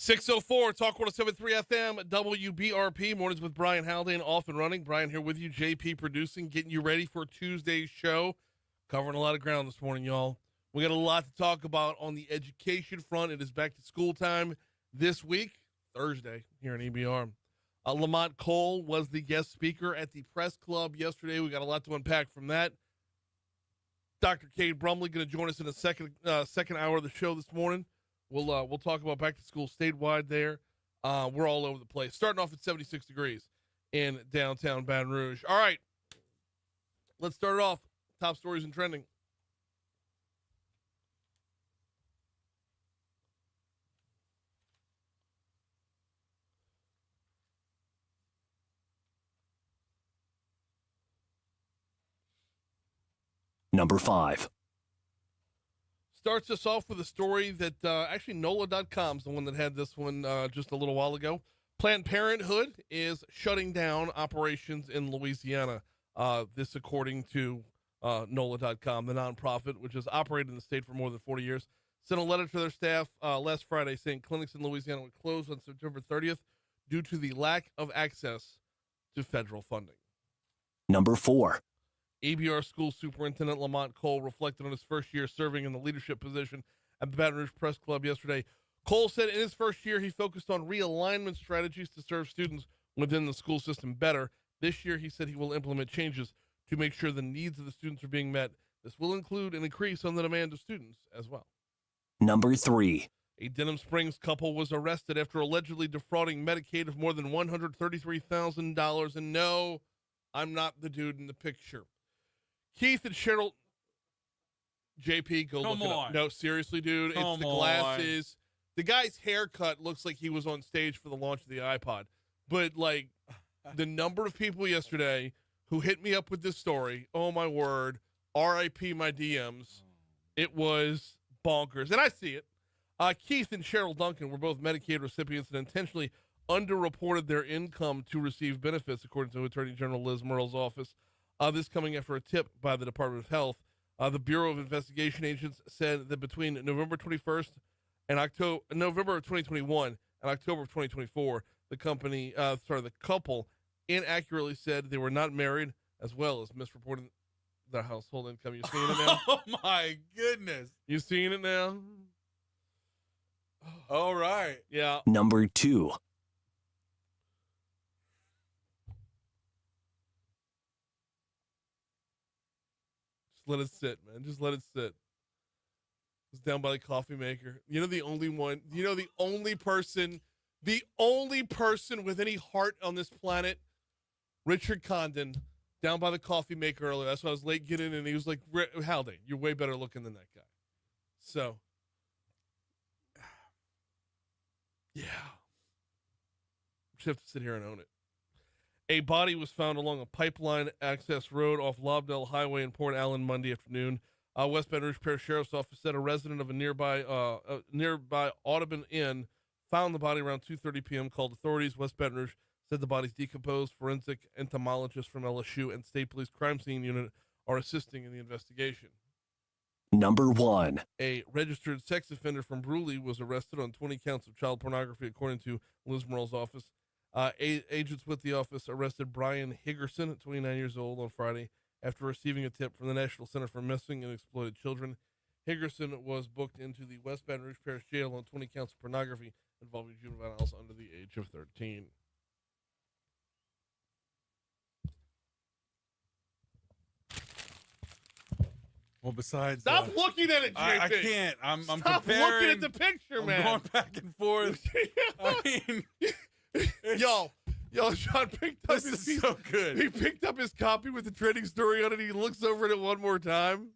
604 Talk 107.3 FM WBRP. Mornings with Brian Haldane off and running. Brian here with you, JP producing, getting you ready for Tuesday's show. Covering a lot of ground this morning, y'all. We got a lot to talk about on the education front. It is back to school time this week, Thursday, here in EBR. Lamont Cole was the guest speaker at the press club yesterday. We got a lot to unpack from that. Dr. Cade Brumley going to join us in the second hour of the show this morning. We'll talk about back to school statewide there. We're all over the place. Starting off at 76 degrees in downtown Baton Rouge. All right, let's start it off. Top stories and trending. Number 5. Starts us off with a story that actually NOLA.com is the one that had this one just a little while ago. Planned Parenthood is shutting down operations in Louisiana. This according to NOLA.com, the nonprofit, which has operated in the state for more than 40 years, sent a letter to their staff last Friday saying clinics in Louisiana would close on September 30th due to the lack of access to federal funding. Number 4. ABR School Superintendent Lamont Cole reflected on his first year serving in the leadership position at the Baton Rouge Press Club yesterday. Cole said in his first year, he focused on realignment strategies to serve students within the school system better. This year, he said he will implement changes to make sure the needs of the students are being met. This will include an increase on the demand of students as well. Number 3. A Denham Springs couple was arrested after allegedly defrauding Medicaid of more than $133,000. And no, I'm not the dude in the picture. Keith and Cheryl, JP, go look it up. No, seriously, dude, it's the glasses. The guy's haircut looks like he was on stage for the launch of the iPod. But, like, the number of people yesterday who hit me up with this story, oh, my word, RIP my DMs, it was bonkers. And I see it. Keith and Cheryl Duncan were both Medicaid recipients and intentionally underreported their income to receive benefits, according to Attorney General Liz Murrell's office. This coming after a tip by the Department of Health. The Bureau of Investigation agents said that between November 21st and November of 2021 and October of 2024, the couple inaccurately said they were not married, as well as misreporting their household income. You seeing it now? Oh my goodness! You seeing it now? All right. Yeah. Number 2. Just let it sit, man. Just let it sit. It's down by the coffee maker. You know the only person with any heart on this planet, Richard Condon, down by the coffee maker earlier. That's why I was late getting in, and he was like, Haldane, you're way better looking than that guy. So, yeah. Just have to sit here and own it. A body was found along a pipeline access road off Lobdell Highway in Port Allen Monday afternoon. West Baton Rouge Parish Sheriff's Office said a resident of a nearby Audubon Inn found the body around 2:30 p.m. Called authorities. West Baton Rouge said the body's decomposed. Forensic entomologists from LSU and State Police Crime Scene Unit are assisting in the investigation. Number 1. A registered sex offender from Bruley was arrested on 20 counts of child pornography, according to Liz Murrell's office. Agents with the office arrested Brian Higgerson, 29 years old, on Friday after receiving a tip from the National Center for Missing and Exploited Children. Higgerson was booked into the West Baton Rouge Parish Jail on 20 counts of pornography involving juveniles under the age of 13. Well, besides, Stop looking at it, JP. I can't. I'm Stop comparing. looking at the picture, man. I'm going back and forth. I mean, Yo, Sean picked up this his is so good. He picked up his copy with the trending story on it. He looks over at it one more time.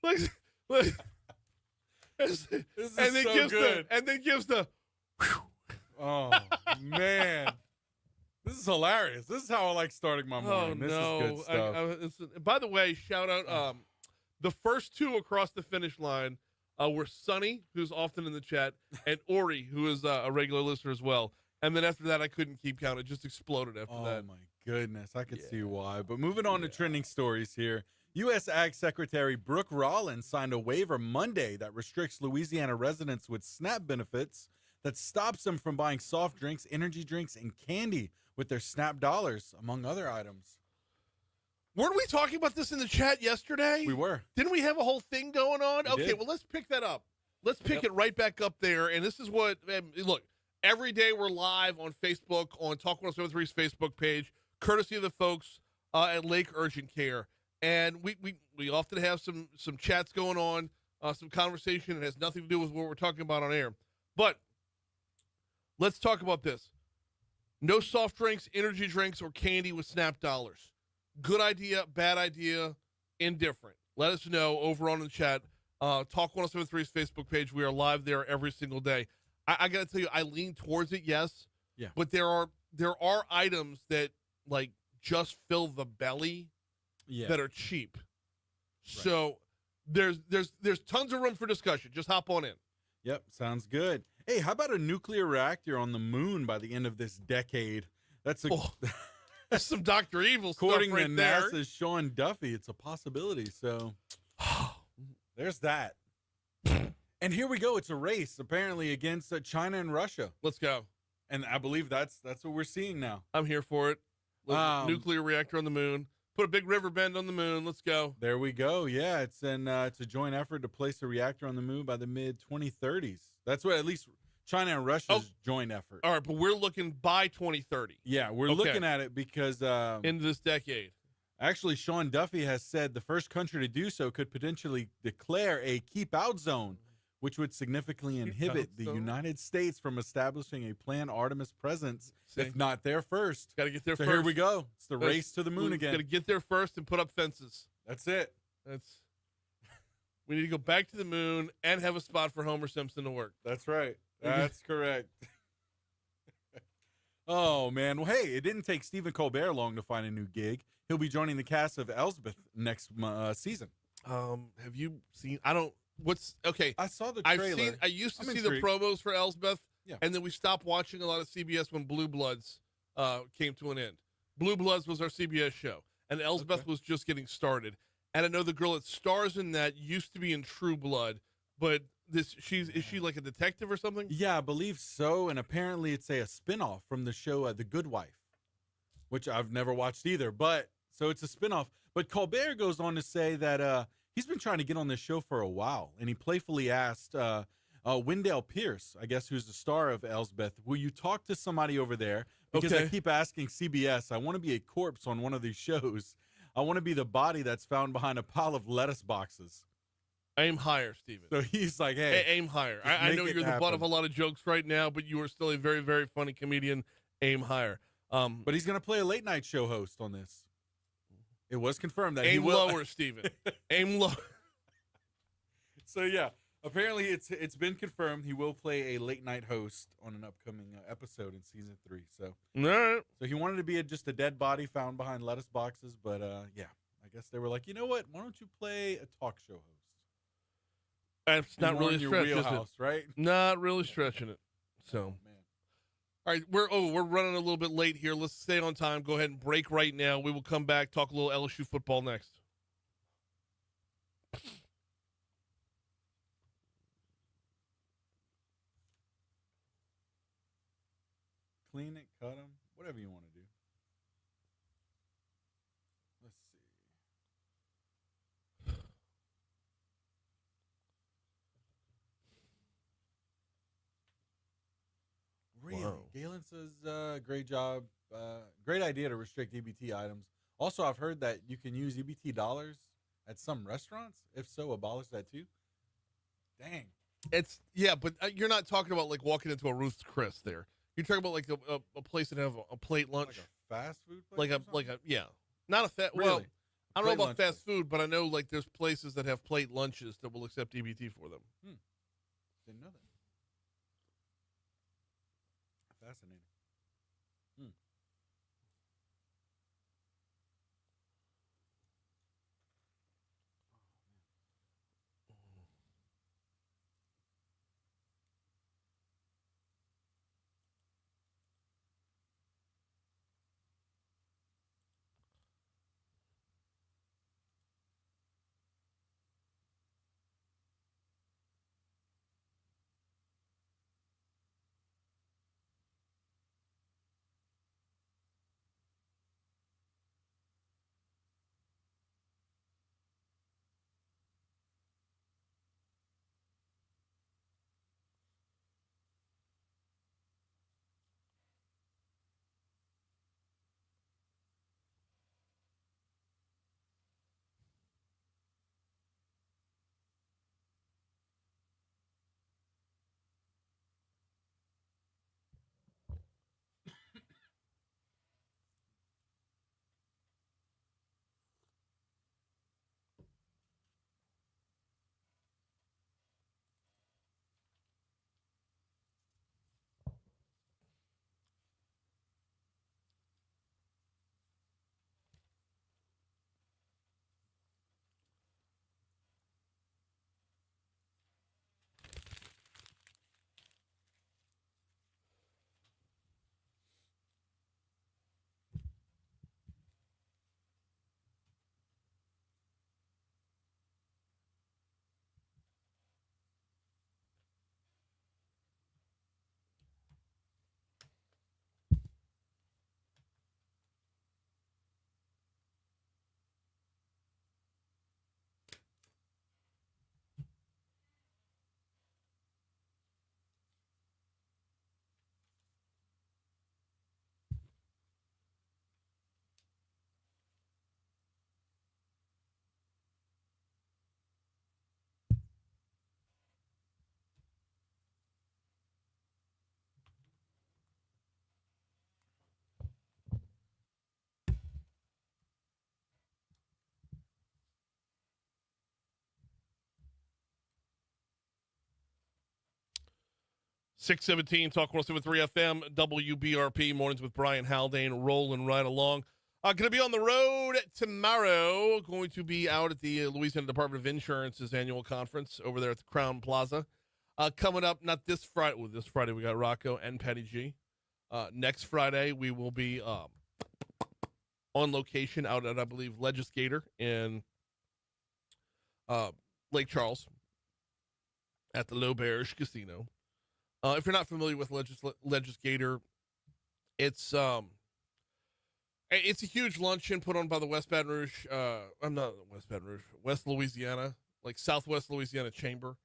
Like, This is and then so gives good. the. Oh man, this is hilarious. This is how I like starting my morning. This is good stuff. By the way, shout out. The first two across the finish line were Sonny, who's often in the chat, and Ori, who is a regular listener as well. And then after that, I couldn't keep count. It just exploded after that. Oh, my goodness. I could see why. But moving on to trending stories here. U.S. Ag Secretary Brooke Rollins signed a waiver Monday that restricts Louisiana residents with SNAP benefits that stops them from buying soft drinks, energy drinks, and candy with their SNAP dollars, among other items. Weren't we talking about this in the chat yesterday? We were. Didn't we have a whole thing going on? We okay, did. well, let's pick that up. Let's pick it right back up there. And this is what, look, every day we're live on Facebook, on Talk 1073's Facebook page, courtesy of the folks at Lake Urgent Care. And we often have some chats going on, some conversation. It has nothing to do with what we're talking about on air. But let's talk about this. No soft drinks, energy drinks, or candy with SNAP dollars. Good idea, bad idea, indifferent. Let us know over on the chat. Talk 1073's Facebook page. We are live there every single day. I got to tell you, I lean towards it, yes. Yeah. But there are items that, like, just fill the belly that are cheap. Right. So there's tons of room for discussion. Just hop on in. Yep, sounds good. Hey, how about a nuclear reactor on the moon by the end of this decade? That's that's some Dr. Evil stuff according right to there. NASA's Sean Duffy. It's a possibility. So there's that. And here we go. It's a race apparently against China and Russia. Let's go. And I believe that's what we're seeing now. I'm here for it. Nuclear reactor on the moon. Put a big river bend on the moon. Let's go. There we go. Yeah, it's a joint effort to place a reactor on the moon by the mid-2030s. That's what at least China and Russia's joint effort. All right, but we're looking by 2030. Yeah, we're looking at it because in this decade. Actually, Sean Duffy has said the first country to do so could potentially declare a keep-out zone, which would significantly inhibit the United States from establishing a planned Artemis presence, if not there first. Got to get there first. So here we go. It's the race to the moon again. Got to get there first and put up fences. That's it. We need to go back to the moon and have a spot for Homer Simpson to work. That's right. That's correct. Oh, man. Well, hey, it didn't take Stephen Colbert long to find a new gig. He'll be joining the cast of Elsbeth next season. Have you seen? Okay. I saw the trailer. I used to see the promos for Elsbeth, and then we stopped watching a lot of CBS when Blue Bloods came to an end. Blue Bloods was our CBS show, and Elsbeth was just getting started. And I know the girl that stars in that used to be in True Blood, but is she like a detective or something? Yeah, I believe so. And apparently it's a spinoff from the show The Good Wife, which I've never watched either. But so it's a spinoff. But Colbert goes on to say that he's been trying to get on this show for a while, and he playfully asked Wendell Pierce, I guess, who's the star of Elsbeth, will you talk to somebody over there? Because I keep asking CBS, I want to be a corpse on one of these shows. I want to be the body that's found behind a pile of lettuce boxes. Aim higher, Steven. So he's like, hey. Aim higher. I know you're the butt of a lot of jokes right now, but you are still a very, very funny comedian. Aim higher. But he's going to play a late night show host on this. It was confirmed that he will. Aim lower, Steven. Aim lower. So, yeah. Apparently, it's been confirmed he will play a late night host on an upcoming episode in season 3. So, so he wanted to be just a dead body found behind lettuce boxes, but yeah, I guess they were like, you know what? Why don't you play a talk show host? That's not really your stretching wheelhouse, right? Not really stretching it. So, man. All right, we're running a little bit late here. Let's stay on time. Go ahead and break right now. We will come back, talk a little LSU football next. Clean it, cut them, whatever you want to do. Let's see. Really? Wow. Galen says, great job. Great idea to restrict EBT items. Also, I've heard that you can use EBT dollars at some restaurants. If so, abolish that too. Dang. But you're not talking about like walking into a Ruth's Chris there. You're talking about like a place that have a plate lunch, like a fast food place, not a fast. Really? Well, I don't know about fast place. food, but I know like there's places that have plate lunches that will accept EBT for them. Didn't know that. Fascinating. 617 Talk 107.3 FM, WBRP, mornings with Brian Haldane, rolling right along. Going to be on the road tomorrow. Going to be out at the Louisiana Department of Insurance's annual conference over there at the Crown Plaza. Coming up, not this Friday. Well, this Friday we got Rocco and Patty G. Next Friday we will be on location out at, I believe, Legislator in Lake Charles at the L'Auberge Casino. If you're not familiar with Legislator, it's a huge luncheon put on by the West Louisiana, like Southwest Louisiana Chamber.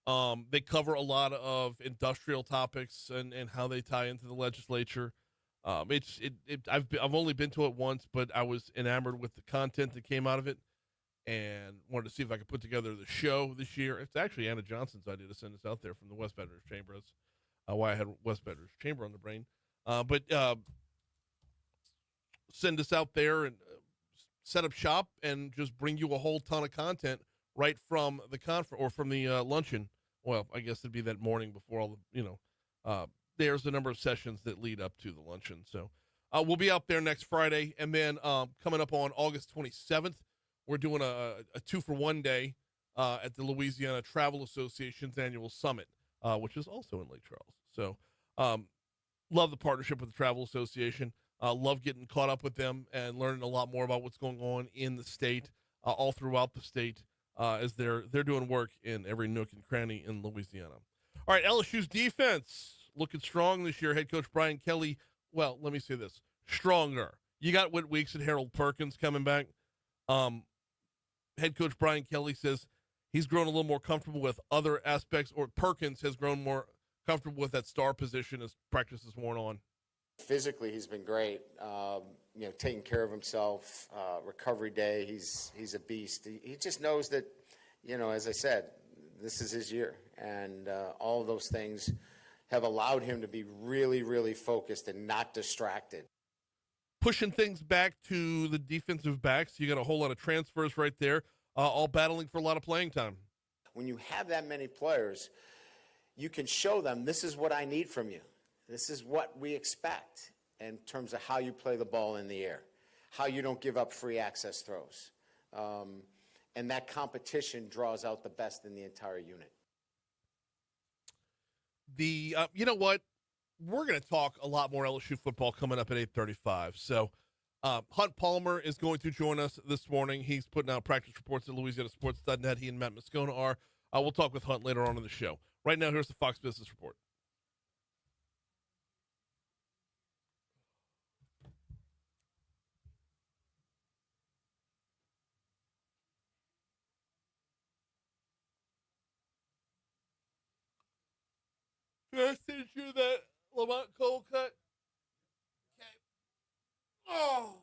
They cover a lot of industrial topics and how they tie into the legislature. I've only been to it once, but I was enamored with the content that came out of it, and wanted to see if I could put together the show this year. It's actually Anna Johnson's idea to send us out there from the West Baton Rouge Chamber. That's why I had West Baton Rouge Chamber on the brain. But send us out there and set up shop and just bring you a whole ton of content right from the conference or from the luncheon. Well, I guess it'd be that morning before all the, there's a number of sessions that lead up to the luncheon. So we'll be out there next Friday. And then coming up on August 27th, we're doing a 2-for-1 day at the Louisiana Travel Association's annual summit, which is also in Lake Charles. So love the partnership with the Travel Association. Love getting caught up with them and learning a lot more about what's going on in the state, all throughout the state, as they're doing work in every nook and cranny in Louisiana. All right, LSU's defense looking strong this year. Head coach Brian Kelly, well, let me say this, stronger. You got Whit Weeks and Harold Perkins coming back. Head coach Brian Kelly says he's grown a little more comfortable with other aspects, or Perkins has grown more comfortable with that star position as practice is worn on. Physically, he's been great. Taking care of himself. Recovery day, he's a beast. He just knows that, as I said, this is his year, and all of those things have allowed him to be really, really focused and not distracted. Pushing things back to the defensive backs, you got a whole lot of transfers right there, all battling for a lot of playing time. When you have that many players, you can show them, this is what I need from you. This is what we expect in terms of how you play the ball in the air, how you don't give up free access throws. And that competition draws out the best in the entire unit. You know what? We're going to talk a lot more LSU football coming up at 8:35. So Hunt Palmer is going to join us this morning. He's putting out practice reports at LouisianaSports.net. He and Matt Moscona are. We'll talk with Hunt later on in the show. Right now, here's the Fox Business Report. Did I send you that Lamont Cole cut? Okay. Oh.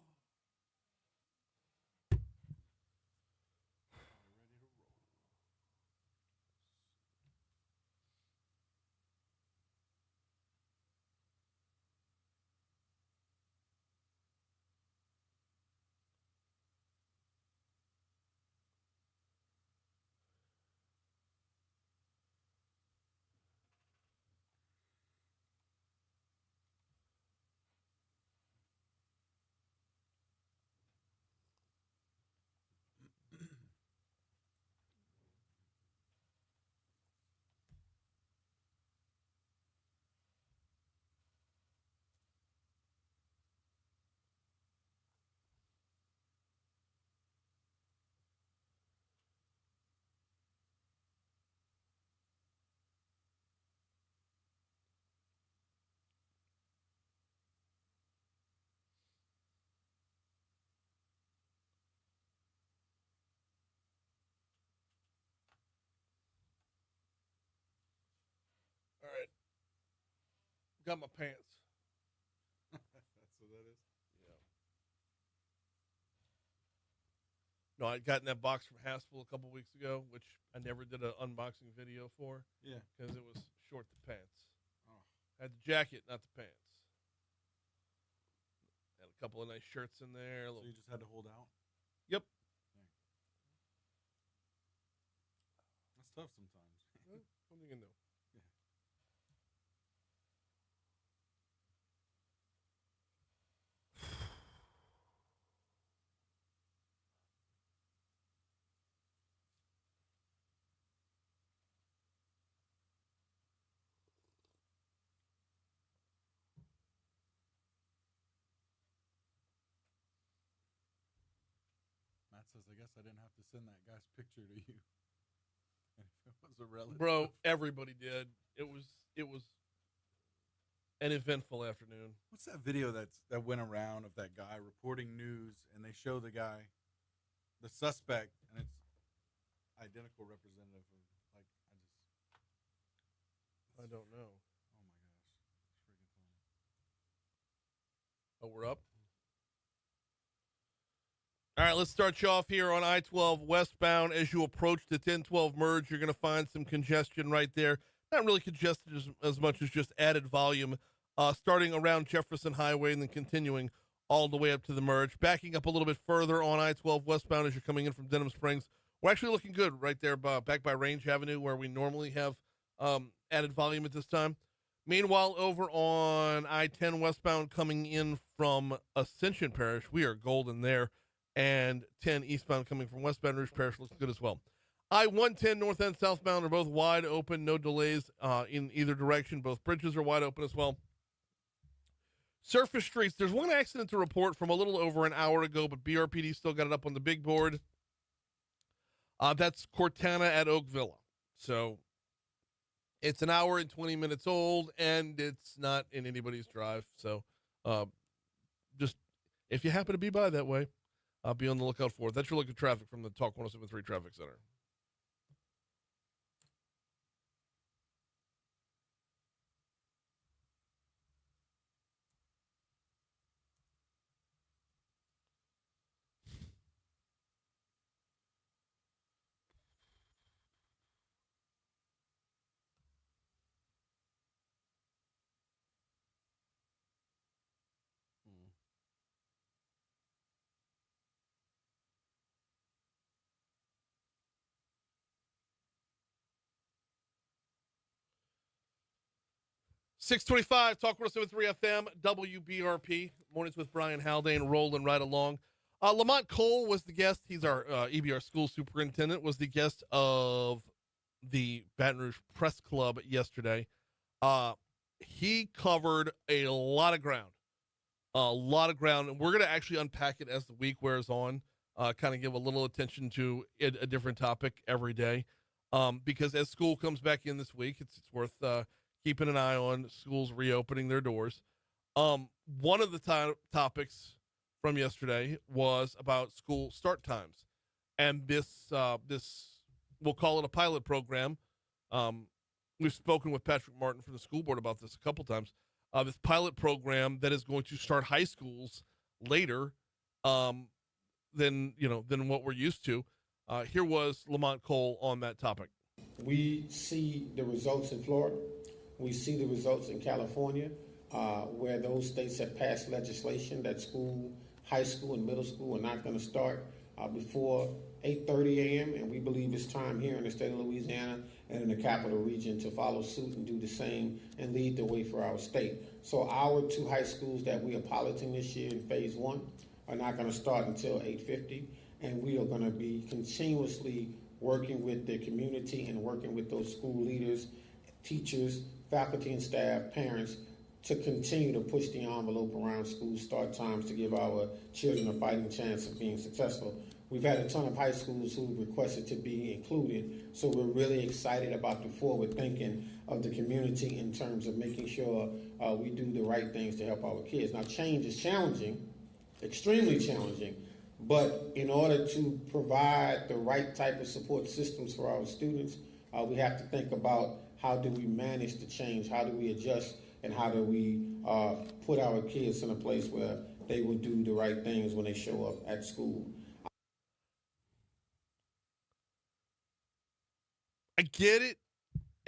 All right. Got my pants. That's what that is. Yeah. No, I got in that box from Haspel a couple weeks ago, which I never did an unboxing video for. Yeah. Because it was short the pants. Oh. I had the jacket, not the pants. Had a couple of nice shirts in there. So you just had to hold out? Yep. Dang. That's tough sometimes. What are you going to do? says, I guess I didn't have to send that guy's picture to you. And if it was a relative. Bro, everybody did. It was an eventful afternoon. What's that video that went around of that guy reporting news, and they show the guy, the suspect, and it's identical representative of, like, I don't know. oh my gosh, it's freaking funny. Oh, we're up. All right, let's start you off here on I-12 westbound. As you approach the 10-12 merge, you're going to find some congestion right there. Not really congested as much as just added volume, starting around Jefferson Highway and then continuing all the way up to the merge. Backing up a little bit further on I-12 westbound as you're coming in from Denham Springs. We're actually looking good right there back by Range Avenue where we normally have added volume at this time. Meanwhile, over on I-10 westbound coming in from Ascension Parish, we are golden there. And 10 eastbound coming from westbound Rouge Parish looks good as well. I-110 north and southbound are both wide open, no delays in either direction. Both bridges are wide open as well. Surface streets, there's one accident to report from a little over an hour ago, but BRPD still got it up on the big board. That's Cortana at Oak Villa. So it's an hour and 20 minutes old, and it's not in anybody's drive. So just if you happen to be by that way, I'll be on the lookout for it. That's your look at traffic from the Talk 107.3 Traffic Center. Hmm. 625, Talk 107.3 FM, WBRP. Mornings with Brian Haldane, rolling right along. Lamont Cole was the guest. He's our EBR school superintendent, was the guest of the Baton Rouge Press Club yesterday. He covered a lot of ground. And we're going to actually unpack it as the week wears on, kind of give a little attention to a different topic every day. Because as school comes back in this week, it's worth keeping an eye on schools reopening their doors. One of the topics from yesterday was about school start times. And this we'll call it a pilot program. We've spoken with Patrick Martin from the school board about this a couple times. This pilot program that is going to start high schools later than what we're used to. Here was Lamont Cole on that topic. We see the results in Florida. We see the results in California, where those states have passed legislation that high school and middle school are not going to start before 8:30 a.m. And we believe it's time here in the state of Louisiana and in the capital region to follow suit and do the same and lead the way for our state. So our two high schools that we are piloting this year in phase one are not going to start until 8:50, and we are going to be continuously working with the community and working with those school leaders, teachers, faculty and staff, parents, to continue to push the envelope around school start times to give our children a fighting chance of being successful. We've had a ton of high schools who requested to be included, so we're really excited about the forward thinking of the community in terms of making sure we do the right things to help our kids. Now, change is challenging, extremely challenging, but in order to provide the right type of support systems for our students, we have to think about how do we manage the change, how do we adjust, and how do we put our kids in a place where they will do the right things when they show up at school. I get it,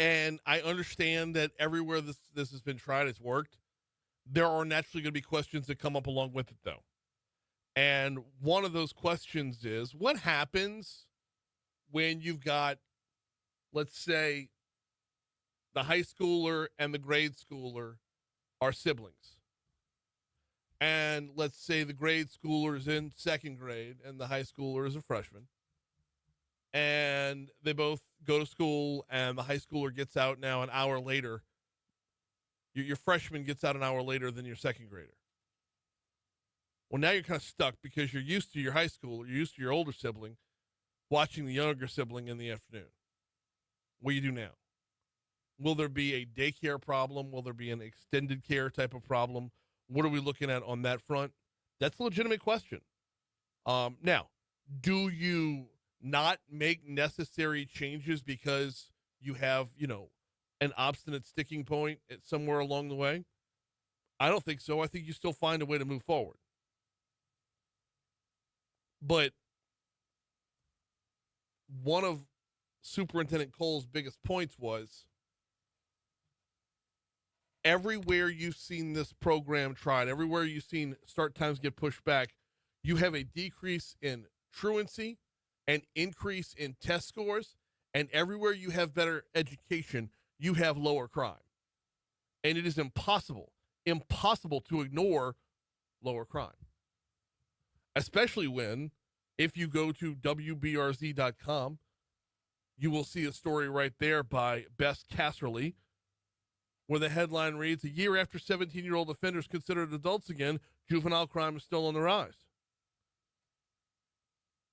and I understand that everywhere this has been tried, it's worked. There are naturally going to be questions that come up along with it, though. And one of those questions is, what happens when you've got, let's say, the high schooler and the grade schooler are siblings? And let's say the grade schooler is in second grade and the high schooler is a freshman. And they both go to school, and the high schooler gets out now an hour later. Your freshman gets out an hour later than your second grader. Well, now you're kind of stuck because you're used to your high school, you're used to your older sibling watching the younger sibling in the afternoon. What do you do now? Will there be a daycare problem? Will there be an extended care type of problem? What are we looking at on that front? That's a legitimate question. Now, do you not make necessary changes because you have, an obstinate sticking point at somewhere along the way? I don't think so. I think you still find a way to move forward. But one of Superintendent Cole's biggest points was everywhere you've seen this program tried, everywhere you've seen start times get pushed back, you have a decrease in truancy, an increase in test scores, and everywhere you have better education, you have lower crime. And it is impossible to ignore lower crime. Especially when, if you go to WBRZ.com, you will see a story right there by Bess Casserly, where the headline reads, "A year after 17-year-old offenders considered adults again, juvenile crime is still on the rise."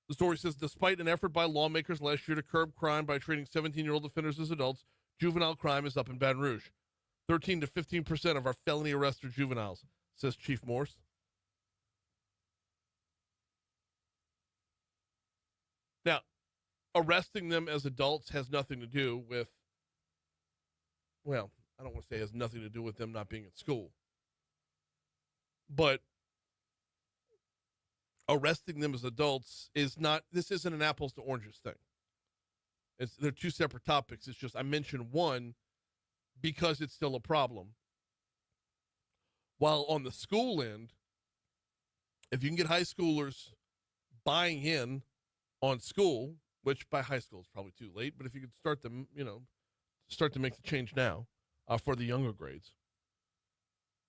The story says, despite an effort by lawmakers last year to curb crime by treating 17-year-old offenders as adults, juvenile crime is up in Baton Rouge. 13 to 15% of our felony arrests are juveniles, says Chief Morse. Now, arresting them as adults has nothing to do with, well, I don't want to say it has nothing to do with them not being at school. But arresting them as adults this isn't an apples to oranges thing. They're two separate topics. It's just I mentioned one because it's still a problem. While on the school end, if you can get high schoolers buying in on school, which by high school is probably too late, but if you could start them, start to make the change now for the younger grades.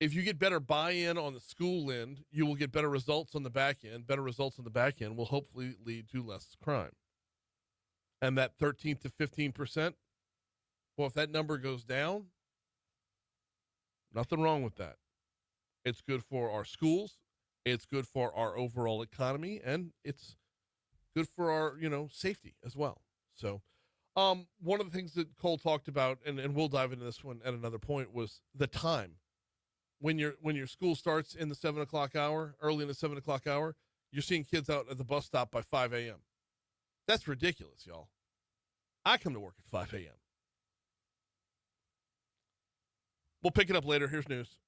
If you get better buy-in on the school end, you will get better results on the back end. Better results on the back end will hopefully lead to less crime. And that 13 to 15%, well, if that number goes down, nothing wrong with that. It's good for our schools. It's good for our overall economy, and it's good for our, safety as well. So, one of the things that Cole talked about, and we'll dive into this one at another point, was the time. When your school starts in the 7 o'clock hour, early in the 7 o'clock hour, you're seeing kids out at the bus stop by 5 a.m. That's ridiculous, y'all. I come to work at 5 a.m. We'll pick it up later. Here's news.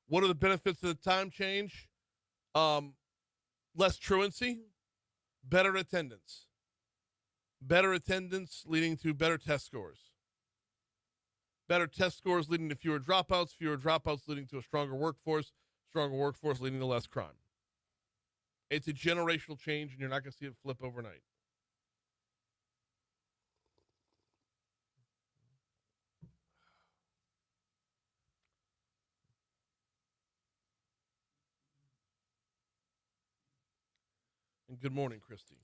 What are the benefits of the time change? Less truancy, better attendance. Better attendance leading to better test scores. Better test scores leading to fewer dropouts leading to a stronger workforce leading to less crime. It's a generational change, and you're not going to see it flip overnight. And good morning, Christy.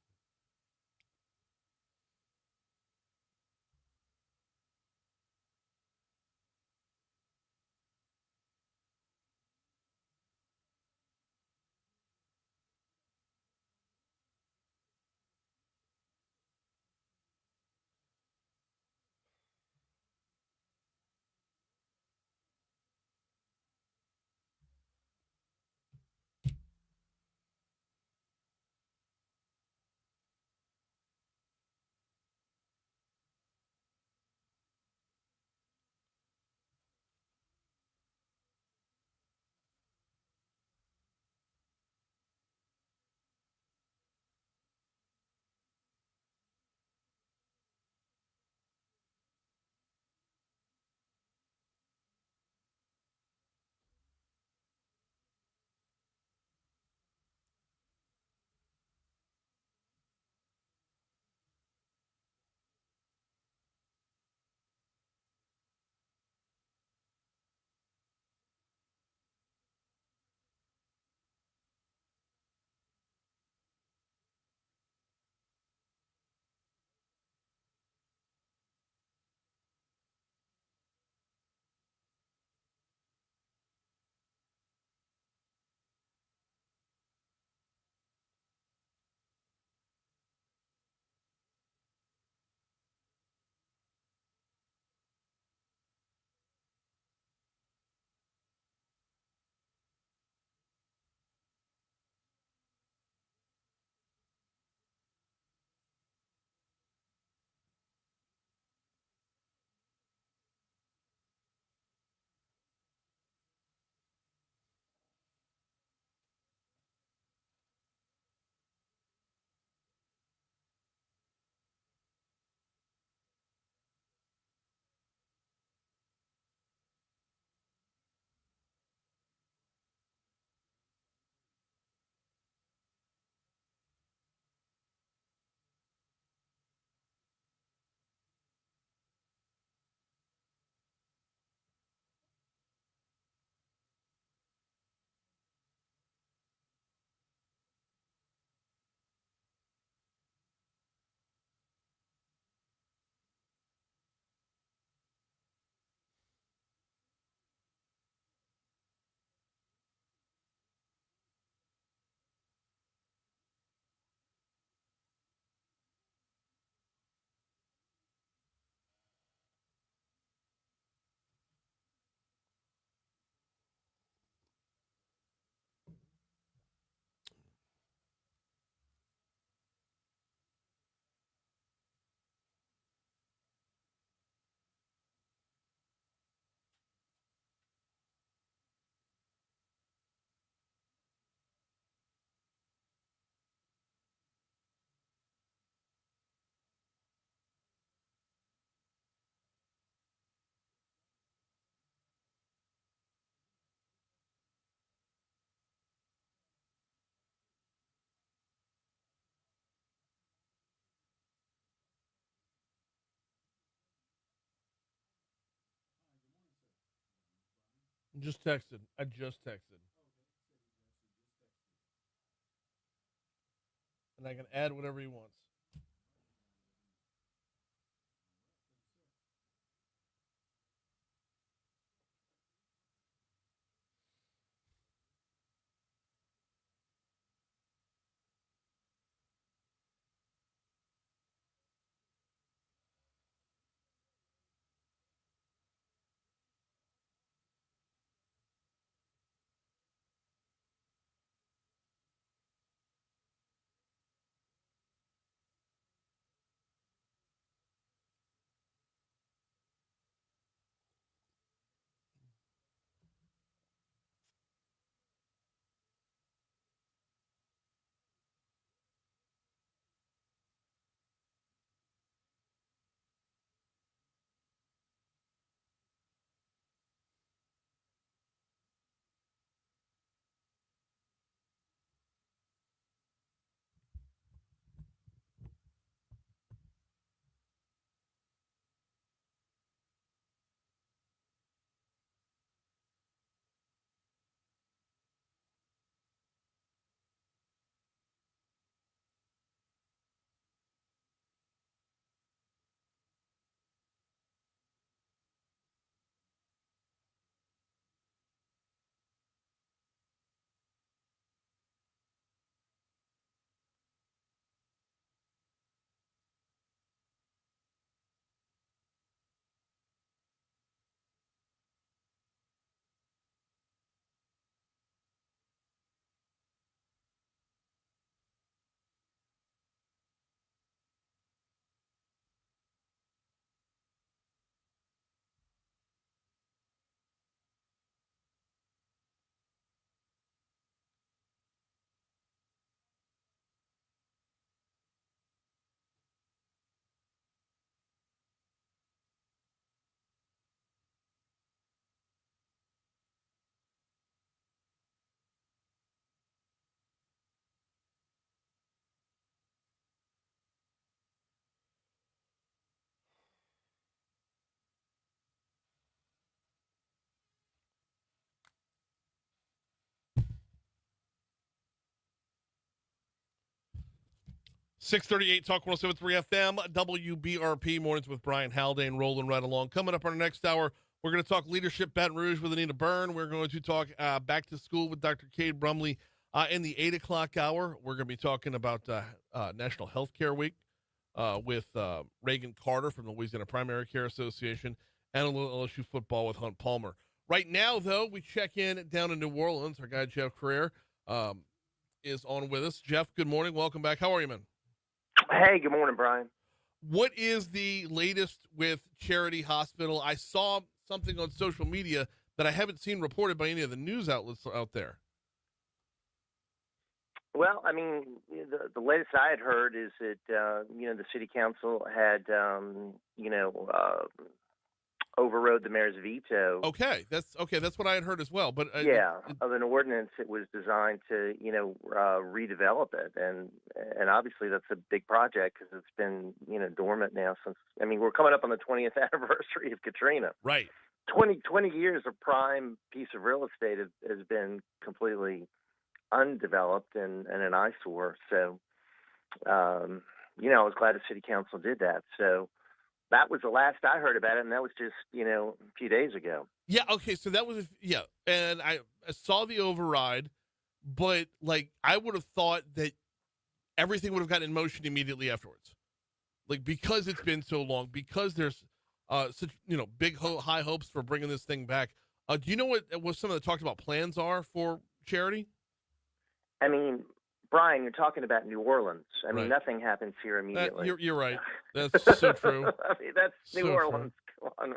Just texted. I just texted. And I can add whatever he wants. .638 Talk 107.3 FM, WBRP Mornings with Brian Haldane rolling right along. Coming up on our next hour, we're going to talk leadership Baton Rouge with Anita Byrne. We're going to talk back to school with Dr. Cade Brumley in the 8 o'clock hour. We're going to be talking about National Healthcare Week with Raegan Carter from the Louisiana Primary Care Association and a little LSU football with Hunt Palmer. Right now, though, we check in down in New Orleans. Our guy, Jeff Crouere, is on with us. Jeff, good morning. Welcome back. How are you, man? Hey, good morning, Brian. What is the latest with Charity Hospital? I saw something on social media that I haven't seen reported by any of the news outlets out there. Well, I mean, the latest I had heard is that, the city council had, overrode the mayor's veto. Okay, that's what I had heard as well. But of an ordinance that was designed to, redevelop it, and obviously that's a big project because it's been, dormant now since. I mean, we're coming up on the 20th anniversary of Katrina. Right. 20 years of prime piece of real estate has been completely undeveloped and an eyesore. So, I was glad the city council did that. So. That was the last I heard about it, and that was just, a few days ago. Yeah, okay, so that was, and I saw the override, but, I would have thought that everything would have gotten in motion immediately afterwards. Because it's been so long, because there's such, big, high hopes for bringing this thing back. Do you know what some of the talked about plans are for Charity? I mean, Brian, you're talking about New Orleans. I mean, Right. Nothing happens here immediately. You're right. That's so true. I mean, that's So New Orleans. true. Come on,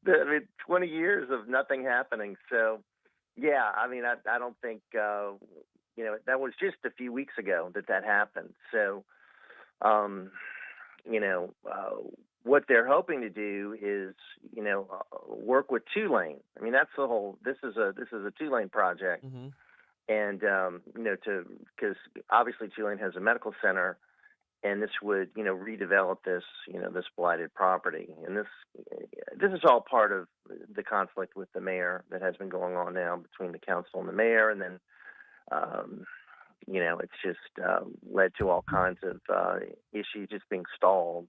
man. 20 years of nothing happening. So, yeah, I mean, I don't think, that was just a few weeks ago that happened. So, what they're hoping to do is, work with Tulane. I mean, that's the whole. This is a 2-lane project. Mm-hmm. And, because obviously Tulane has a medical center, and this would, redevelop this, this blighted property. And this is all part of the conflict with the mayor that has been going on now between the council and the mayor, and then it's just led to all kinds of issues just being stalled.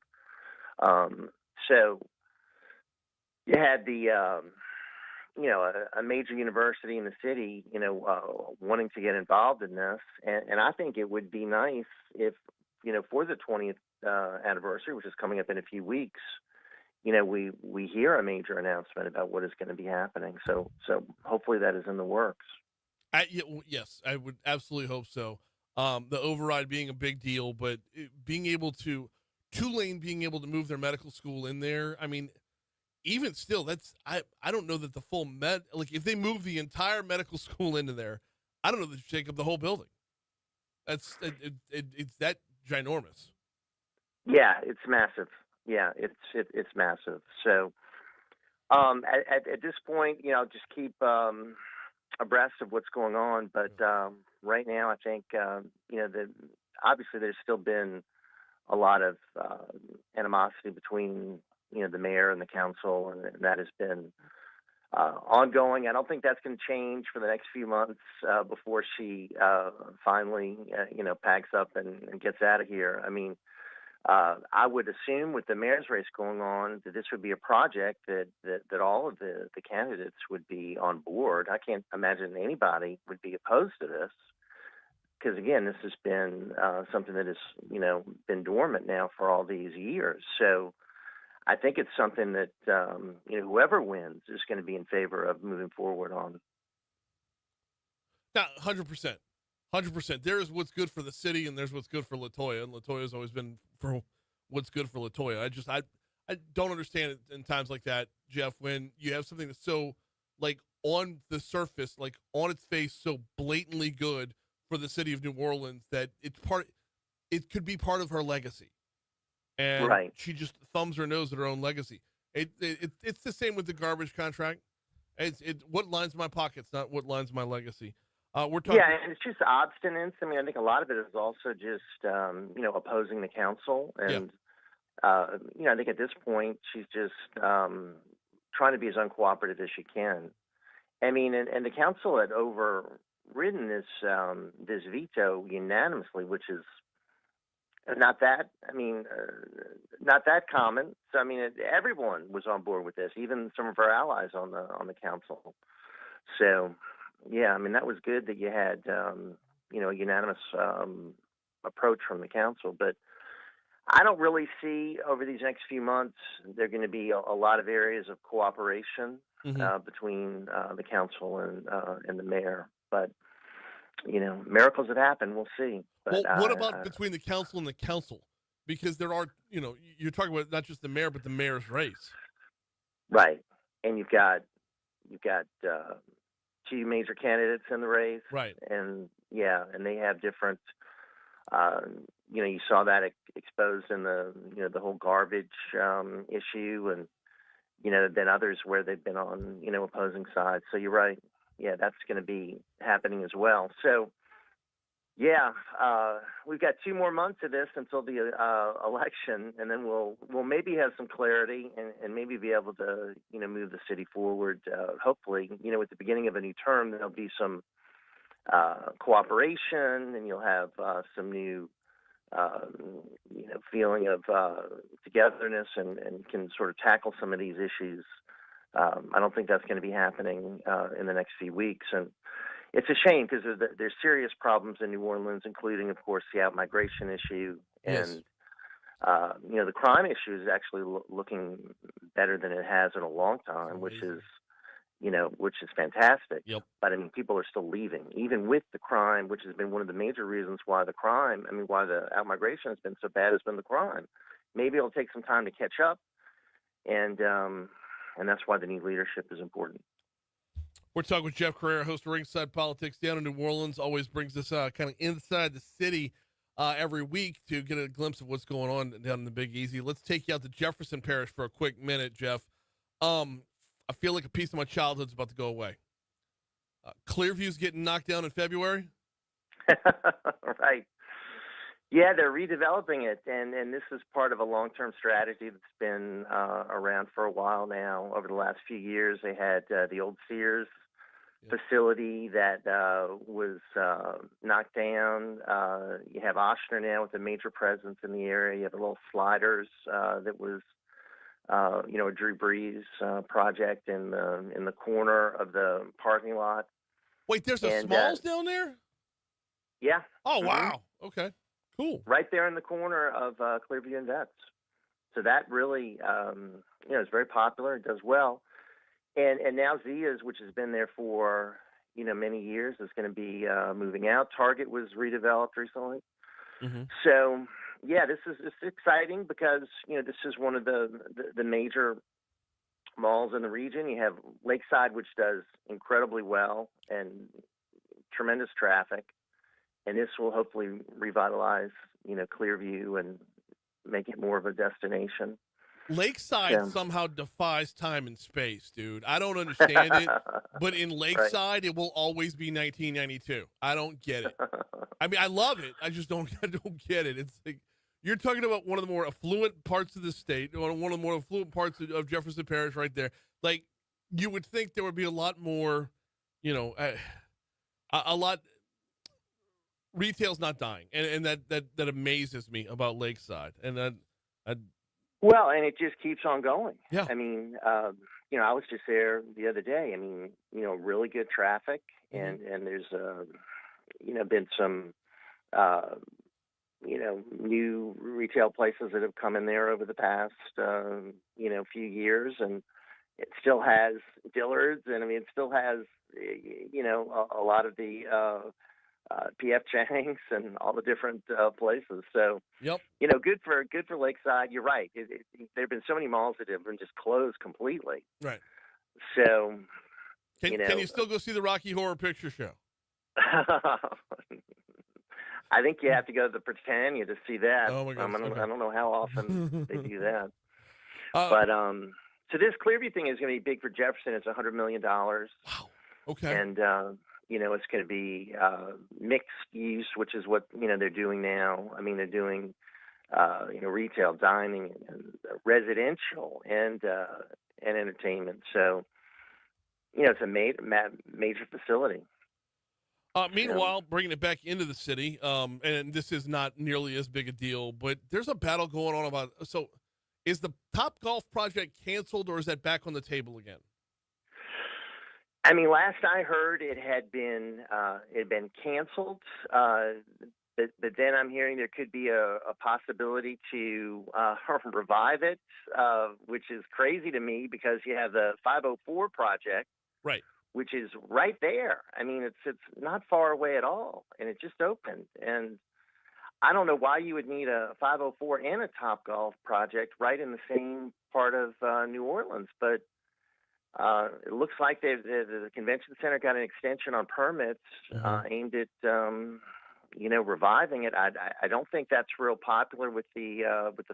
So you had the a major university in the city, wanting to get involved in this, and I think it would be nice if, for the 20th anniversary, which is coming up in a few weeks, we hear a major announcement about what is going to be happening. So hopefully that is in the works. Yes, I would absolutely hope so. The override being a big deal, but being able to Tulane being able to move their medical school in there. I mean, even still, I don't know that the full if they move the entire medical school into there, I don't know that you shake up the whole building. It's that ginormous. Yeah, it's massive. Yeah, it's massive. So at this point, just keep abreast of what's going on. But right now, I think obviously there's still been a lot of animosity between the mayor and the council, and that has been ongoing. I don't think that's going to change for the next few months before she finally packs up and gets out of here. I mean, I would assume with the mayor's race going on that this would be a project that all of the candidates would be on board. I can't imagine anybody would be opposed to this, because again, this has been something that has been dormant now for all these years. So I think it's something that whoever wins is going to be in favor of moving forward on. Now, 100%. 100%. There is what's good for the city, and there's what's good for Latoya, and Latoya's always been for what's good for Latoya. I don't understand it in times like that, Jeff, when you have something that's so, like, on the surface, like, on its face, so blatantly good for the city of New Orleans that it could be part of her legacy. And right. She just thumbs her nose at her own legacy. It's the same with the garbage contract. What lines my pockets, not what lines my legacy. We're talking. Yeah, and it's just obstinance. I mean, I think a lot of it is also just opposing the council, and I think at this point she's just trying to be as uncooperative as she can. I mean, and the council had overridden this veto unanimously, which is not that common. So I mean, everyone was on board with this, even some of our allies on the council. So. Yeah, I mean, that was good that you had, a unanimous approach from the council. But I don't really see over these next few months there are going to be a lot of areas of cooperation between the council and the mayor. But, miracles have happened. We'll see. But, what about between the council and the council? Because there are, you're talking about not just the mayor, but the mayor's race. Right. And you've got two major candidates in the race, right? And they have different. You saw that exposed in the whole garbage issue, and then others where they've been on opposing sides. So you're right. Yeah, that's going to be happening as well. So we've got 2 more months of this until the election, and then we'll maybe have some clarity and maybe be able to move the city forward. Hopefully, at the beginning of a new term, there'll be some cooperation, and you'll have some new feeling of togetherness and can sort of tackle some of these issues. I don't think that's going to be happening in the next few weeks, and it's a shame because there's serious problems in New Orleans, including, of course, the out-migration issue. Yes. And, the crime issue is actually looking better than it has in a long time, which is fantastic. Yep. But, I mean, people are still leaving, even with the crime, which has been one of the major reasons why the out-migration has been so bad has been the crime. Maybe it'll take some time to catch up, and that's why the new leadership is important. We're talking with Jeff Crouere, host of Ringside Politics down in New Orleans. Always brings us kind of inside the city every week to get a glimpse of what's going on down in the Big Easy. Let's take you out to Jefferson Parish for a quick minute, Jeff. I feel like a piece of my childhood's about to go away. Clearview's getting knocked down in February. Right. Yeah, they're redeveloping it, and this is part of a long-term strategy that's been around for a while now. Over the last few years, they had the old Sears facility that was knocked down. You have Ochsner now with a major presence in the area. You have a little Sliders that was, a Drew Brees project in the corner of the parking lot. Wait, there's a Smalls down there? Yeah. Oh, wow. Okay, cool. Right there in the corner of Clearview and Vets. So that really, is very popular. It does well. And now Zia's, which has been there for, many years, is going to be moving out. Target was redeveloped recently. Mm-hmm. So, yeah, this is exciting because, this is one of the major malls in the region. You have Lakeside, which does incredibly well and tremendous traffic. And this will hopefully revitalize, Clearview and make it more of a destination. Lakeside somehow defies time and space, dude. I don't understand it, but in Lakeside, It will always be 1992. I don't get it. I mean, I love it. I just don't get it. It's like you're talking about one of the more affluent parts of the state, one of the more affluent parts of Jefferson Parish, right there. Like you would think there would be a lot more, a lot. Retail's not dying, and that amazes me about Lakeside, and that. Well, and it just keeps on going. Yeah. I mean, I was just there the other day. I mean, really good traffic, and there's, been some, new retail places that have come in there over the past, few years, and it still has Dillard's, and I mean, it still has, a lot of the P.F. Chang's and all the different places. So, yep. Good for Lakeside. You're right. There have been so many malls that have been just closed completely. Right. So, can you still go see the Rocky Horror Picture Show? I think you have to go to the Britannia to see that. Oh my goodness. I don't know how often they do that. But so this Clearview thing is going to be big for Jefferson. It's $100 million. Wow. Okay. And it's going to be mixed use, which is what they're doing now. I mean, they're doing retail, dining, and residential, and entertainment. So it's a major facility. Meanwhile, bringing it back into the city, and this is not nearly as big a deal, but there's a battle going on about. So, is the Top Golf project canceled, or is that back on the table again? I mean, last I heard, it had been canceled. But then I'm hearing there could be a possibility to revive it, which is crazy to me because you have the 504 project, right, which is right there. I mean, it's not far away at all, and it just opened. And I don't know why you would need a 504 and a Topgolf project right in the same part of New Orleans, but it looks like the convention center got an extension on permits aimed at reviving it. I don't think that's real popular with the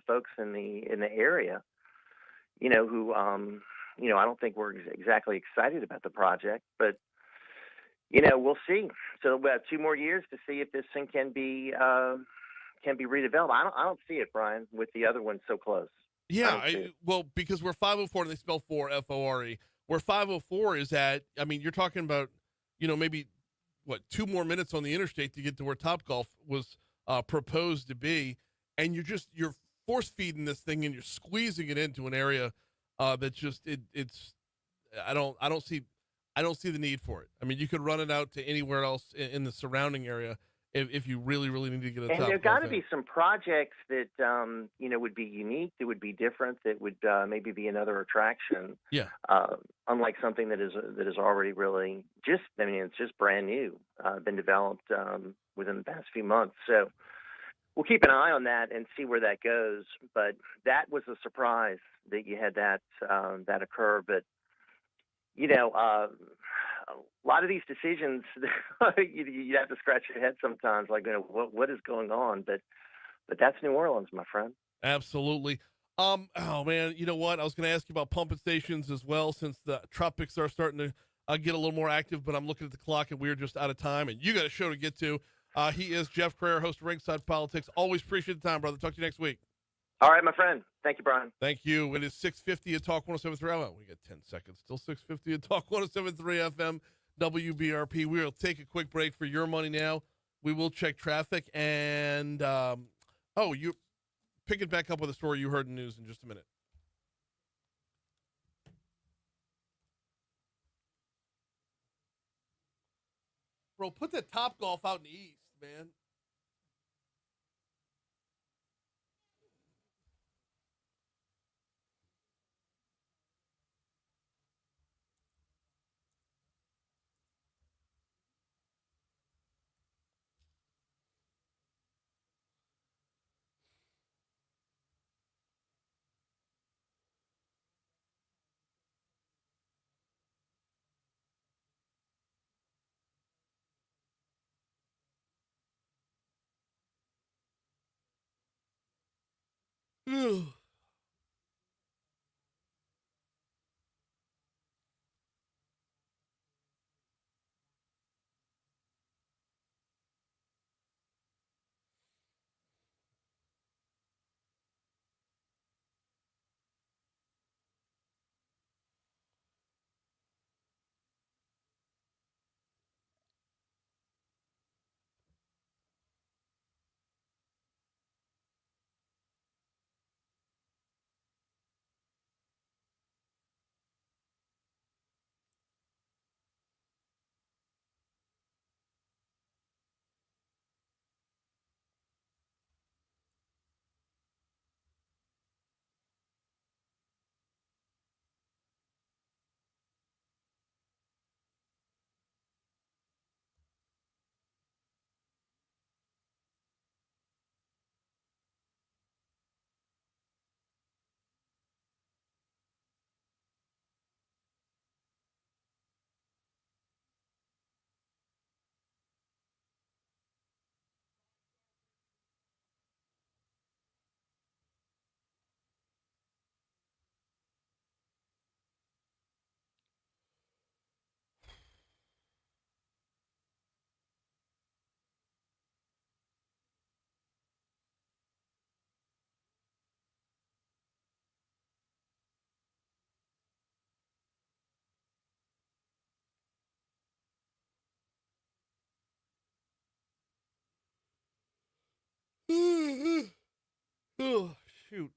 folks in the area, who I don't think we're exactly excited about the project, but we'll see. So we have 2 more years to see if this thing can be redeveloped. I don't see it, Brian, with the other one so close. Yeah, well, because we're 504 and they spell 4 F-O-R-E. Where 504 is at, I mean, you're talking about, maybe 2 more minutes on the interstate to get to where Topgolf was proposed to be, and you're force feeding this thing and you're squeezing it into an area that's just it's. I don't see the need for it. I mean, you could run it out to anywhere else in the surrounding area if you really need to get a Topgolf. And there got to be some projects that would be unique, that would be different, that would maybe be another attraction. Yeah. Unlike something that is already really it's just brand new, been developed within the past few months. So we'll keep an eye on that and see where that goes. But that was a surprise that you had that occur. But a lot of these decisions, you have to scratch your head sometimes, like, what is going on? But that's New Orleans, my friend. Absolutely. Oh man, you know what? I was going to ask you about pumping stations as well, since the tropics are starting to get a little more active. But I'm looking at the clock and we're just out of time, and you got a show to get to. He is Jeff Crouere, host of Ringside Politics. Always appreciate the time, brother. Talk to you next week. All right, my friend. Thank you, Brian. Thank you. It is 6:50 at Talk 107.3. Oh, we got 10 seconds. Still 6:50 at Talk 107.3 FM WBRP. We will take a quick break for your money now. We will check traffic. And, you pick it back up with a story you heard in the news in just a minute. Bro, put that Top Golf out in the east, man. Oh, shoot.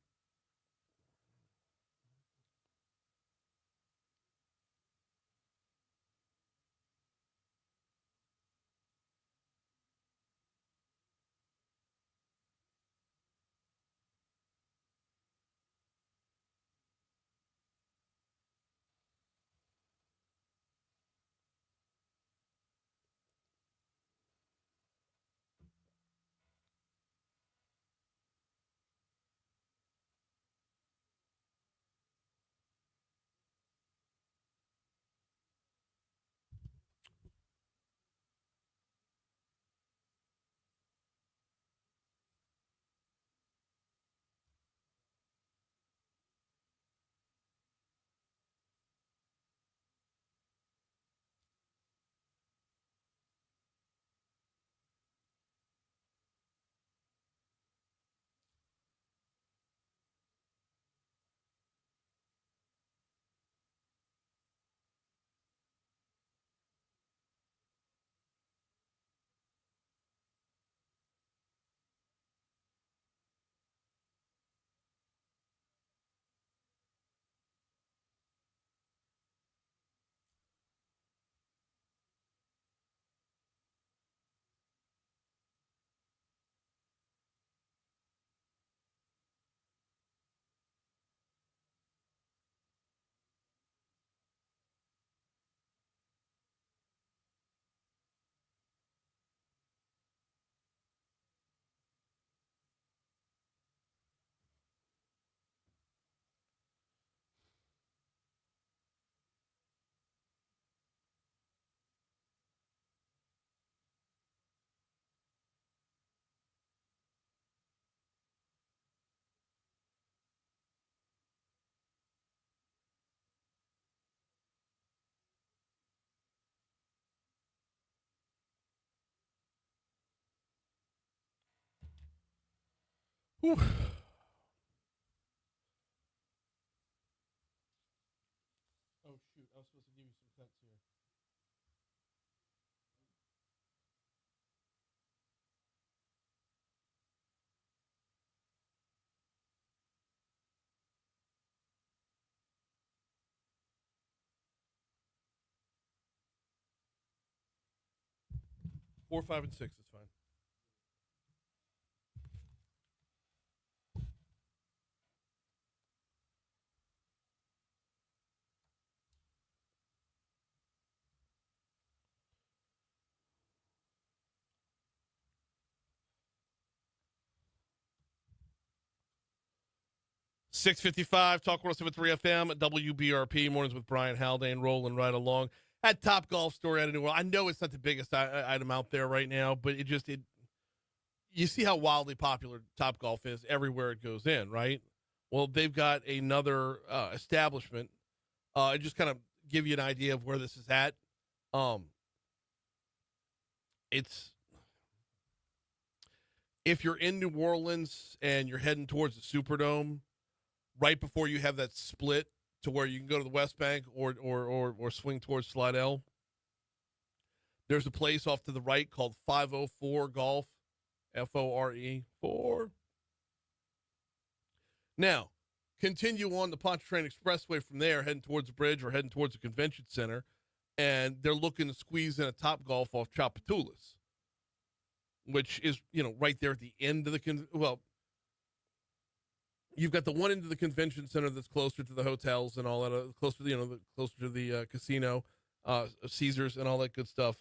Whew. Oh, shoot. I was supposed to give you some cuts here. Four, 5, and 6 is fine. .655, Talk 107.3 FM, WBRP, Mornings with Brian Haldane, rolling right along. That Top Golf story out of New World. I know it's not the biggest item out there right now, but you see how wildly popular Top Golf is everywhere it goes in, right? Well, they've got another establishment. Just kind of give you an idea of where this is at. It's if you're in New Orleans and you're heading towards the Superdome, right before you have that split to where you can go to the West Bank or swing towards Slidell, there's a place off to the right called 504 Golf, Fore 4. Now, continue on the Pontchartrain Expressway from there, heading towards the bridge or heading towards the convention center, and they're looking to squeeze in a Top Golf off Tchoupitoulas, which is, right there at the end of the you've got the one end of the convention center that's closer to the hotels and all that, closer to the casino, Caesars and all that good stuff,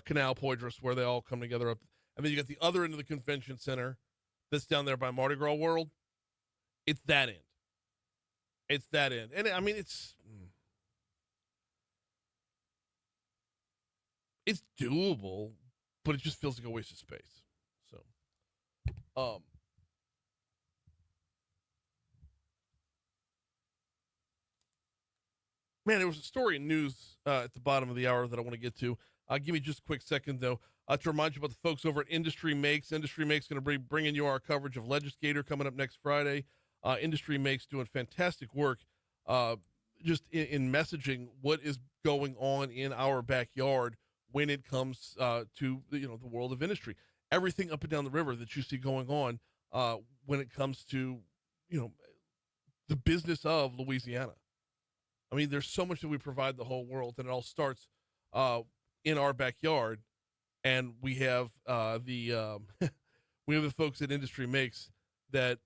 Canal Poydras, where they all come together up. And then you got the other end of the convention center that's down there by Mardi Gras World. It's that end. And I mean, it's doable, but it just feels like a waste of space. So, man, there was a story in news at the bottom of the hour that I want to get to. Give me just a quick second, though, to remind you about the folks over at Industry Makes. Industry Makes going to be bringing you our coverage of Legislator coming up next Friday. Industry Makes doing fantastic work just in messaging what is going on in our backyard when it comes to the world of industry. Everything up and down the river that you see going on when it comes to the business of Louisiana. I mean, there's so much that we provide the whole world, and it all starts in our backyard. And we have the folks at Industry Makes that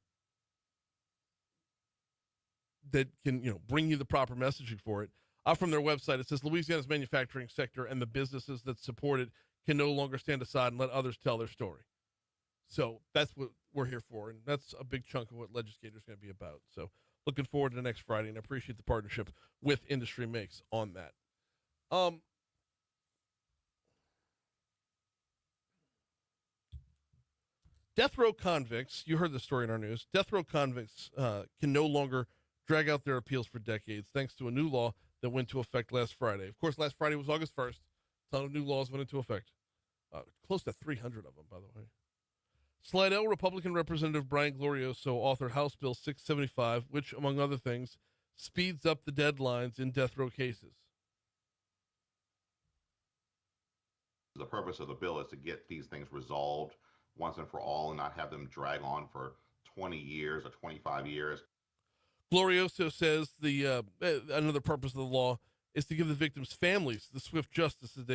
can bring you the proper messaging for it. From their website, it says Louisiana's manufacturing sector and the businesses that support it can no longer stand aside and let others tell their story. So that's what we're here for, and that's a big chunk of what Legislator is going to be about. So looking forward to next Friday, and I appreciate the partnership with Industry Makes on that. Death row convicts, you heard the story in our news, death row convicts can no longer drag out their appeals for decades thanks to a new law that went into effect last Friday. Of course, last Friday was August 1st. A ton of new laws went into effect. Close to 300 of them, by the way. Slidell Republican Representative Brian Glorioso authored House Bill 675, which, among other things, speeds up the deadlines in death row cases. The purpose of the bill is to get these things resolved once and for all and not have them drag on for 20 years or 25 years. Glorioso says another purpose of the law is to give the victims' families the swift justice that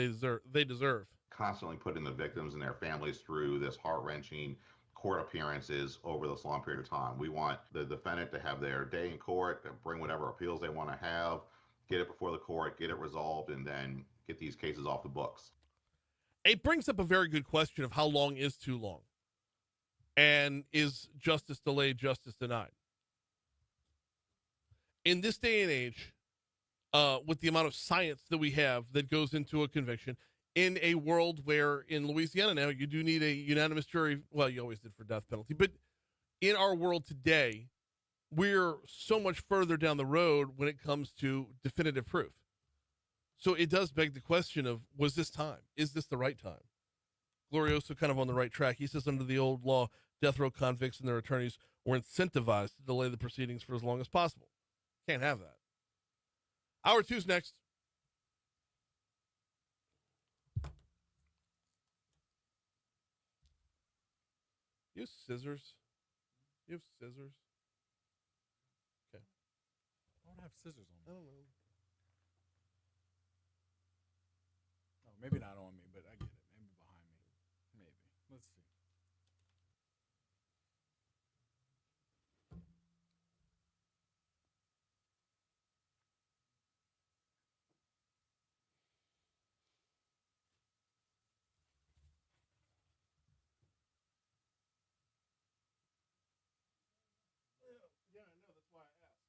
they deserve. Constantly putting the victims and their families through this heart-wrenching court appearances over this long period of time. We want the defendant to have their day in court, to bring whatever appeals they want to have, get it before the court, get it resolved, and then get these cases off the books. It brings up a very good question of how long is too long, and is justice delayed, justice denied? In this day and age, with the amount of science that we have that goes into a conviction, in a world where in Louisiana now you do need a unanimous jury, well, you always did for death penalty, but in our world today, we're so much further down the road when it comes to definitive proof. So it does beg the question of, was this time? Is this the right time? Glorioso kind of on the right track. He says under the old law, Death row convicts and their attorneys were incentivized to delay the proceedings for as long as possible. Can't have that. Hour two's next. You have scissors? You have scissors? Okay. I don't have scissors on I me. don't know. Oh, maybe not on me, but I get it. Maybe behind me. Maybe. Let's see. Yeah, I know. That's why I asked.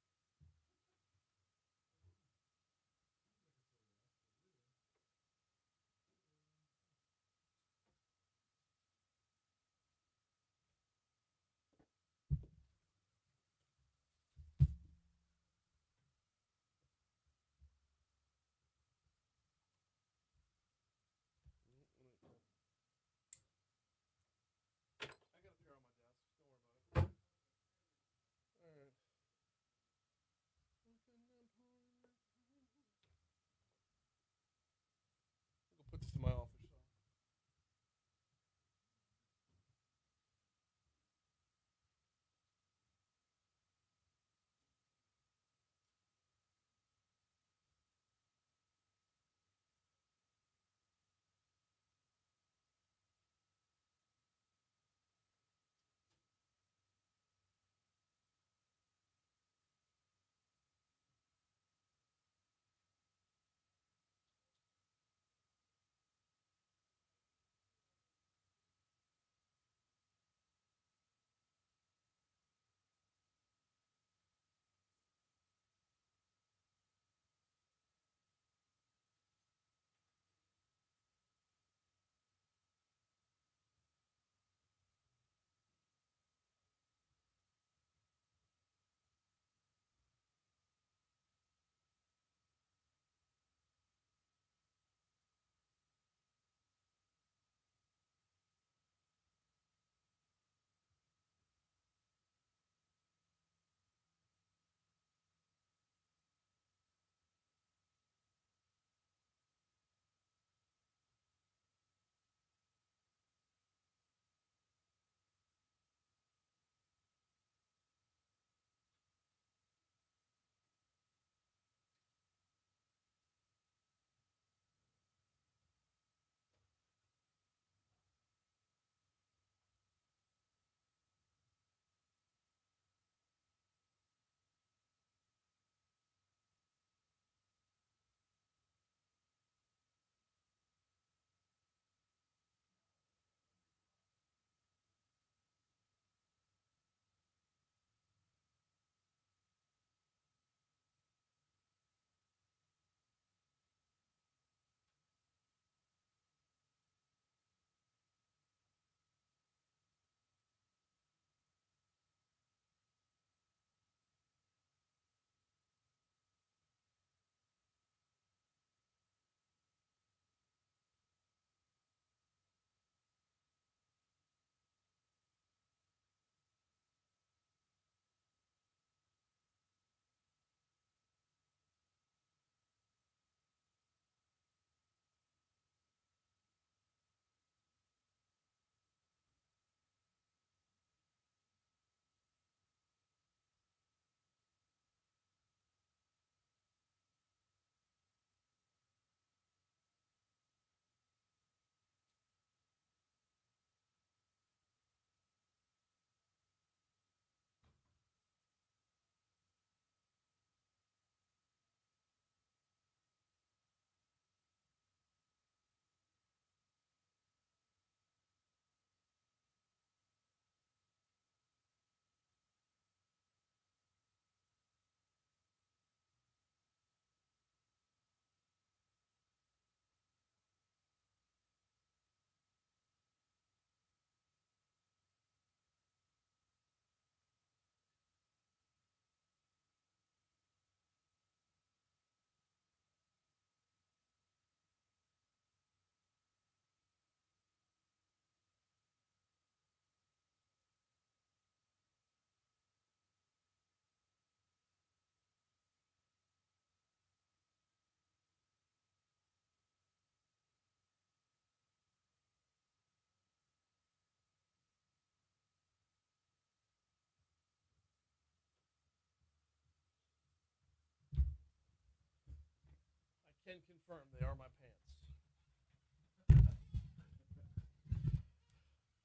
can confirm they are my pants.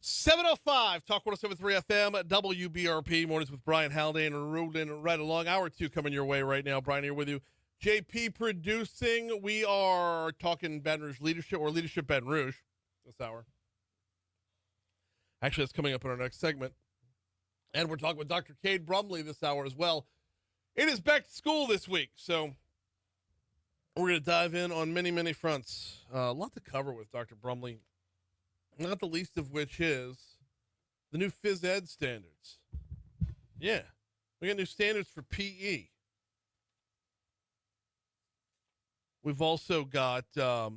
7:05, Talk 107.3 FM, WBRP, mornings with Brian Haldane and rolling right along. Hour 2 coming your way right now. Brian here with you. JP producing. We are talking Baton Rouge leadership, or leadership Baton Rouge this hour. Actually, that's coming up in our next segment. And we're talking with Dr. Cade Brumley this hour as well. It is back to school this week, so we're going to dive in on many, many fronts. A lot to cover with Dr. Brumley, not the least of which is the new phys ed standards. Yeah, we got new standards for PE. We've also got a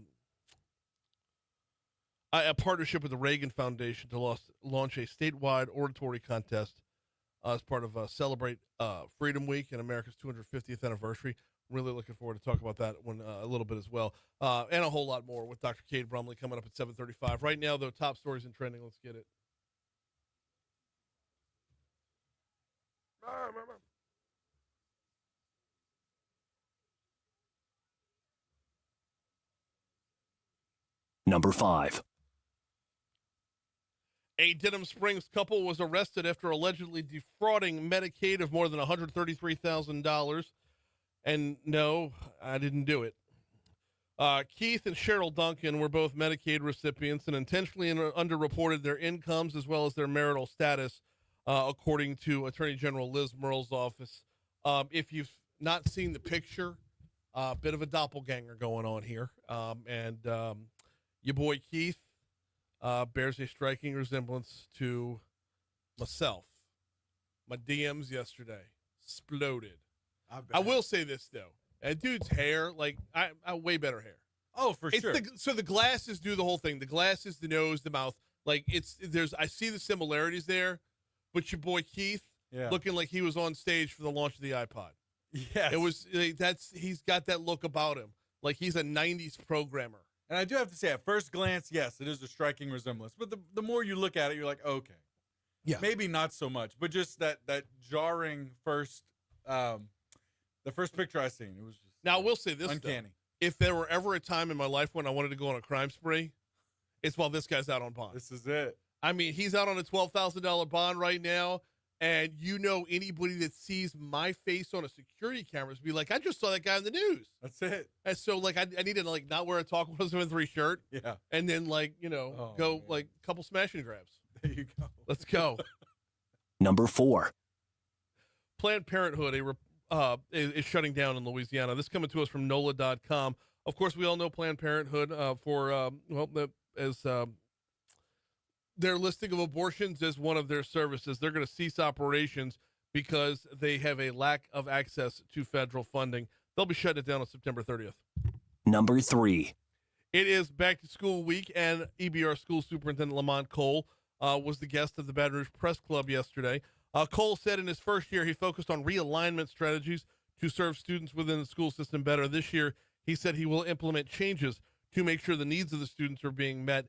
partnership with the Raegan Foundation to launch a statewide oratory contest as part of Celebrate Freedom Week and America's 250th anniversary. Really looking forward to talk about that one a little bit as well. And a whole lot more with Dr. Cade Brumley coming up at 7:35. Right now, though, top stories and trending. Let's get it. Number 5. A Denham Springs couple was arrested after allegedly defrauding Medicaid of more than $133,000. And no, I didn't do it. Keith and Cheryl Duncan were both Medicaid recipients and intentionally underreported their incomes as well as their marital status, according to Attorney General Liz Murrell's office. If you've not seen the picture, a bit of a doppelganger going on here. And your boy Keith bears a striking resemblance to myself. My DMs yesterday exploded. I will say this, though. A dude's hair, like, I way better hair. Oh, for sure. So the glasses do the whole thing. The glasses, the nose, the mouth. Like, I see the similarities there, but your boy Keith, looking like he was on stage for the launch of the iPod. Yes. It was, he's got that look about him. Like he's a 90s programmer. And I do have to say, at first glance, yes, it is a striking resemblance. But the more you look at it, you're like, okay. Yeah. Maybe not so much, but just that jarring first, the first picture I seen, it was just now. I will say this, uncanny. Though, if there were ever a time in my life when I wanted to go on a crime spree, it's while this guy's out on bond. This is it. I mean, he's out on a $12,000 bond right now, and anybody that sees my face on a security camera be like, I just saw that guy on the news. That's it. And so, like, I need to like not wear a Talk 107.3 shirt, Yeah. and then like go man. like a couple smash and grabs. There you go. Let's go. Number 4. Planned Parenthood is shutting down in Louisiana. This coming to us from NOLA.com. Of course, we all know Planned Parenthood their listing of abortions as one of their services. They're going to cease operations because they have a lack of access to federal funding. They'll be shutting it down on September 30th. Number 3. It is back to school week, and EBR School Superintendent Lamont Cole was the guest of the Baton Rouge Press Club yesterday. Cole said in his first year, he focused on realignment strategies to serve students within the school system better. This year, he said he will implement changes to make sure the needs of the students are being met.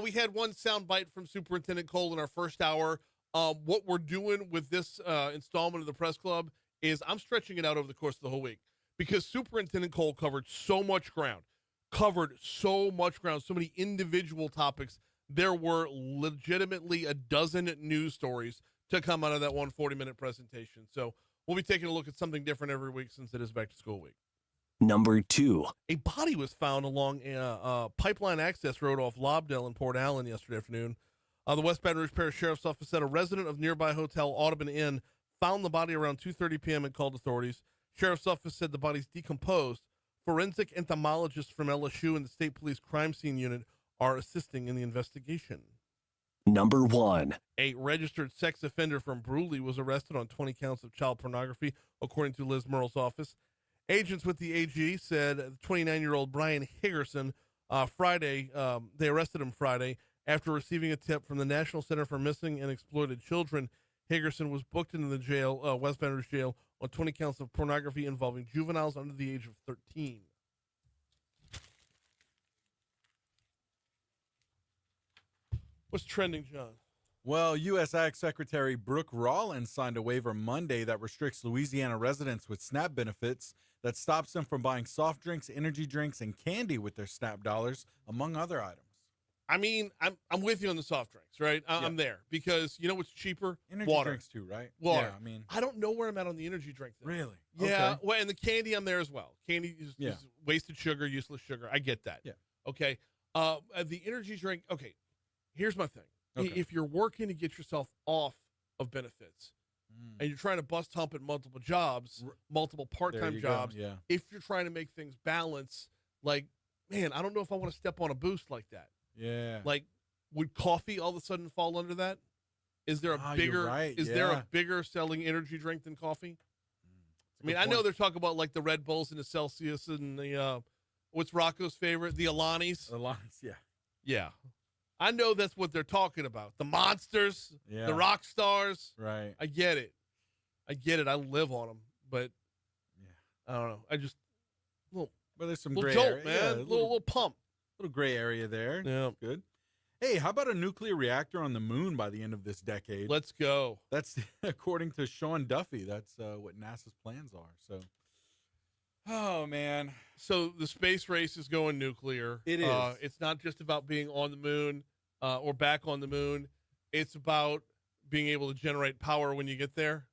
We had one soundbite from Superintendent Cole in our first hour. What we're doing with this installment of the Press Club is I'm stretching it out over the course of the whole week because Superintendent Cole covered so much ground, so many individual topics. There were legitimately a dozen news stories to come out of that 140-minute presentation. So we'll be taking a look at something different every week since it is back to school week. Number 2. A body was found along a pipeline access road off Lobdell in Port Allen yesterday afternoon. The West Baton Rouge Parish Sheriff's Office said a resident of nearby hotel Audubon Inn found the body around 2:30 p.m. and called authorities. Sheriff's Office said the body's decomposed. Forensic entomologists from LSU and the State Police Crime Scene Unit are assisting in the investigation. Number 1. A registered sex offender from Bruley was arrested on 20 counts of child pornography, according to Liz Murrell's office. Agents with the AG said 29-year-old Brian Higgerson, they arrested him Friday after receiving a tip from the National Center for Missing and Exploited Children. Higgerson was booked into the jail, West Baton Rouge jail, on 20 counts of pornography involving juveniles under the age of 13. What's trending, John? Well, U.S. Ag Secretary Brooke Rollins signed a waiver Monday that restricts Louisiana residents with SNAP benefits that stops them from buying soft drinks, energy drinks, and candy with their SNAP dollars, among other items. I mean, I'm with you on the soft drinks, right? I'm there because you know what's cheaper? Energy Water. drinks too, right? Water. Yeah, I mean, I don't know where I'm at on the energy drink thing. really? Yeah. Okay. Well, and the candy, I'm there as well. Candy is wasted sugar, useless sugar. I get that. Yeah. Okay. The energy drink. Okay. Here's my thing. Okay. If you're working to get yourself off of benefits and you're trying to bust hump at multiple jobs, multiple part-time jobs, yeah. if you're trying to make things balance, like, man, I don't know if I want to step on a boost like that. Yeah. Like, would coffee all of a sudden fall under that? Is there a you're bigger right, there a bigger selling energy drink than coffee? I mean, good I know point. they're talking about like the Red Bulls and the Celsius and the what's Rocco's favorite? The Alanis. The lines, yeah. Yeah. I know that's what they're talking about. The Monsters, Yeah. the Rock Stars. Right. I get it. I live on them, but Yeah. I don't know. I just But there's some little gray jolt, area. man. Yeah, little pump. little gray area there. Yeah. Good. Hey, how about a nuclear reactor on the moon by the end of this decade? Let's go. That's according to Sean Duffy. That's what NASA's plans are. So, oh man, So the space race is going nuclear. It is. It's not just about being on the moon or back on the moon. It's about being able to generate power when you get there.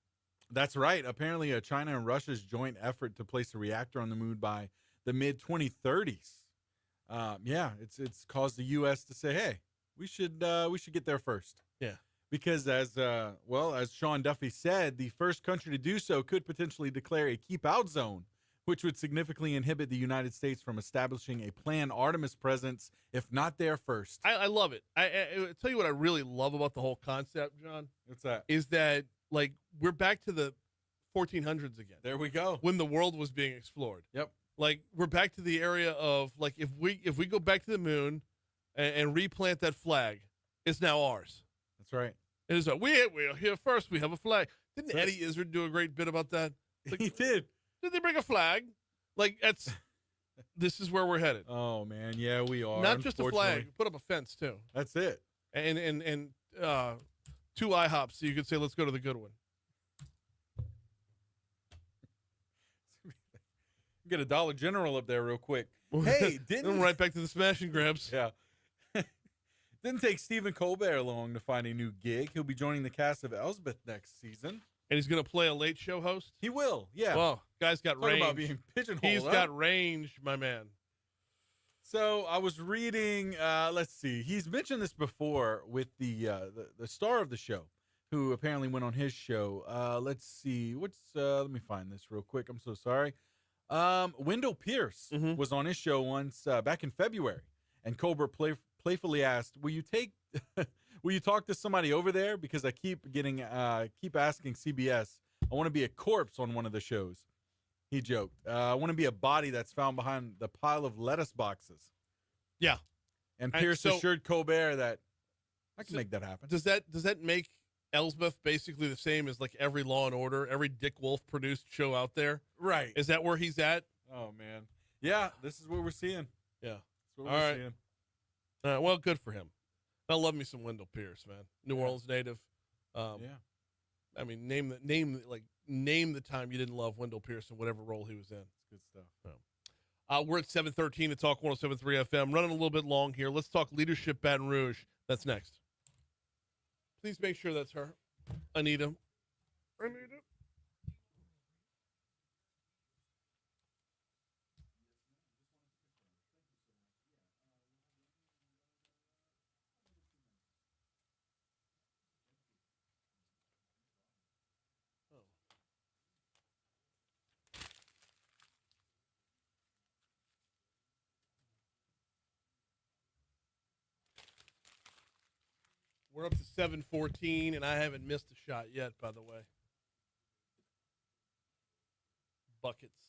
that's right. Apparently, China and Russia's joint effort to place a reactor on the moon by the mid 2030s. Yeah, it's caused the U.S. to say, hey, we should get there first. Yeah. Because as Sean Duffy said, the first country to do so could potentially declare a keep out zone, which would significantly inhibit the United States from establishing a planned Artemis presence if not there first. I love it. I tell you what I really love about the whole concept, John, What's that? is that like we're back to the 1400s again There we go. when the world was being explored. Yep. Like we're back to the area of like if we go back to the moon and replant that flag, it's now ours. That's right. It is we're here first. We have a flag. Didn't That's right. Eddie Izzard do a great bit about that? Like, He did. did they bring a flag? Like that's this is where we're headed. Oh man, yeah, we are. Not just a unfortunately. flag. Put up a fence too, That's it. and two IHOPs so you could say let's go to the good one. Get a Dollar General up there real quick. Hey, Then didn't right back to the smash and grabs. Yeah. Didn't take Stephen Colbert long to find a new gig. He'll be joining the cast of Elsbeth next season. And he's gonna play a late show host. He will, yeah. Well, guy's got Talk range. about being pigeonholed. He's huh? got range, my man. So I was reading. Let's see. He's mentioned this before with the star of the show, who apparently went on his show. Let's see. Let me find this real quick. I'm so sorry. Wendell Pierce Mhm. was on his show once back in February, and Colbert playfully asked, "Will you will you talk to somebody over there? Because I keep asking CBS. I want to be a corpse on one of the shows." He joked, "I want to be a body that's found behind the pile of lettuce boxes." Yeah. And And Pierce so- assured Colbert that I can So- make that happen. Does that make Elsbeth basically the same as like every Law and Order, every Dick Wolf produced show out there? Right. Is that where he's at? Oh man. Yeah, this is what we're seeing. Yeah. That's what All we're right. seeing. Well, good for him. I love me some Wendell Pierce, man. New Orleans native. Yeah. I mean, name the time you didn't love Wendell Pierce in whatever role he was in. It's good stuff. We're at 7:13 to talk 107.3 FM. Running a little bit long here. Let's talk leadership Baton Rouge. That's next. Please make sure that's her, Anita. Anita. We're up to 7:14, and I haven't missed a shot yet, by the way. Buckets.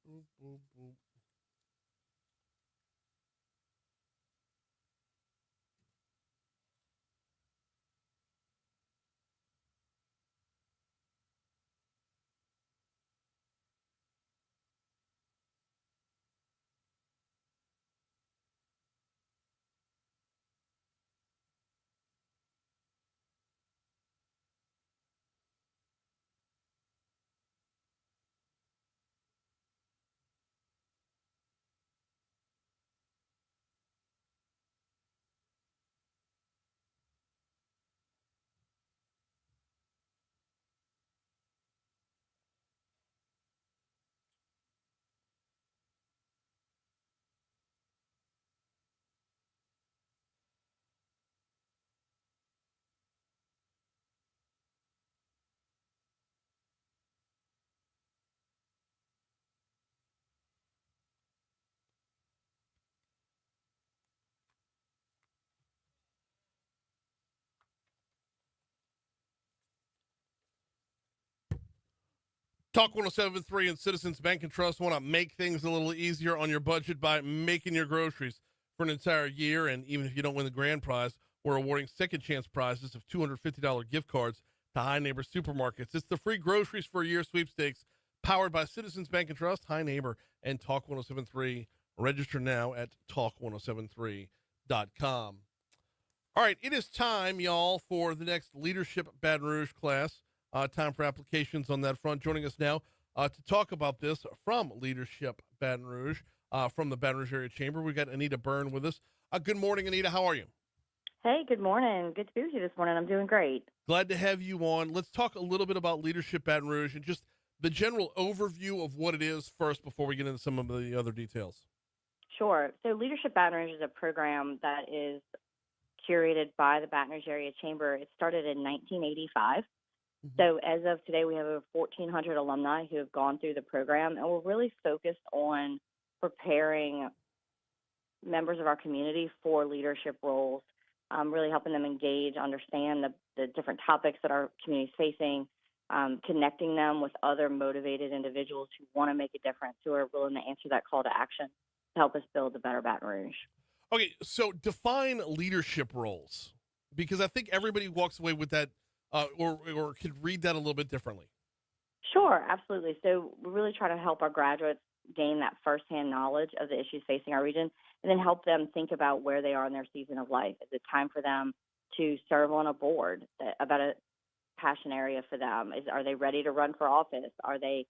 Boop, boop, boop. Talk 107.3 and Citizens Bank and Trust want to make things a little easier on your budget by making your groceries for an entire year. And even if you don't win the grand prize, we're awarding second chance prizes of $250 gift cards to High Neighbor Supermarkets. It's the free groceries for a year sweepstakes powered by Citizens Bank and Trust, High Neighbor, and Talk 107.3. Register now at talk1073.com. All right, it is time, y'all, for the next Leadership Baton Rouge class. Time for applications on that front. Joining us now to talk about this from Leadership Baton Rouge, from the Baton Rouge Area Chamber, we've got Anita Byrne with us. Good morning, Anita. How are you? Hey, good morning. Good to be with you this morning. I'm doing great. Glad to have you on. Let's talk a little bit about Leadership Baton Rouge and just the general overview of what it is first before we get into some of the other details. Sure. So Leadership Baton Rouge is a program that is curated by the Baton Rouge Area Chamber. It started in 1985. So as of today, we have over 1,400 alumni who have gone through the program, and we're really focused on preparing members of our community for leadership roles, really helping them engage, understand the different topics that our community is facing, connecting them with other motivated individuals who want to make a difference, who are willing to answer that call to action to help us build a better Baton Rouge. Okay, so define leadership roles, because I think everybody walks away with that or could read that a little bit differently. Sure, absolutely. So we really try to help our graduates gain that firsthand knowledge of the issues facing our region, and then help them think about where they are in their season of life. Is it time for them to serve on a board about a passion area for them? Are they ready to run for office? Are they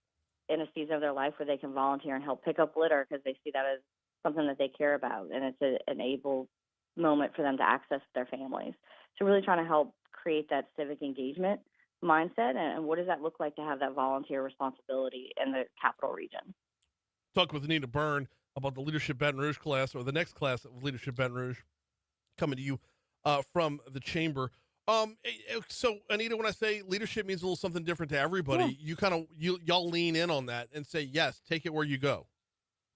in a season of their life where they can volunteer and help pick up litter because they see that as something that they care about, and it's an able moment for them to access their families? So really trying to help create that civic engagement mindset, and what does that look like to have that volunteer responsibility in the capital region? Talk with Anita Byrne about the Leadership Baton Rouge class, or the next class of Leadership Baton Rouge, coming to you from the chamber. So Anita, when I say leadership means a little something different to everybody, y'all lean in on that and say, yes, take it where you go.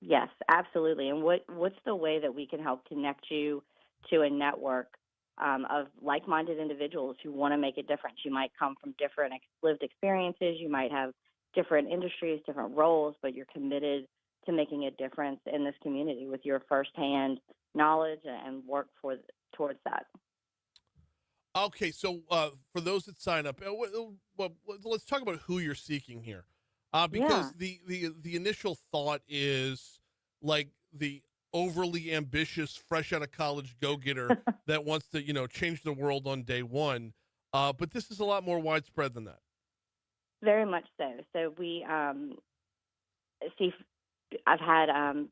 Yes, absolutely. And what's the way that we can help connect you to a network of like-minded individuals who want to make a difference? You might come from different lived experiences. You might have different industries, different roles, but you're committed to making a difference in this community with your firsthand knowledge and work towards that. Okay, so for those that sign up, let's talk about who you're seeking here, because the initial thought is like the overly ambitious, fresh out of college go-getter that wants to, change the world on day one. But this is a lot more widespread than that. Very much so. So we see, I've had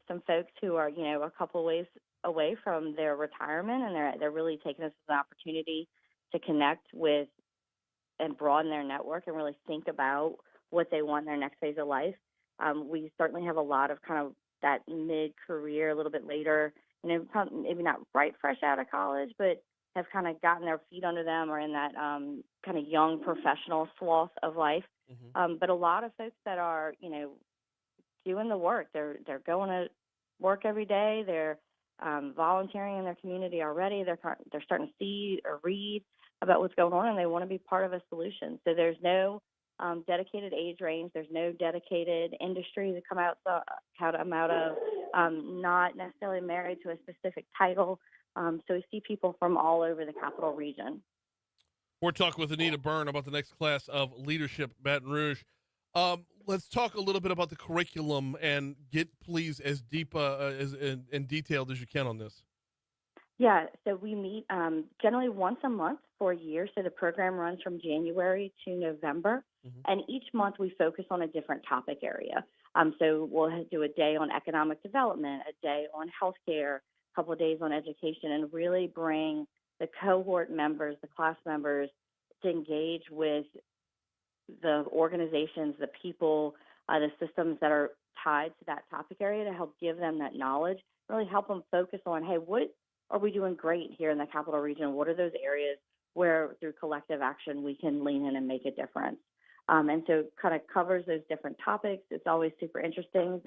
some folks who are, a couple ways away from their retirement, and they're really taking this as an opportunity to connect with and broaden their network and really think about what they want in their next phase of life. We certainly have a lot of kind of that mid-career, a little bit later, maybe not right fresh out of college, but have kind of gotten their feet under them or in that kind of young professional swath of life. But a lot of folks that are, doing the work, they're going to work every day. They're volunteering in their community already. They're starting to see or read about what's going on, and they want to be part of a solution. So there's no dedicated age range. There's no dedicated industry to come out of, not necessarily married to a specific title. So we see people from all over the capital region. We're talking with Anita Byrne about the next class of Leadership Baton Rouge. Let's talk a little bit about the curriculum and get, please, as deep and detailed as you can on this. Yeah, so we meet generally once a month for a year. So the program runs from January to November. And each month we focus on a different topic area. So we'll do a day on economic development, a day on healthcare, a couple of days on education, and really bring the cohort members, the class members, to engage with the organizations, the people, the systems that are tied to that topic area to help give them that knowledge, really help them focus on, hey, what are we doing great here in the capital region? What are those areas where through collective action we can lean in and make a difference? And so kind of covers those different topics. It's always super interesting.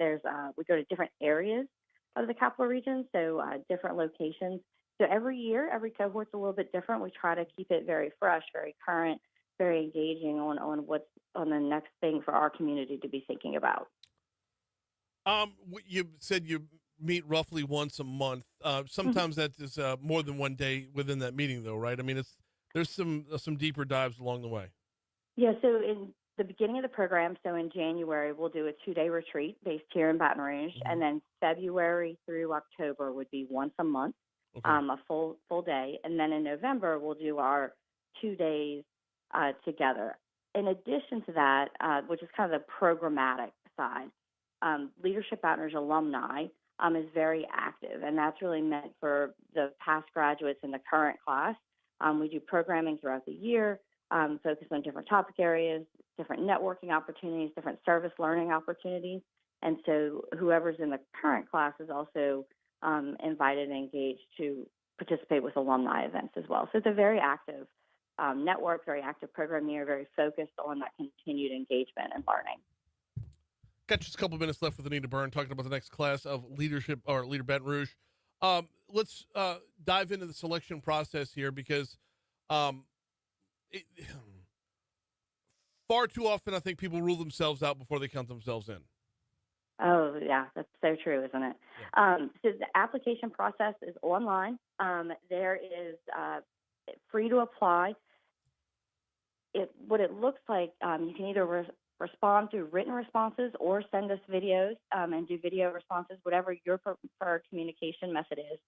We go to different areas of the capital region, so different locations. So every year, every cohort's a little bit different. We try to keep it very fresh, very current, very engaging on what's on the next thing for our community to be thinking about. You said you meet roughly once a month. Sometimes that is more than one day within that meeting, though, right? I mean, there's some deeper dives along the way. Yeah, so in the beginning of the program, so in January, we'll do a 2-day retreat based here in Baton Rouge, and then February through October would be once a month, Okay. a full day, and then in November we'll do our 2 days together. In addition to that, which is kind of the programmatic side, Leadership Baton Rouge alumni is very active, and that's really meant for the past graduates in the current class. We do programming throughout the year, focused on different topic areas, different networking opportunities, different service learning opportunities. And so whoever's in the current class is also invited and engaged to participate with alumni events as well. So it's a very active network, very active program year, very focused on that continued engagement and learning. Got just a couple minutes left with Anita Byrne talking about the next class of leadership or Leader Baton Rouge. Let's dive into the selection process here because far too often I think people rule themselves out before they count themselves in. Oh, yeah, that's so true, isn't it? Yeah. So the application process is online. There is free to apply. What it looks like, you can either respond through written responses or send us videos and do video responses, whatever your preferred communication method is.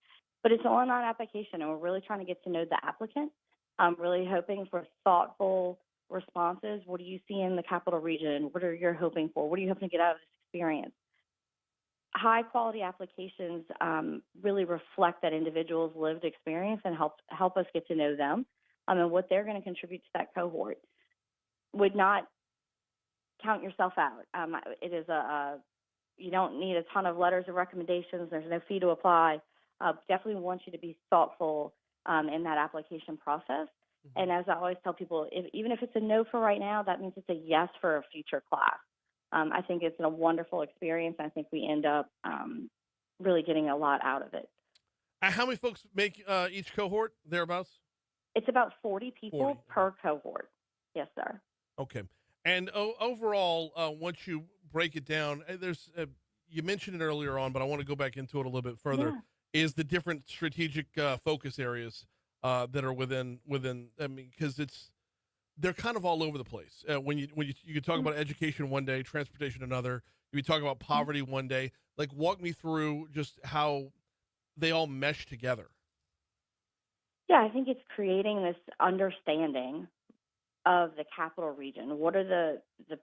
But it's an online application, and we're really trying to get to know the applicant. I'm really hoping for thoughtful responses. What do you see in the capital region? What are you hoping for? What are you hoping to get out of this experience? High quality applications really reflect that individual's lived experience and help us get to know them and what they're going to contribute to that cohort. Would not count yourself out. It is you don't need a ton of letters of recommendations. There's no fee to apply. Definitely want you to be thoughtful in that application process. Mm-hmm. And as I always tell people, even if it's a no for right now, that means it's a yes for a future class. I think it's a wonderful experience. I think we end up really getting a lot out of it. How many folks make each cohort, thereabouts? It's about 40 people 40. per cohort. Yes, sir. Okay. And overall, once you break it down, there's you mentioned it earlier on, but I want to go back into it a little bit further. Yeah. Is the different strategic focus areas that are within? I mean, because they're kind of all over the place. When you can talk about education one day, transportation another. You talk about poverty one day. Like, walk me through just how they all mesh together. Yeah, I think it's creating this understanding of the capital region. What are the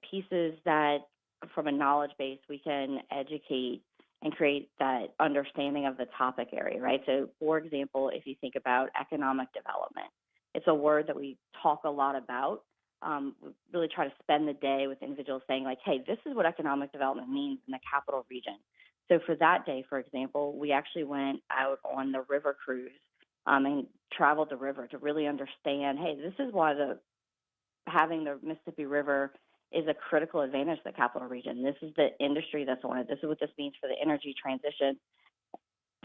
pieces that, from a knowledge base, we can educate and create that understanding of the topic area, right? So, for example, if you think about economic development, it's a word that we talk a lot about. We really try to spend the day with individuals saying, like, hey, this is what economic development means in the capital region. So for that day, for example, we actually went out on the river cruise and traveled the river to really understand, hey, this is why having the Mississippi River is a critical advantage to the capital region. This is the industry that's on it. This is what this means for the energy transition.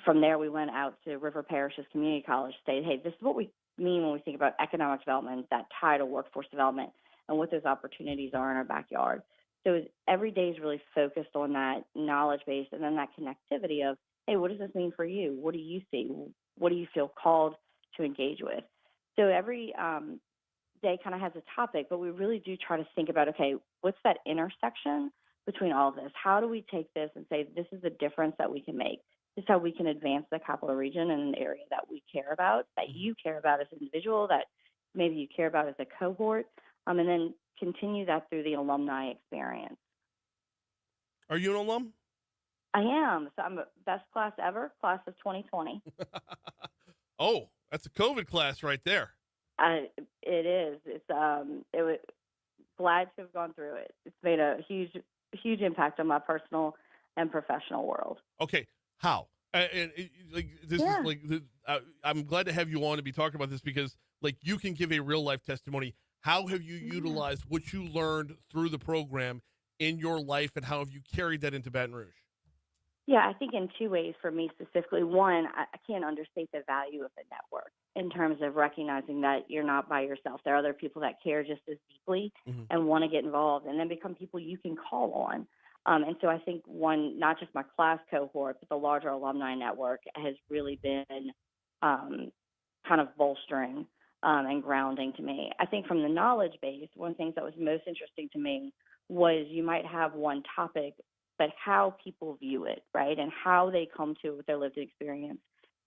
From there, we went out to River Parishes Community College, saying, hey, this is what we mean when we think about economic development, that tie to workforce development, and what those opportunities are in our backyard. So every day is really focused on that knowledge base and then that connectivity of, hey, what does this mean for you? What do you see? What do you feel called to engage with? So every day kind of has a topic, but we really do try to think about, okay, what's that intersection between all of this? How do we take this and say, this is the difference that we can make? This is how we can advance the capital region in an area that we care about, that you care about as an individual, that maybe you care about as a cohort, and then continue that through the alumni experience. Are you an alum? I am. So I'm a best class ever, class of 2020. Oh, that's a COVID class right there. It is. It was glad to have gone through it. It's made a huge impact on my personal and professional world. Okay. How? I'm glad to have you on to be talking about this because, like, you can give a real life testimony. How have you utilized what you learned through the program in your life, and how have you carried that into Baton Rouge? Yeah, I think in two ways for me specifically. One, I can't understate the value of the network in terms of recognizing that you're not by yourself. There are other people that care just as deeply Mhm. and want to get involved and then become people you can call on. And so I think one, not just my class cohort, but the larger alumni network has really been um, kind of bolstering and grounding to me. I think from the knowledge base, one of the things that was most interesting to me was you might have one topic, but how people view it, right? And how they come to it with their lived experience.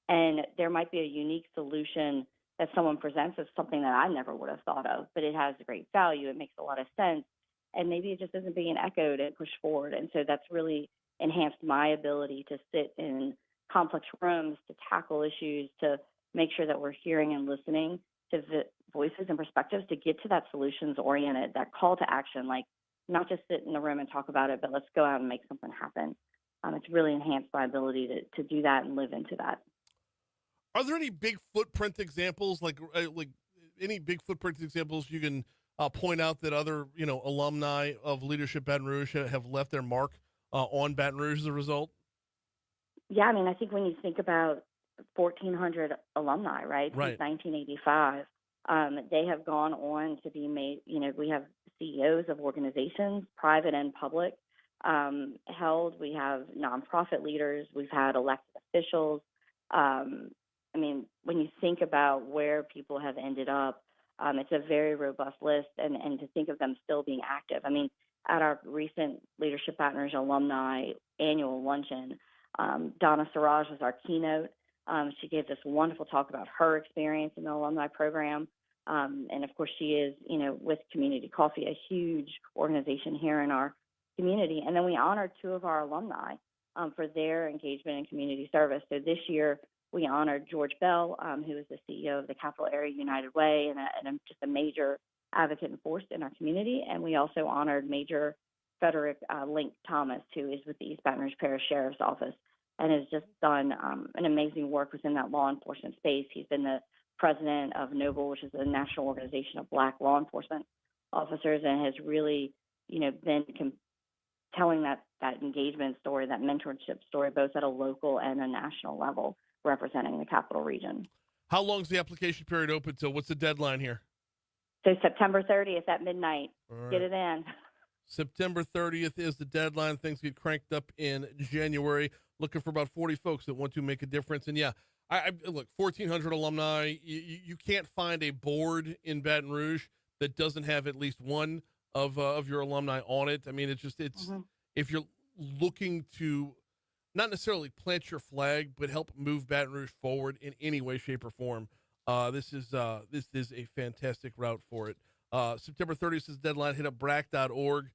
And there might be a unique solution that someone presents as something that I never would have thought of, but it has great value. It makes a lot of sense. And maybe it just isn't being echoed and pushed forward. And so that's really enhanced my ability to sit in complex rooms, to tackle issues, to make sure that we're hearing and listening to the voices and perspectives to get to that solutions oriented, that call to action, like not just sit in the room and talk about it, but let's go out and make something happen. It's really enhanced my ability to do that and live into that. Are there any big footprint examples, like any big footprint examples you can point out that other alumni of Leadership Baton Rouge have left their mark on Baton Rouge as a result? Yeah, I mean, I think when you think about 1,400 alumni, right, since Right. 1985, they have gone on to be made, we have CEOs of organizations, private and public, held. We have nonprofit leaders. We've had elected officials. I mean, when you think about where people have ended up, it's a very robust list, and to think of them still being active. I mean, at our recent Leadership Baton Rouge alumni annual luncheon, Donna Siraj was our keynote. She gave this wonderful talk about her experience in the alumni program. And of course, she is, with Community Coffee, a huge organization here in our community. And then we honored two of our alumni for their engagement in community service. So this year, we honored George Bell, who is the CEO of the Capital Area United Way and just a major advocate and force in our community. And we also honored Major Frederick Link Thomas, who is with the East Baton Rouge Parish Sheriff's Office and has just done an amazing work within that law enforcement space. He's been the president of NOBLE, which is a national organization of Black law enforcement officers, and has really, been telling that engagement story, that mentorship story, both at a local and a national level, representing the capital region. How long is the application period open till? What's the deadline here? So September 30th at midnight. All Get right. it in. September 30th is the deadline. Things get cranked up in January. Looking for about 40 folks that want to make a difference. And yeah, I look, 1,400 alumni. You can't find a board in Baton Rouge that doesn't have at least one of your alumni on it. I mean, it's if you're looking to not necessarily plant your flag, but help move Baton Rouge forward in any way, shape, or form, this is a fantastic route for it. September 30th is the deadline. Hit up brac.org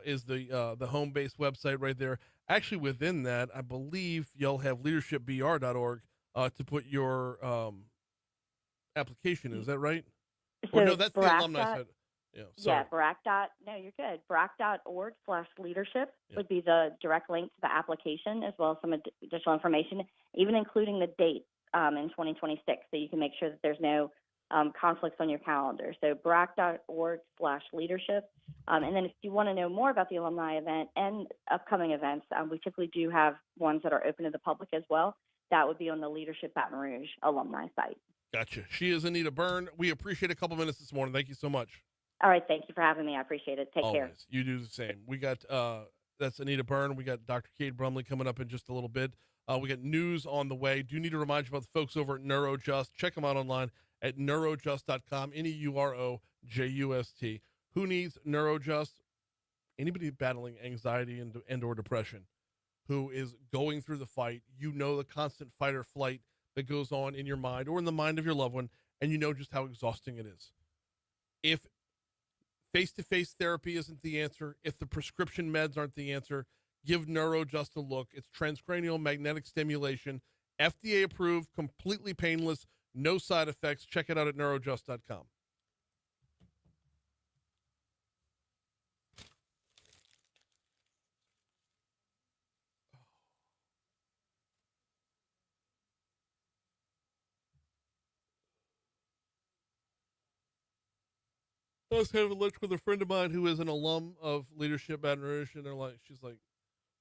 is the home base website right there. Actually, within that, I believe y'all have leadershipbr.org to put your application in. Is that right? So Or no, that's the BRAC alumni dot- side. Yeah, sorry. Yeah, no, you're good. BRAC.org/leadership Yep. would be the direct link to the application, as well as some additional information, even including the date in 2026, so you can make sure that there's no conflicts on your calendar. So BRAC.org/leadership. And then if you want to know more about the alumni event and upcoming events, we typically do have ones that are open to the public as well. That would be on the Leadership Baton Rouge alumni site. Gotcha. She is Anita Byrne. We appreciate a couple minutes this morning. Thank you so much. All right, thank you for having me. I appreciate it. Take Always. care. You do the same. We got that's Anita Byrne. We got Dr. Cade Brumley coming up in just a little bit. We got news on the way. Do need to remind you about the folks over at NeuroJust. Check them out online at neurojust.com. NEUROJUST. Who needs NeuroJust? Anybody battling anxiety and or depression who is going through the fight. You know the constant fight or flight that goes on in your mind or in the mind of your loved one, and you know just how exhausting it is. If face-to-face therapy isn't the answer, if the prescription meds aren't the answer, give NeuroJust a look. It's transcranial magnetic stimulation, FDA approved, completely painless, no side effects. Check it out at neurojust.com. I was having lunch with a friend of mine who is an alum of Leadership Baton Rouge, and she's like,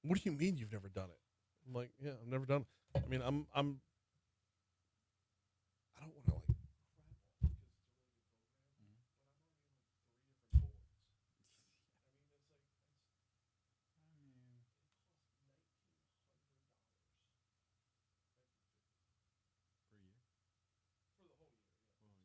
"What do you mean you've never done it?" I'm like, yeah, I've never done. I mean, I don't want to like. Per year. Still, yeah.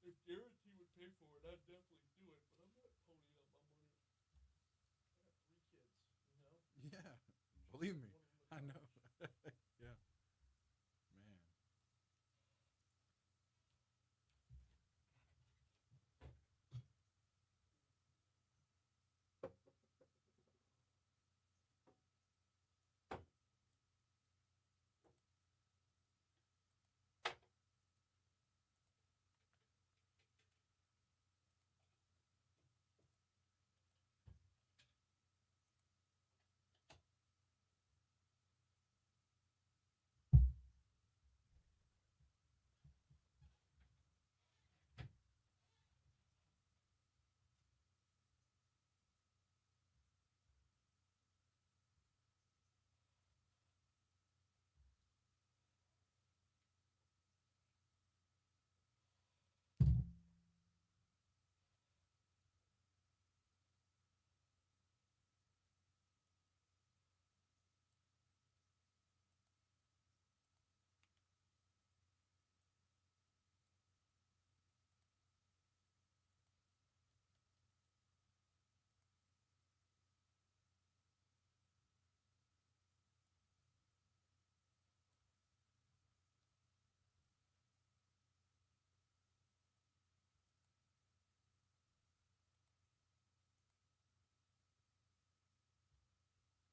If Guarantee would pay for it, I'd definitely do it. But I'm not ponying up my money. I got 3 kids, you know. Yeah, believe me, I know. Yeah, man.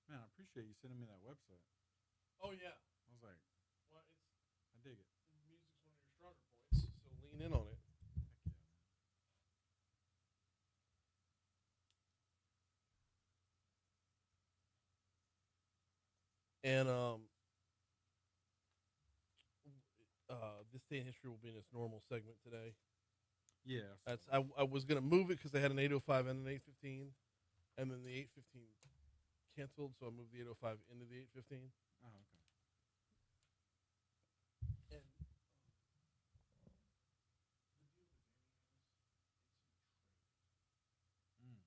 Man, I appreciate you sending me that website. Oh yeah. I was like, Well, it's I dig it. music's one of your stronger points, so lean in on it. Heck yeah, man. And this day in history will be in its normal segment today. Yeah. That's I was gonna move it because they had an 8:05 and an 8:15, and then the 8:15 canceled, so I moved the 8:05 into the 8:15. Oh, okay. And Mm.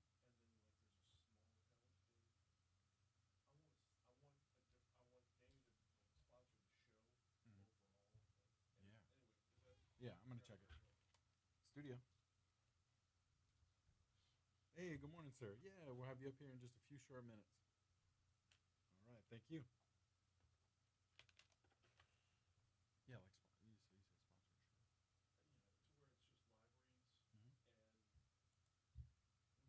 Yeah. Yeah, I'm gonna check it. Studio. Hey, good morning, sir. Yeah, we'll have you up here in just a few short minutes. All right, thank you. Yeah, like you say sponsored show. Mm-hmm. Yeah, wow, pretty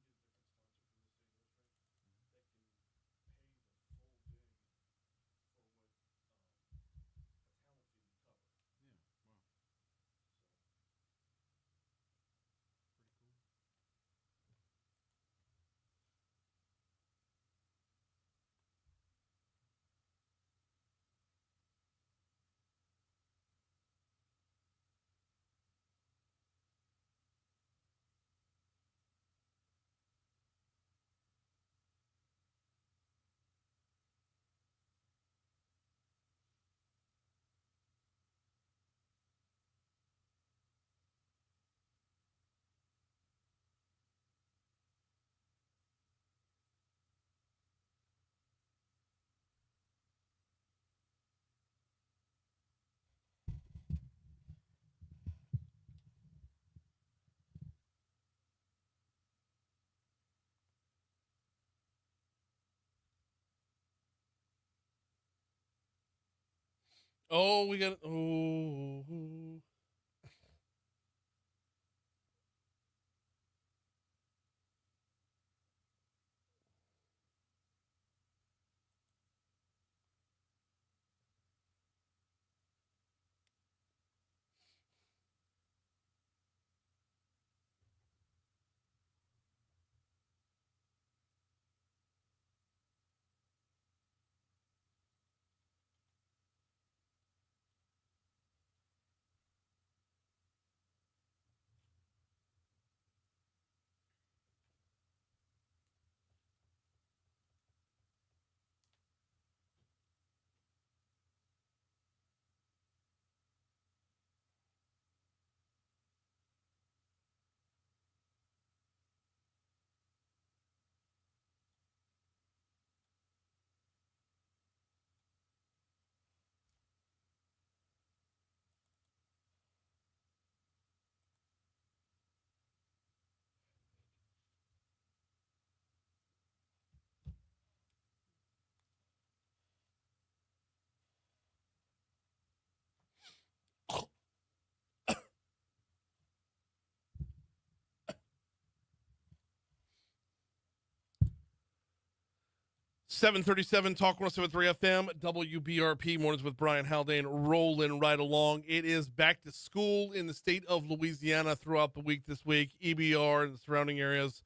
cool. oh, we got oh. 737 Talk 107.3 FM, WBRP, Mornings with Brian Haldane, rolling right along. It is back to school in the state of Louisiana throughout the week this week. EBR and the surrounding areas,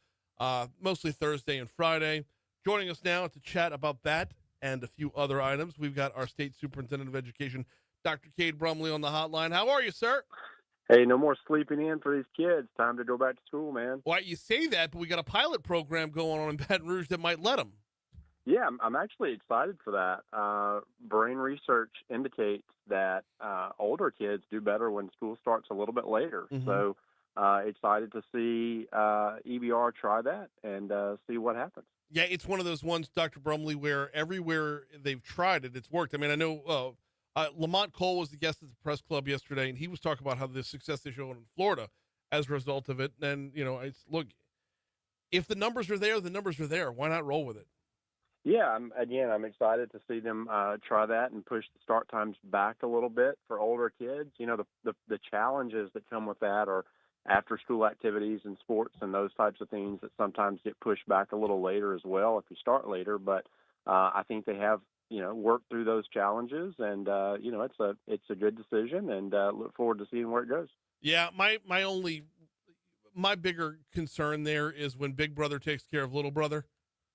mostly Thursday and Friday. Joining us now to chat about that and a few other items, we've got our State Superintendent of Education, Dr. Cade Brumley, on the hotline. How are you, sir? Hey, no more sleeping in for these kids. Time to go back to school, man. Well, you say that, but we got a pilot program going on in Baton Rouge that might let them. Yeah, I'm actually excited for that. Brain research indicates that older kids do better when school starts a little bit later. Mm-hmm. So excited to see EBR try that and see what happens. Yeah, it's one of those ones, Dr. Brumley, where everywhere they've tried it, it's worked. I mean, I know Lamont Cole was the guest at the press club yesterday, and he was talking about how the success they showed in Florida as a result of it. And, look, if the numbers are there, the numbers are there. Why not roll with it? Yeah, I'm excited to see them try that and push the start times back a little bit for older kids. The challenges that come with that are after school activities and sports and those types of things that sometimes get pushed back a little later as well if you start later. But I think they have, worked through those challenges, and it's a good decision, and look forward to seeing where it goes. Yeah, my bigger concern there is when Big Brother takes care of Little Brother.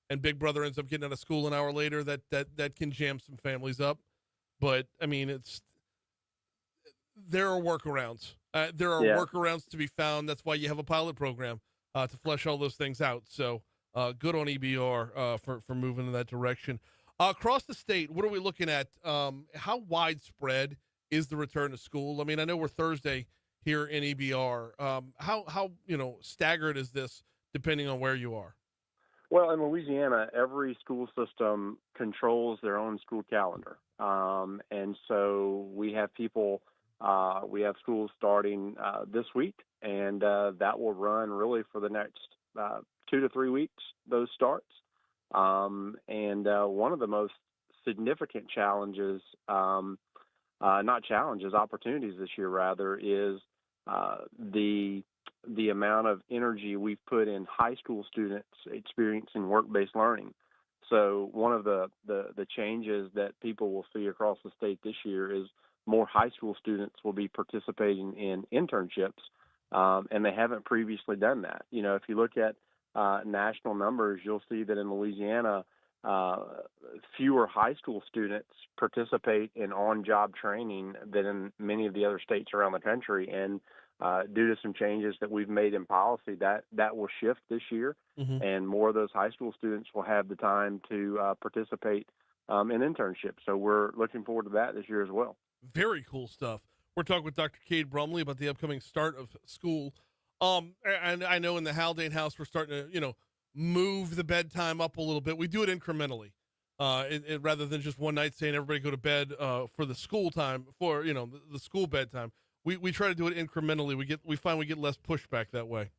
And Big Brother ends up getting out of school an hour later, that can jam some families up. But, I mean, there are workarounds. There are workarounds to be found. That's why you have a pilot program to flesh all those things out. So good on EBR for moving in that direction. Across the state, what are we looking at? How widespread is the return to school? I mean, I know we're Thursday here in EBR. How staggered is this depending on where you are? Well, in Louisiana, every school system controls their own school calendar. And so we have we have schools starting this week, and that will run really for the next 2 to 3 weeks, those starts. And one of the most significant challenges, opportunities this year rather, is the amount of energy we've put in high school students experiencing work-based learning. So one of the changes that people will see across the state this year is more high school students will be participating in internships, and they haven't previously done that. If you look at national numbers, you'll see that in Louisiana, fewer high school students participate in on-job training than in many of the other states around the country. And due to some changes that we've made in policy, that will shift this year, mm-hmm. and more of those high school students will have the time to participate in internships. So we're looking forward to that this year as well. Very cool stuff. We're talking with Dr. Cade Brumley about the upcoming start of school. And I know in the Haldane house, we're starting to, move the bedtime up a little bit. We do it incrementally, rather than just one night saying everybody go to bed for the school time, for, the school bedtime. We try to do it incrementally. We find we get less pushback that way.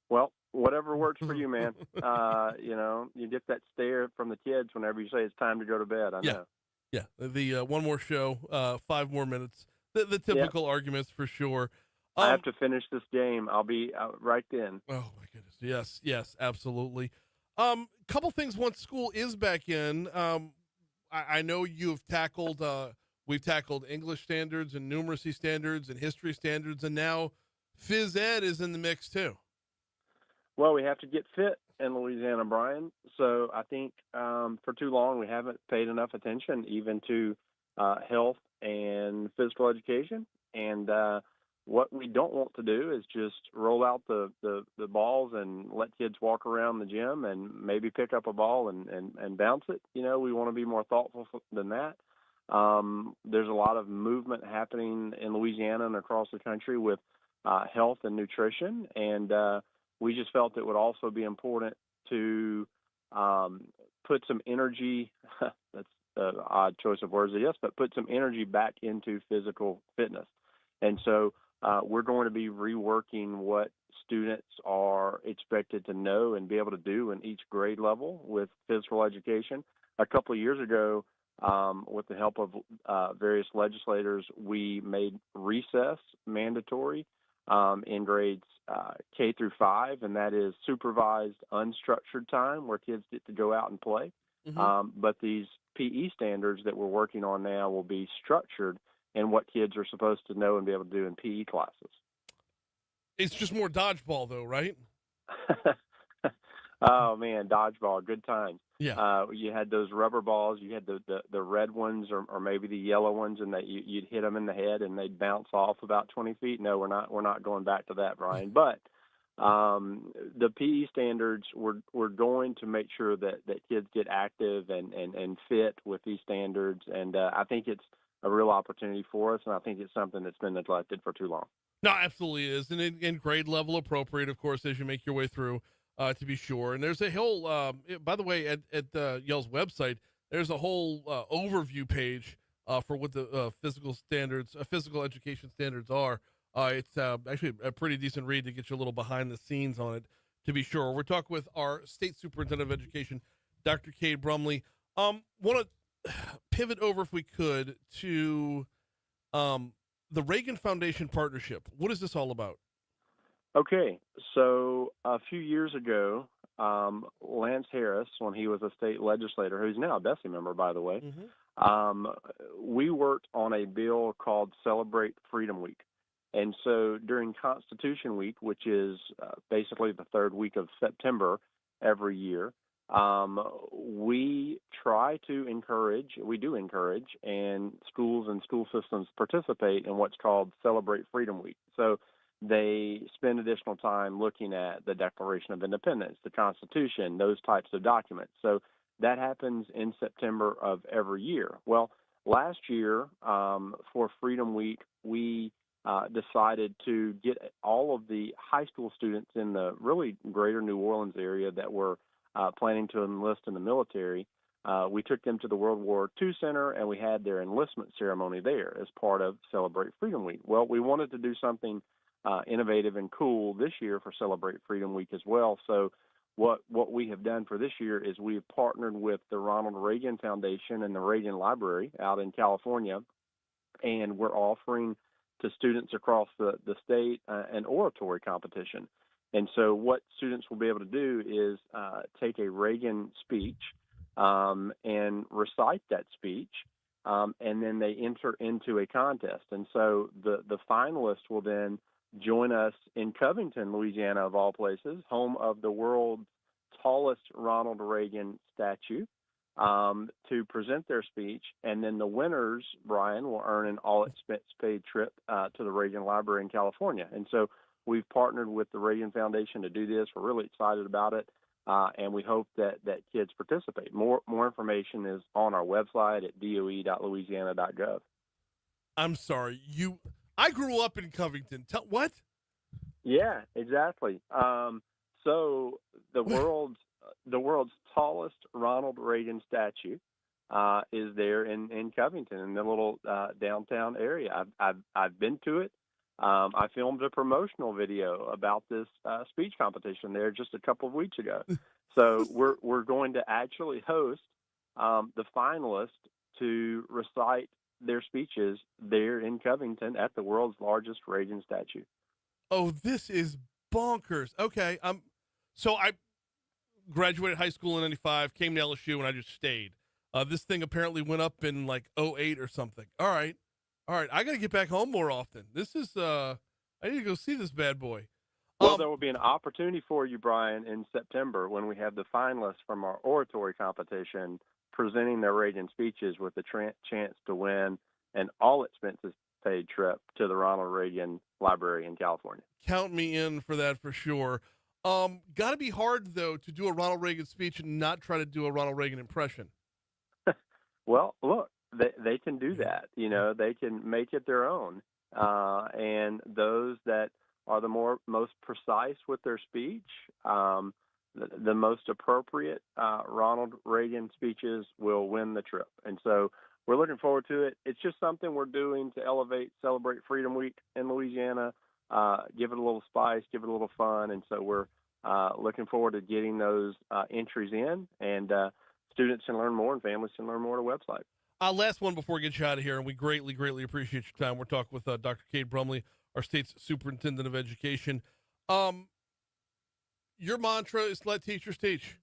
Well, whatever works for you, man. You get that stare from the kids whenever you say it's time to go to bed. I know. Yeah. The one more show, 5 more minutes. The typical arguments for sure. I have to finish this game. I'll be right then. Oh my goodness. Yes, absolutely. Couple things once school is back in. I know you've tackled. We've tackled English standards and numeracy standards and history standards, and now phys ed is in the mix too. Well, we have to get fit in Louisiana, Brian. So I think for too long we haven't paid enough attention even to health and physical education. And what we don't want to do is just roll out the balls and let kids walk around the gym and maybe pick up a ball and bounce it. We want to be more thoughtful than that. There's a lot of movement happening in Louisiana and across the country with health and nutrition, and we just felt it would also be important to put some energy, that's an odd choice of words, I guess, but put some energy back into physical fitness. And so we're going to be reworking what students are expected to know and be able to do in each grade level with physical education. A couple of years ago, with the help of various legislators, we made recess mandatory in grades K through 5, and that is supervised unstructured time where kids get to go out and play. But these PE standards that we're working on now will be structured in what kids are supposed to know and be able to do in PE classes. It's just more dodgeball, though, right? Oh man, dodgeball, good times. Yeah. You had those rubber balls. You had the red ones or maybe the yellow ones, and that you'd hit them in the head and they'd bounce off about 20 feet. No, we're not going back to that, Brian. But the PE standards, we're going to make sure that kids get active and fit with these standards, and I think it's a real opportunity for us, and I think it's something that's been neglected for too long. No, absolutely is, and in grade level appropriate, of course, as you make your way through, to be sure. And there's a whole, by the way, at Yale's website, there's a whole overview page for what the physical education standards are. It's actually a pretty decent read to get you a little behind the scenes on it, to be sure. We're talking with our State Superintendent of Education, Dr. Cade Brumley. Want to pivot over, if we could, to the Raegan Foundation partnership. What is this all about? Okay, so a few years ago, Lance Harris, when he was a state legislator, who's now a Bessie member, by the way, we worked on a bill called Celebrate Freedom Week. And so during Constitution Week, which is basically the third week of September every year, we do encourage, and schools and school systems participate in what's called Celebrate Freedom Week. So they spend additional time looking at the Declaration of Independence, the Constitution, those types of documents. So that happens in September of every year. Well, last year for Freedom Week, we decided to get all of the high school students in the really greater New Orleans area that were planning to enlist in the military. We took them to the World War II Center, and we had their enlistment ceremony there as part of Celebrate Freedom Week. Well, we wanted to do something innovative and cool this year for Celebrate Freedom Week as well. So what we have done for this year is we've partnered with the Ronald Reagan Foundation and the Reagan Library out in California, and we're offering to students across the state an oratory competition. And so what students will be able to do is take a Reagan speech and recite that speech, and then they enter into a contest. And so the finalists will then join us in Covington, Louisiana, of all places, home of the world's tallest Ronald Reagan statue, to present their speech. And then the winners, Brian, will earn an all-expense-paid trip to the Reagan Library in California. And so we've partnered with the Reagan Foundation to do this. We're really excited about it, and we hope that kids participate. More information is on our website at doe.louisiana.gov. I'm sorry, I grew up in Covington. What? Yeah, exactly. So the world's tallest Ronald Reagan statue is there in Covington, in the little downtown area. I've been to it. I filmed a promotional video about this speech competition there just a couple of weeks ago. So we're going to actually host the finalists to recite their speeches there in Covington at the world's largest Reagan statue. Oh, this is bonkers. Okay, so I graduated high school in '95, came to LSU, and I just stayed. This thing apparently went up in like '08 or something. All right, I got to get back home more often. This is I need to go see this bad boy. Well, there will be an opportunity for you, Brian, in September when we have the finalists from our oratory competition presenting their Reagan speeches with the chance to win an all-expenses-paid trip to the Ronald Reagan Library in California. Count me in for that for sure. Got to be hard, though, to do a Ronald Reagan speech and not try to do a Ronald Reagan impression. Well, look, they can do that. You know, they can make it their own. And those that are the most precise with their speech, the most appropriate Ronald Reagan speeches will win the trip. And so we're looking forward to it. It's just something we're doing to celebrate Freedom Week in Louisiana, give it a little spice, give it a little fun. And so we're looking forward to getting those entries in, and students can learn more and families can learn more at our website. Last one before we get you out of here, and we greatly, greatly appreciate your time. We're talking with Dr. Cade Brumley, our our state's superintendent of education. Your mantra is let teachers teach.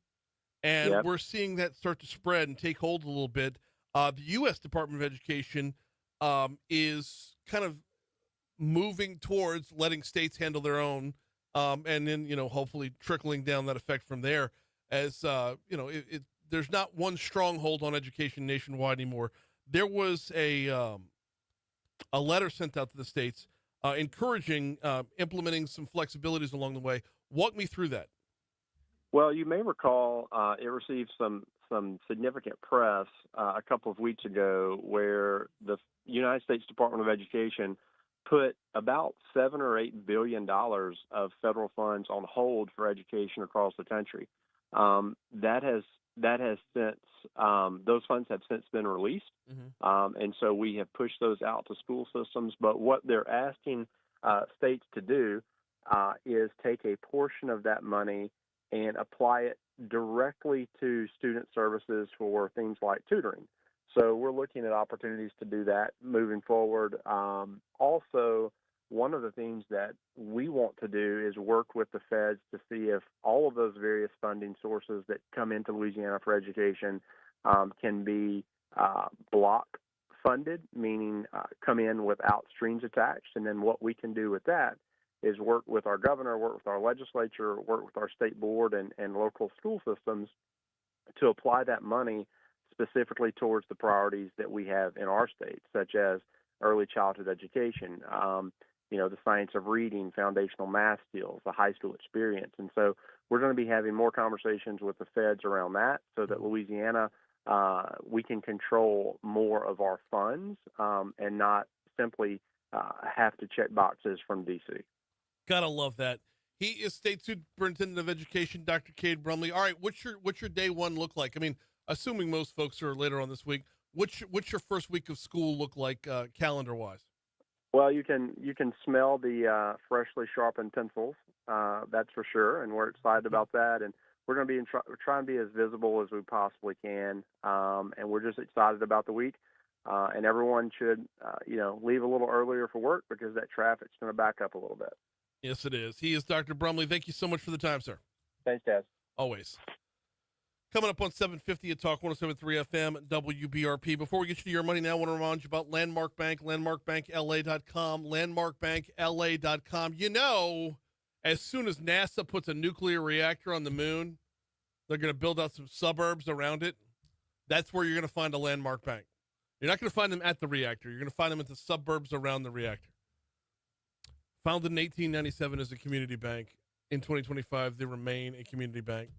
And Yep. we're seeing that start to spread and take hold a little bit. The U.S. Department of Education is kind of moving towards letting states handle their own, and then, hopefully trickling down that effect from there. As, there's not one stronghold on education nationwide anymore. There was a letter sent out to the states encouraging implementing some flexibilities along the way. Walk me through that. Well, you may recall it received some significant press a couple of weeks ago, where the United States Department of Education put about $7 or $8 billion of federal funds on hold for education across the country. That has since those funds have since been released, and so we have pushed those out to school systems. But what they're asking states to do is take a portion of that money and apply it directly to student services for things like tutoring. So we're looking at opportunities to do that moving forward. Also, one of the things that we want to do is work with the feds to see if all of those various funding sources that come into Louisiana for education can be block funded, meaning come in without strings attached. And then what we can do with that is work with our governor, work with our legislature, work with our state board and local school systems to apply that money specifically towards the priorities that we have in our state, such as early childhood education, the science of reading, foundational math skills, the high school experience. And so we're going to be having more conversations with the feds around that so that Louisiana, we can control more of our funds and not simply have to check boxes from D.C. Gotta love that. He is State Superintendent of Education, Dr. Cade Brumley. All right, what's your day one look like? I mean, assuming most folks are later on this week, what's your first week of school look like calendar wise? Well, you can smell the freshly sharpened pencils, that's for sure, and we're excited about that. And we're going to be trying to be as visible as we possibly can, and we're just excited about the week. And everyone should, leave a little earlier for work because that traffic's going to back up a little bit. Yes, it is. He is Dr. Brumley. Thank you so much for the time, sir. Thanks, Dad. Always. Coming up on 750 at Talk 107.3 FM, WBRP. Before we get you to your money now, I want to remind you about Landmark Bank, landmarkbankla.com, landmarkbankla.com. As soon as NASA puts a nuclear reactor on the moon, they're going to build out some suburbs around it. That's where you're going to find a Landmark Bank. You're not going to find them at the reactor. You're going to find them at the suburbs around the reactor. Founded in 1897 as a community bank. In 2025, they remain a community bank.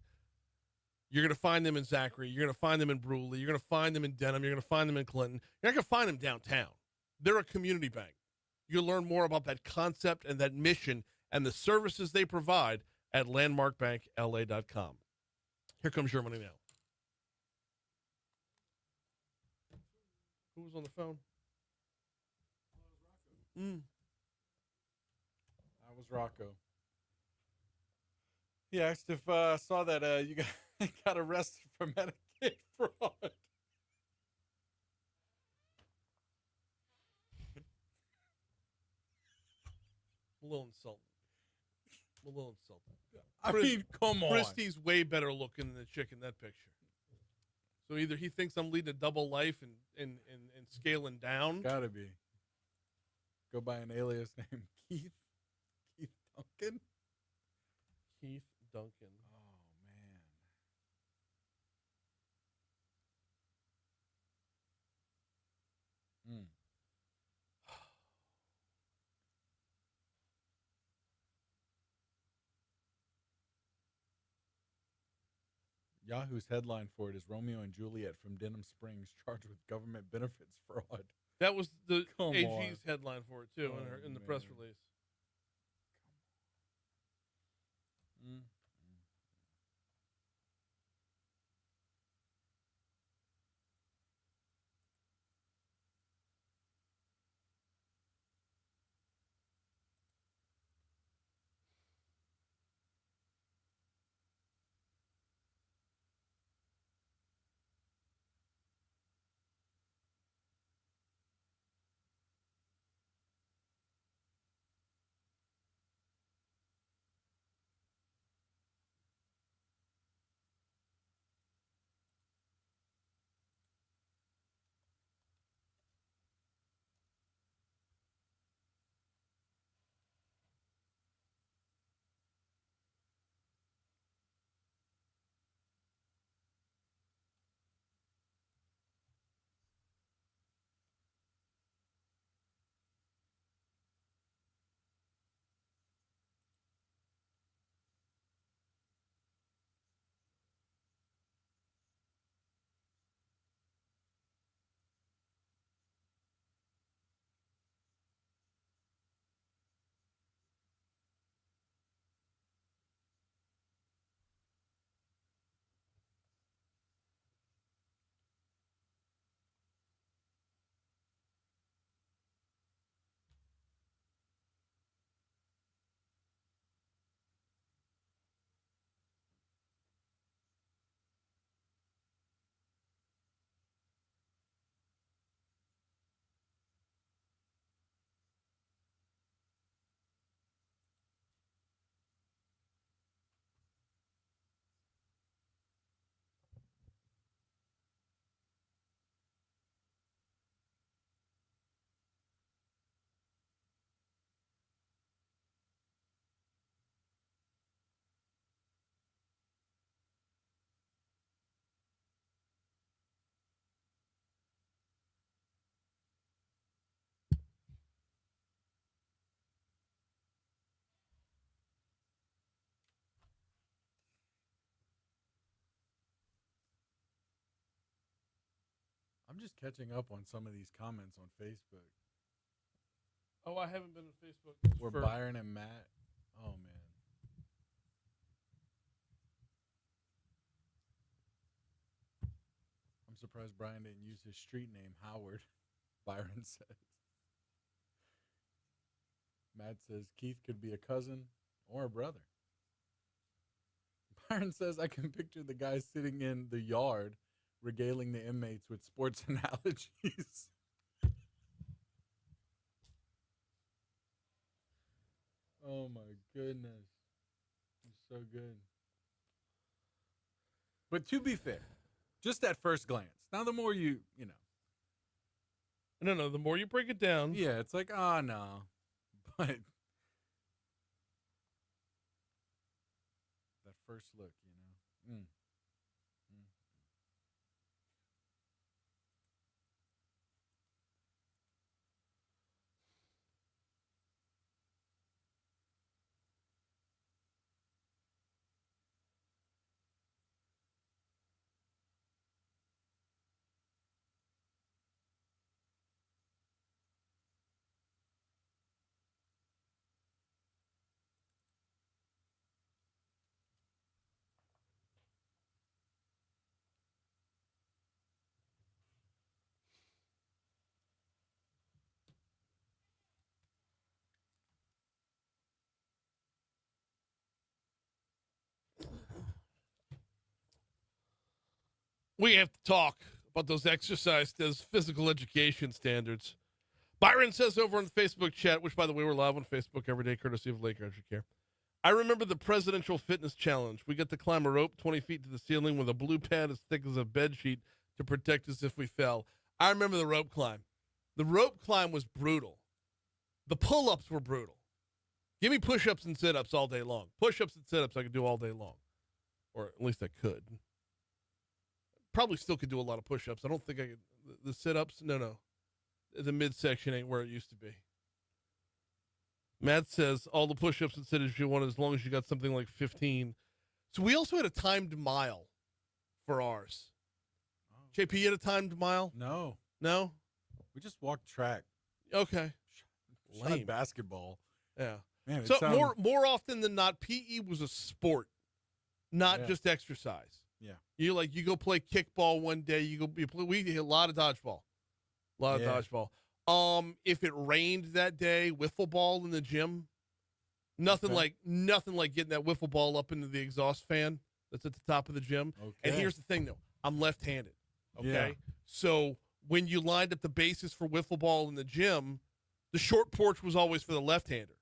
You're going to find them in Zachary. You're going to find them in Bruley. You're going to find them in Denham. You're going to find them in Clinton. You're not going to find them downtown. They're a community bank. You'll learn more about that concept and that mission and the services they provide at landmarkbankla.com. Here comes your money now. Who was on the phone? That was Rocco. He asked if I saw that you got arrested for Medicaid fraud. A little insulting. I mean, come on. Christy's way better looking than the chick in that picture. So either he thinks I'm leading a double life and scaling down. Gotta be. Go by an alias named Keith Duncan. Keith Duncan. Oh, man. Yahoo's headline for it is Romeo and Juliet from Denham Springs charged with government benefits fraud. That was the Come AG's on. headline for it, too, in the press man. release. I'm just catching up on some of these comments on Facebook. Oh, I haven't been on Facebook. Where Byron and Matt. Oh, man. I'm surprised Brian didn't use his street name, Howard. Byron says. Matt says Keith could be a cousin or a brother. Byron says I can picture the guy sitting in the yard regaling the inmates with sports analogies. Oh my goodness. He's so good. But to be fair, just at first glance. Now the more you know. No, the more you break it down. Yeah, it's like, oh no. But that first look, you know. We have to talk about those physical education standards. Byron says over on the Facebook chat, which, by the way, we're live on Facebook every day, courtesy of Lake Country Care. I remember the presidential fitness challenge. We get to climb a rope 20 feet to the ceiling with a blue pad as thick as a bed sheet to protect us if we fell. I remember the rope climb. The rope climb was brutal. The pull-ups were brutal. Give me push-ups and sit-ups all day long. Push-ups and sit-ups I could do all day long. Or at least I could. Probably still could do a lot of push-ups. I don't think I could. The sit-ups, no. The midsection ain't where it used to be. Matt says all the push-ups and sit-ups you want as long as you got something like 15. So we also had a timed mile for ours. Oh. JP, you had a timed mile? No. No? We just walked track. Okay. Shot basketball. Yeah. Man, so more often than not, PE was a sport, not just exercise. Yeah. You go play kickball one day. We did a lot of dodgeball. Dodgeball. If it rained that day, wiffle ball in the gym. Nothing like getting that wiffle ball up into the exhaust fan that's at the top of the gym. Okay. And here's the thing though, I'm left-handed. Okay. Yeah. So when you lined up the bases for wiffle ball in the gym, the short porch was always for the left-hander.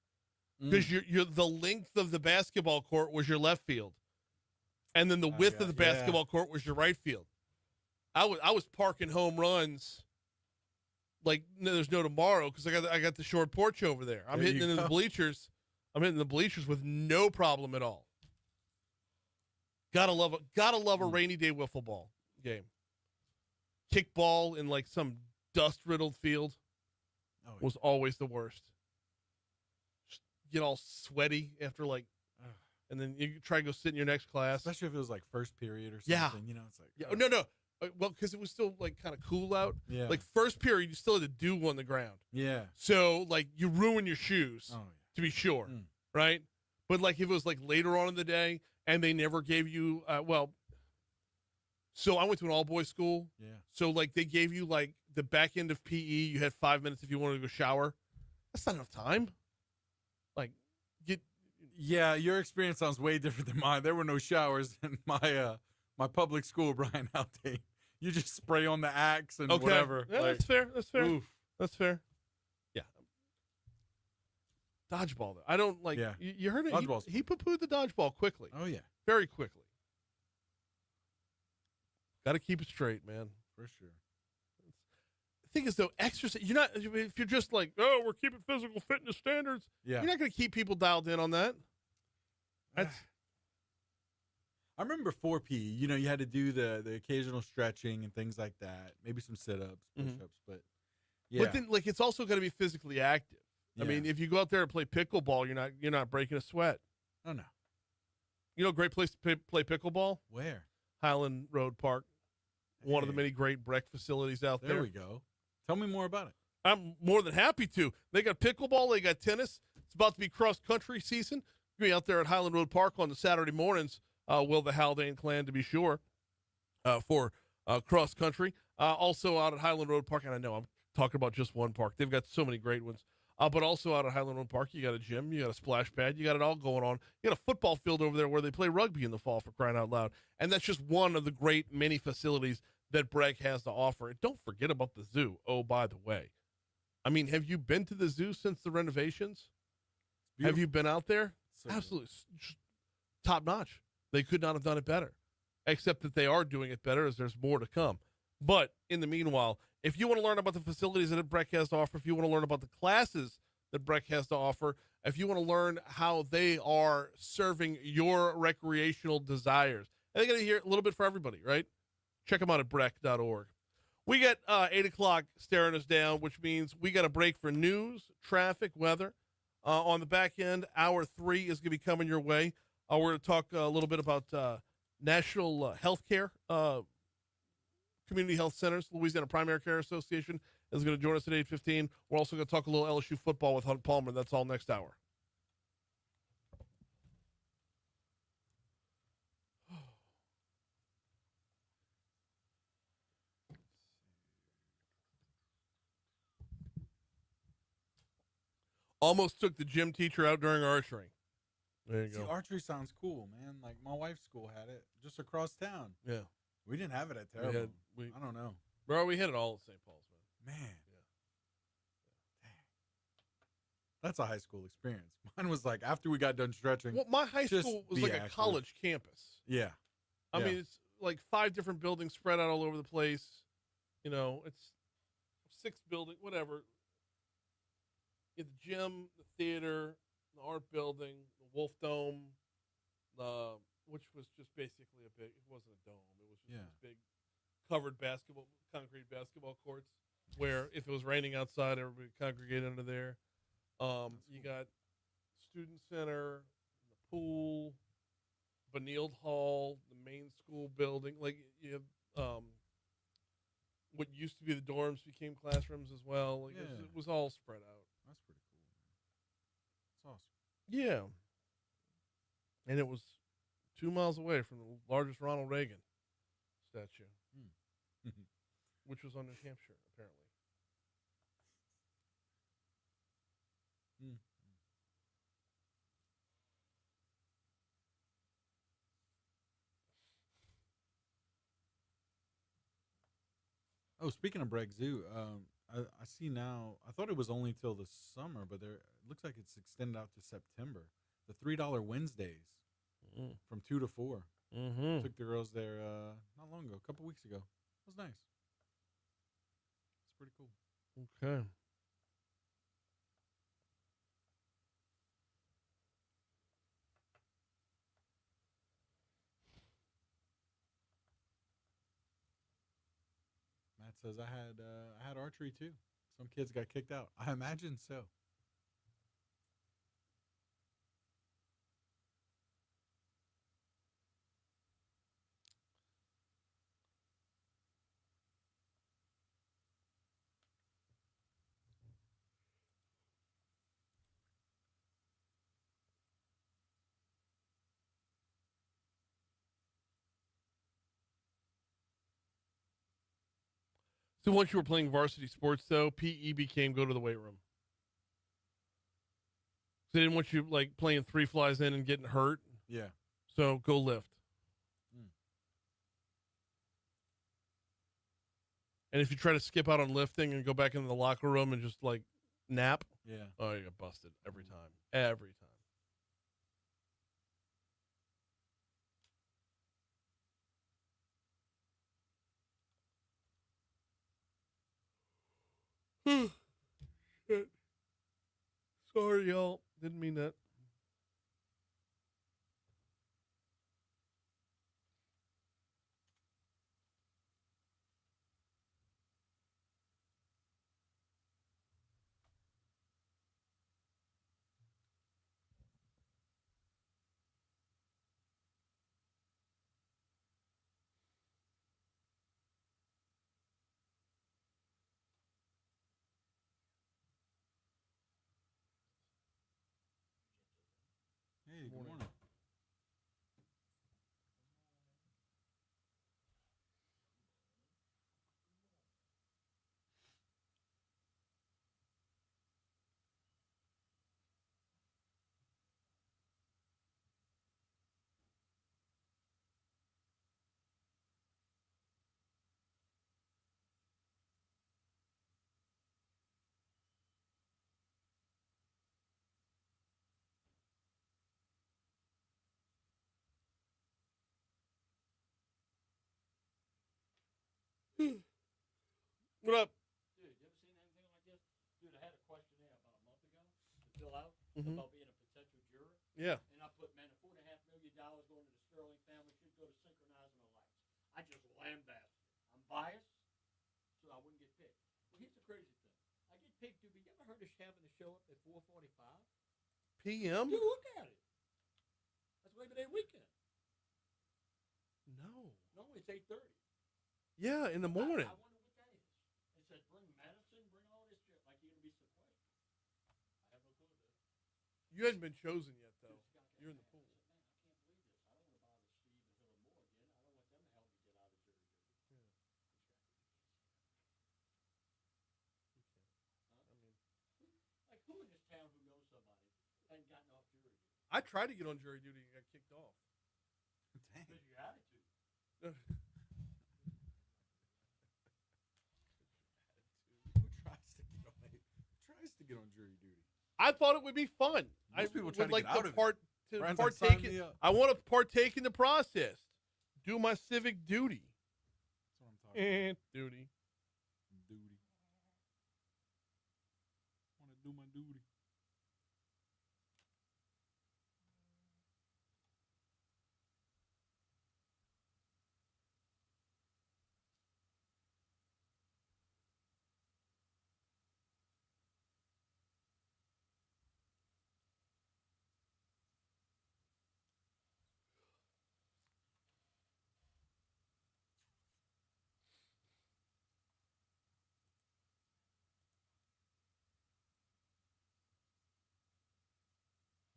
Because the length of the basketball court was your left field. And then the width of the basketball court was your right field. I was parking home runs like there's no tomorrow because I got the short porch over there. I'm hitting into the bleachers. I'm hitting the bleachers with no problem at all. Gotta love a rainy day wiffle ball game. Kickball in like some dust riddled field was always the worst. Just get all sweaty after and then you try to go sit in your next class. Especially if it was like first period or something. You know, it's like no. Well, because it was still like kind of cool out. Yeah. Like first period, you still had to dew on the ground. Yeah. So like you ruin your shoes to be sure, right? But like if it was like later on in the day and they never gave you so I went to an all boys school. Yeah. So like they gave you like the back end of PE. You had 5 minutes if you wanted to go shower. That's not enough time. Like Yeah, your experience sounds way different than mine. There were no showers in my public school, Brian, out there. You just spray on the axe and whatever. Yeah, that's fair. Oof. That's fair. Yeah. Dodgeball, though. I don't like. Yeah. You heard it. He poo-pooed the dodgeball quickly. Oh, yeah. Very quickly. Got to keep it straight, man. For sure. The thing is, though, exercise. If you're just like, oh, we're keeping physical fitness standards. Yeah. You're not going to keep people dialed in on that. That's. I remember before PE, you had to do the occasional stretching and things like that. Maybe some sit-ups, push-ups, but yeah. But then, like, it's also got to be physically active. Yeah. I mean, if you go out there and play pickleball, you're not breaking a sweat. Oh, no. You know, a great place to play pickleball? Where? Highland Road Park. one of the many great Breck facilities out there. There we go. Tell me more about it. I'm more than happy to. They got pickleball. They got tennis. It's about to be cross-country season. Be out there at Highland Road Park on the Saturday mornings, Will the Haldane clan to be sure, for cross-country. Also out at Highland Road Park, and I know I'm talking about just one park. They've got so many great ones. But also out at Highland Road Park, you got a gym, you got a splash pad, you got it all going on. You got a football field over there where they play rugby in the fall, for crying out loud. And that's just one of the great many facilities that Breck has to offer. And don't forget about the zoo. Oh, by the way. I mean, have you been to the zoo since the renovations? Have you been out there? So Absolutely. Just top notch. They could not have done it better, except that they are doing it better as there's more to come. But in the meanwhile, if you want to learn about the facilities that Breck has to offer, if you want to learn about the classes that Breck has to offer, if you want to learn how they are serving your recreational desires, and they got to hear a little bit for everybody, right? Check them out at breck.org. We got 8 o'clock staring us down, which means we got a break for news, traffic, weather. On the back end, hour 3 is going to be coming your way. We're going to talk a little bit about national health care, community health centers. Louisiana Primary Care Association is going to join us at 8:15. We're also going to talk a little LSU football with Hunt Palmer. That's all next hour. Almost took the gym teacher out during archery. There you See, go. archery sounds cool, man. Like my wife's school had it just across town. Yeah. We didn't have it at Terrebonne. We I don't know. Bro, we hit it all at St. Paul's, man. Man. Yeah. Dang. That's a high school experience. Mine was like after we got done stretching. Well, my high Just school was be like active. a college campus. Yeah. I Yeah. mean, it's like 5 different buildings spread out all over the place. You know, it's 6 buildings, whatever. You have the gym, the theater, the art building, the Wolf Dome, which was just basically it wasn't a dome. It was just this big covered concrete basketball courts where if it was raining outside, everybody would congregate under there. You got student center, the pool, Benilde Hall, the main school building. Like you have what used to be the dorms became classrooms as well. Like it was all spread out. That's pretty cool, man. That's awesome. Yeah. And it was 2 miles away from the largest Ronald Reagan statue, which was on New Hampshire, apparently. Oh, speaking of Breck Zoo, I see now. I thought it was only till the summer, but it looks like it's extended out to September. The $3 Wednesdays from 2 to 4. Mm-hmm. Took the girls there not long ago, a couple weeks ago. It was nice. It's pretty cool. Okay. Matt says I had archery too. Some kids got kicked out. I imagine so. So once you were playing varsity sports, though, PE became go to the weight room. So they didn't want you like playing 3 flies in and getting hurt. Yeah. So go lift. And if you try to skip out on lifting and go back into the locker room and just like nap, oh, you get busted every time. Every time. Shit. Sorry, y'all. Didn't mean that. Hey, good morning. What up? Dude, you ever seen anything like this? Dude, I had a questionnaire about a month ago to fill out about being a potential juror. Yeah. And I put, man, the $4.5 million going to the Sterling family should go to synchronizing the lights. I just lambasted it. I'm biased, so I wouldn't get picked. Well, here's the crazy thing. I get picked, dude, but you ever heard of having to show up at 4:45? PM? Dude, look at it. That's Labor Day weekend. No. No, it's 8:30. Yeah, in the morning. I wonder what that is. It says bring medicine, bring all this shit, like you're going to be sequestered. I have no clue, dude. You hadn't been chosen yet, though. You're in the pool. Man, I can't believe this. I don't want to bother Steve and Hiller Moore again. I don't want them to help me get out of jury duty. Like, who in this town who knows somebody hadn't gotten off jury duty? I tried to get on jury duty and got kicked off. Dang. Because of your attitude. Who tries to get on jury duty? I thought it would be fun. Most people would try to like get out of it. to Brian's like, partake "Sign me in, up." I want to partake in the process. Do my civic duty. That's what I'm talking about. Duty. Duty. Want to do my duty.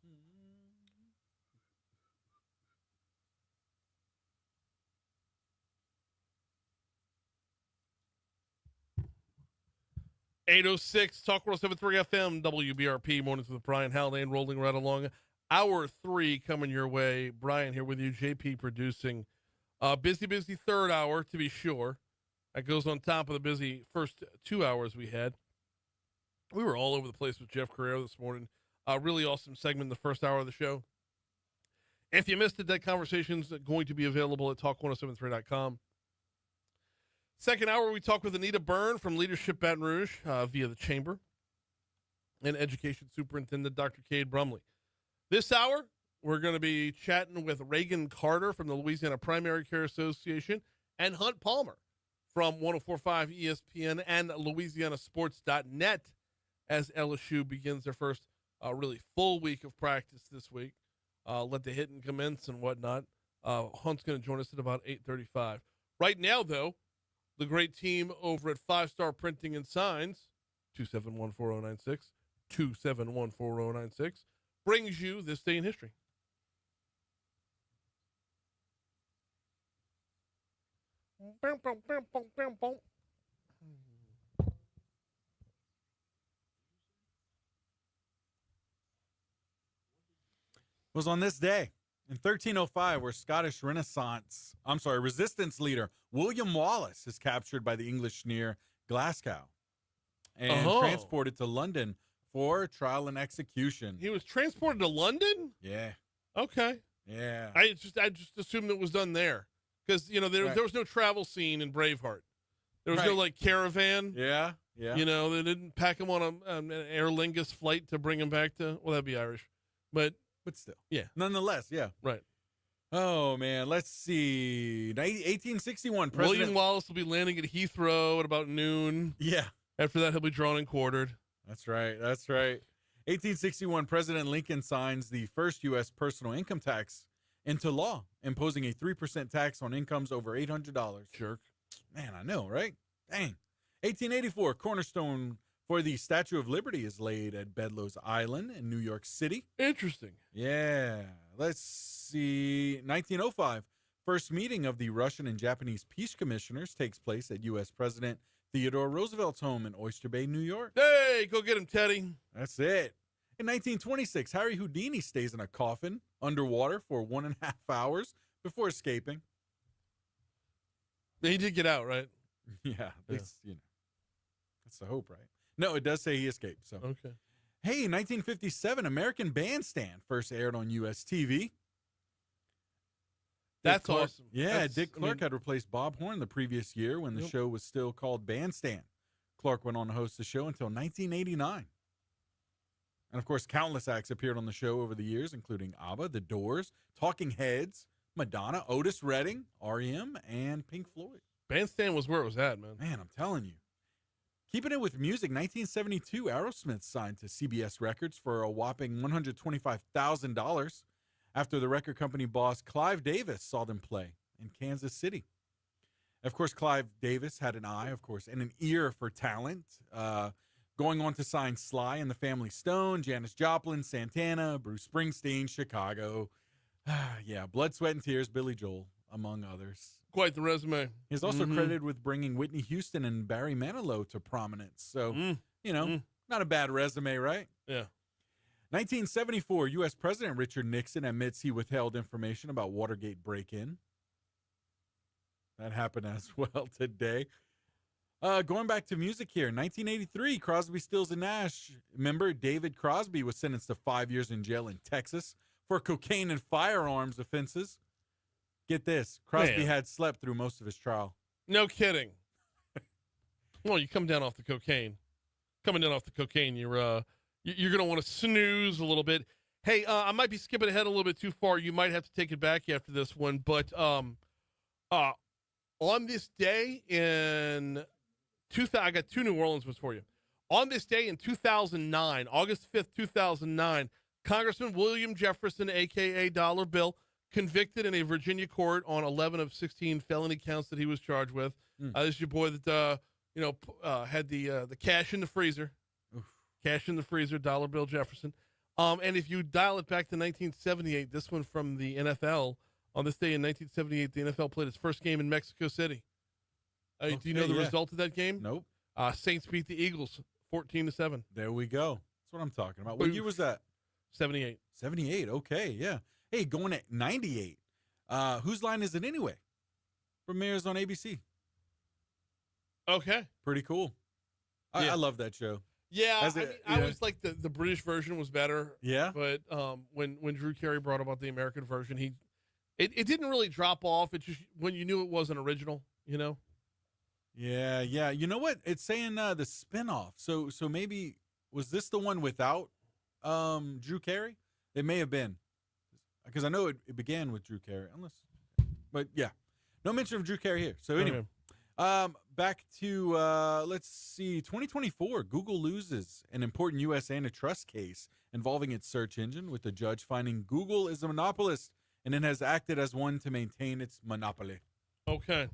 Mm-hmm. 806 Talk 1073 FM WBRP mornings with Brian Haldane rolling right along. Hour 3 coming your way. Brian here with you. JP producing. Busy third hour to be sure. That goes on top of the busy first 2 hours we had. We were all over the place with Jeff Crouere this morning. Really awesome segment in the first hour of the show. If you missed it, that conversation's going to be available at talk1073.com. Second hour, we talk with Anita Byrne from Leadership Baton Rouge via the Chamber and Education Superintendent Dr. Cade Brumley. This hour, we're going to be chatting with Raegan Carter from the Louisiana Primary Care Association and Hunt Palmer from 104.5 ESPN and LouisianaSports.net as LSU begins their first really full week of practice this week. Let the hitting commence and whatnot. Hunt's going to join us at about 8:35. Right now, though, the great team over at 5 Star Printing and Signs, 2714096, 2714096, brings you This Day in History. Was on this day in 1305 where resistance leader William Wallace is captured by the English near Glasgow and transported to London for trial and execution. He was transported to London? Yeah. Okay. Yeah. I just assumed it was done there because there was no travel scene in Braveheart. There was no like caravan. Yeah. Yeah. They didn't pack him on an Aer Lingus flight to bring him back to. Well, that'd be Irish, but still, yeah. Nonetheless, yeah. Right. Oh man, let's see. 1861. William Wallace will be landing at Heathrow at about noon. Yeah. After that, he'll be drawn and quartered. That's right. 1861, President Lincoln signs the first U.S. personal income tax into law, imposing a 3% tax on incomes over $800. Jerk. Man, I know, right? Dang. 1884, cornerstone for the Statue of Liberty is laid at Bedloe's Island in New York City. Interesting. Yeah. Let's see. 1905, first meeting of the Russian and Japanese peace commissioners takes place at U.S. President Theodore Roosevelt's home in Oyster Bay, New York. Hey, go get him, Teddy. That's it. In 1926, Harry Houdini stays in a coffin underwater for 1.5 hours before escaping. He did get out, right? Yeah, at least, that's the hope, right? No, it does say he escaped. So Okay. Hey, 1957, American Bandstand first aired on U.S. TV. That's Clark, awesome. Yeah, Dick Clark had replaced Bob Horn the previous year when the show was still called Bandstand. Clark went on to host the show until 1989. And, of course, countless acts appeared on the show over the years, including ABBA, The Doors, Talking Heads, Madonna, Otis Redding, R.E.M., and Pink Floyd. Bandstand was where it was at, man. Man, I'm telling you. Keeping it with music, 1972, Aerosmith signed to CBS Records for a whopping $125,000 after the record company boss Clive Davis saw them play in Kansas City. Of course, Clive Davis had an eye, of course, and an ear for talent, going on to sign Sly and the Family Stone, Janis Joplin, Santana, Bruce Springsteen, Chicago. Yeah, Blood, Sweat, and Tears, Billy Joel, among others. Quite the resume. He's also credited with bringing Whitney Houston and Barry Manilow to prominence. So, not a bad resume, right? Yeah. 1974, U.S. President Richard Nixon admits he withheld information about Watergate break-in. That happened as well today. Going back to music here, 1983, Crosby, Stills, and Nash member David Crosby was sentenced to 5 years in jail in Texas for cocaine and firearms offenses. Get this, Crosby had slept through most of his trial. No kidding. Well, you come down off the cocaine. Coming down off the cocaine, you're going to want to snooze a little bit. Hey, I might be skipping ahead a little bit too far. You might have to take it back after this one. But on this day in 2000, I got two New Orleans ones for you. On this day in 2009, August 5th, 2009, Congressman William Jefferson, a.k.a. Dollar Bill, convicted in a Virginia court on 11 of 16 felony counts that he was charged with. This is your boy that, had the cash in the freezer. Oof. Cash in the freezer, Dollar Bill Jefferson. And if you dial it back to 1978, this one from the NFL, on this day in 1978, the NFL played its first game in Mexico City. Do you know the result of that game? Nope. Saints beat the Eagles 14-7. There we go. That's what I'm talking about. What year was that? 78. 78. Okay, yeah. Hey, going at 98. Whose line is it anyway? Premieres on ABC. Okay. Pretty cool. I love that show. Yeah, I always like the British version was better. Yeah. But when Drew Carey brought about the American version, it didn't really drop off. It just when you knew it wasn't original, Yeah. You know what? It's saying the spinoff. So maybe was this the one without Drew Carey? It may have been. Because I know it began with Drew Carey, but yeah, no mention of Drew Carey here. So anyway, back to let's see, 2024. Google loses an important U.S. antitrust case involving its search engine, with the judge finding Google is a monopolist and it has acted as one to maintain its monopoly. Okay.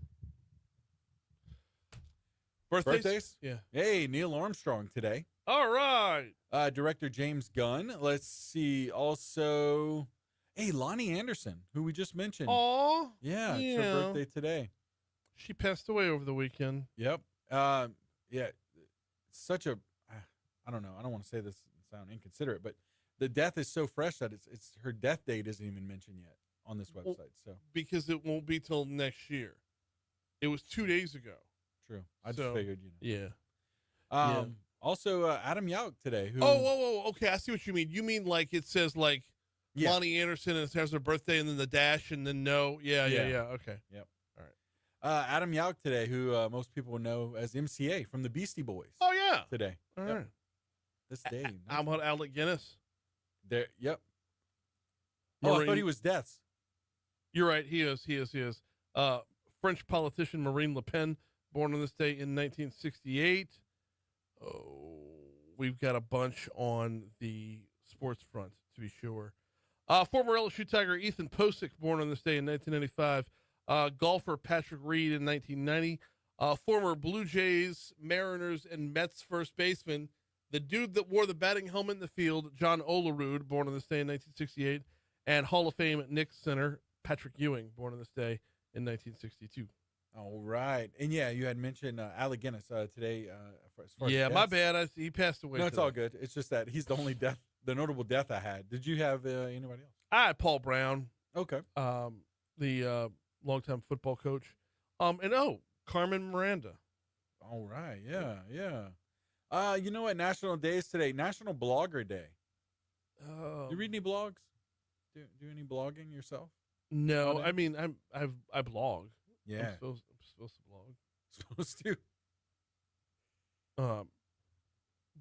Birthdays? Yeah. Hey, Neil Armstrong today. All right. Director James Gunn. Let's see. Also. Hey, Lonnie Anderson, who we just mentioned. Aw. Yeah, it's her birthday today. She passed away over the weekend. Yep. Such a, I don't know. I don't want to say this and sound inconsiderate, but the death is so fresh that it's her death date isn't even mentioned yet on this website. So because it won't be till next year. It was 2 days ago. True. I just figured, Yeah. Also, Adam Yauch today. Who? Whoa. Okay, I see what you mean. You mean like it says like Lonnie Anderson and it has her birthday and then the dash and then no. Yeah. Okay. Yep. All right. Adam Yauch today, who most people will know as MCA from the Beastie Boys. Oh, yeah. Today. All right. This day. How about Alec Guinness? There. Yep. Oh, I thought he was Death's. You're right. He is. French politician Marine Le Pen, born on this day in 1968. Oh, we've got a bunch on the sports front, to be sure. Former LSU Tiger Ethan Posick, born on this day in 1995. Golfer Patrick Reed in 1990. Former Blue Jays, Mariners, and Mets first baseman, the dude that wore the batting helmet in the field, John Olerud, born on this day in 1968, and Hall of Fame Knicks center Patrick Ewing, born on this day in 1962. All right. And yeah, you had mentioned Alec Guinness today. As far Yeah, as my deaths. bad. He passed away. No, it's today. all good. It's just that he's the only death, the notable death I had. Did you have anybody else? I had Paul Brown, Okay. the longtime football coach. Carmen Miranda. All right. Yeah. Yeah. You know what? National Day is today. National Blogger Day. You read any blogs? Do any blogging yourself? No, Nowadays? I mean I blog. Yeah. I'm supposed to blog. Supposed to.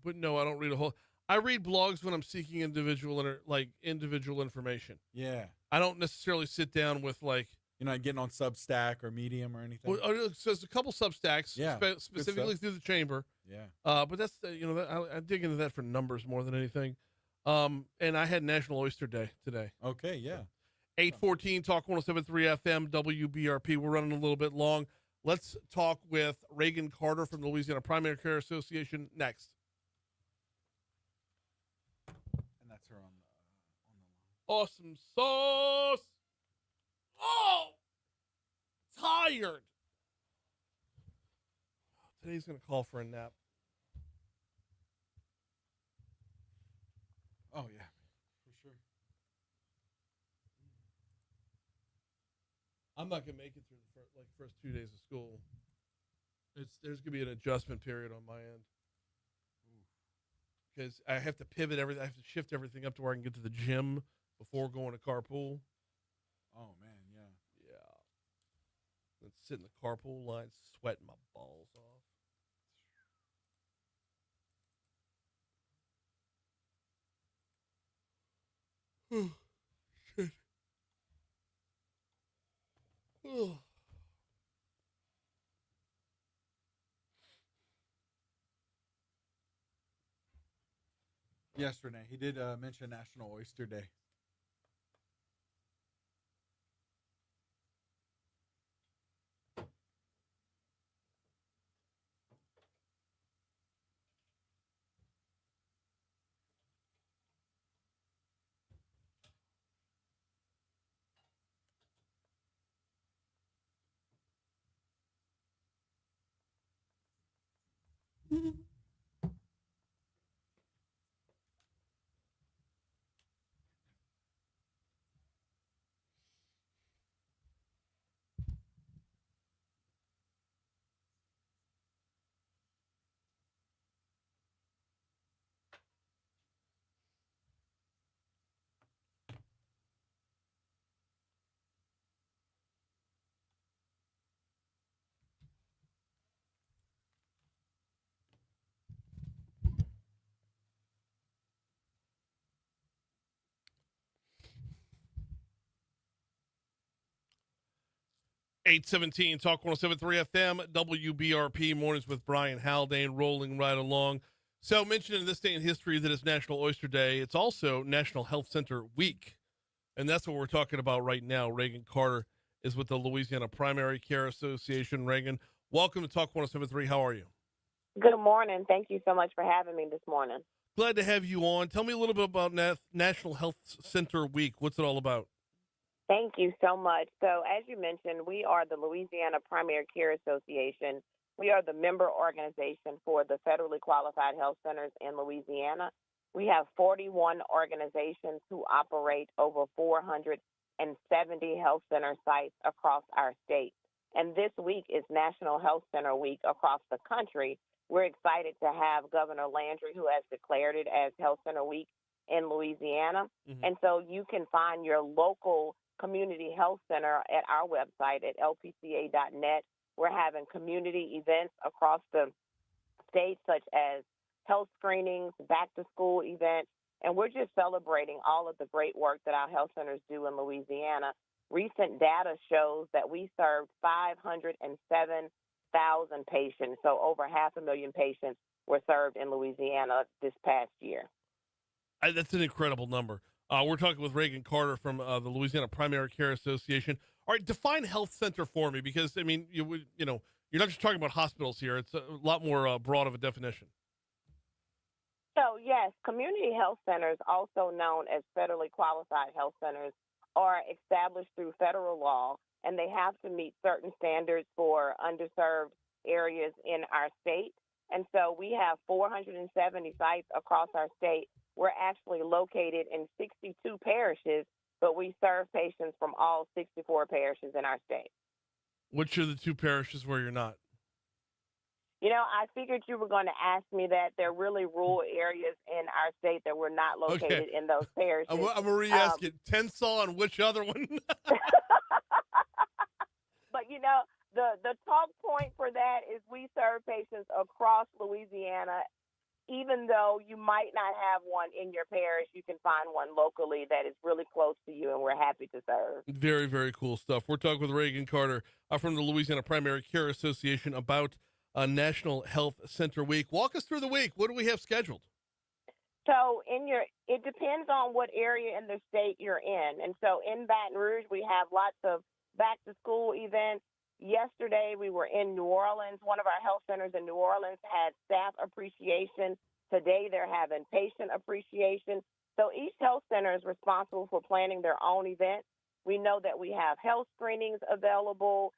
But no, I don't read a whole. I read blogs when I'm seeking individual information. Yeah. I don't necessarily sit down with like. You're not getting on Substack or Medium or anything. Well, so there's a couple Substacks, Yeah, specifically through the chamber. Yeah. But that's I dig into that for numbers more than anything. And I had National Oyster Day today. Okay. Yeah. 814 Talk 107.3 FM WBRP. We're running a little bit long. Let's talk with Raegan Carter from the Louisiana Primary Care Association next. And that's her on the line. Awesome sauce. Oh, tired. Today's going to call for a nap. Oh yeah, for sure. I'm not going to make it through the first 2 days of school. There's going to be an adjustment period on my end. Because I have to pivot everything. I have to shift everything up to where I can get to the gym before going to carpool. Oh man, yeah. Yeah. Let's sit in the carpool line, sweating my balls off. Shit. Oh. Yes, Renee. He did mention National Oyster Day. Eight 17 Talk 107.3 FM WBRP mornings with Brian Haldane rolling right along. So mentioned in this day in history that it's National Oyster Day. It's also National Health Center Week, and that's what we're talking about right now. Raegan Carter is with the Louisiana Primary Care Association. Raegan, welcome to Talk 107.3. How are you? Good morning. Thank you so much for having me this morning. Glad to have you on. Tell me a little bit about National Health Center Week. What's it all about? Thank you so much. So as you mentioned, we are the Louisiana Primary Care Association. We are the member organization for the federally qualified health centers in Louisiana. We have 41 organizations who operate over 470 health center sites across our state. And this week is National Health Center Week across the country. We're excited to have Governor Landry, who has declared it as Health Center Week in Louisiana. Mm-hmm. And so you can find your local community health center at our website at lpca.net. We're having community events across the state, such as health screenings, back-to-school events, and we're just celebrating all of the great work that our health centers do in Louisiana. Recent data shows that we served 507,000 patients, so over 500,000 patients were served in Louisiana this past year. That's an incredible number. We're talking with Raegan Carter from the Louisiana Primary Care Association. All right, define health center for me, because I mean, you're not just talking about hospitals here. It's a lot more broad of a definition. So, yes, community health centers, also known as federally qualified health centers, are established through federal law, and they have to meet certain standards for underserved areas in our state. And so we have 470 sites across our state. We're actually located in 62 parishes, but we serve patients from all 64 parishes in our state. Which are the 2 parishes where you're not? You know, I figured you were going to ask me that. There are really rural areas in our state that we're not located in those parishes. I'm going to re-ask it. Tensaw and which other one? But, you know, the talk point for that is we serve patients across Louisiana. Even though you might not have one in your parish, you can find one locally that is really close to you, and we're happy to serve. Very, very cool stuff. We're talking with Raegan Carter from the Louisiana Primary Care Association about National Health Center Week. Walk us through the week. What do we have scheduled? So it depends on what area in the state you're in. And so in Baton Rouge, we have lots of back-to-school events. Yesterday, we were in New Orleans. One of our health centers in New Orleans had staff appreciation. Today, they're having patient appreciation. So each health center is responsible for planning their own events. We know that we have health screenings available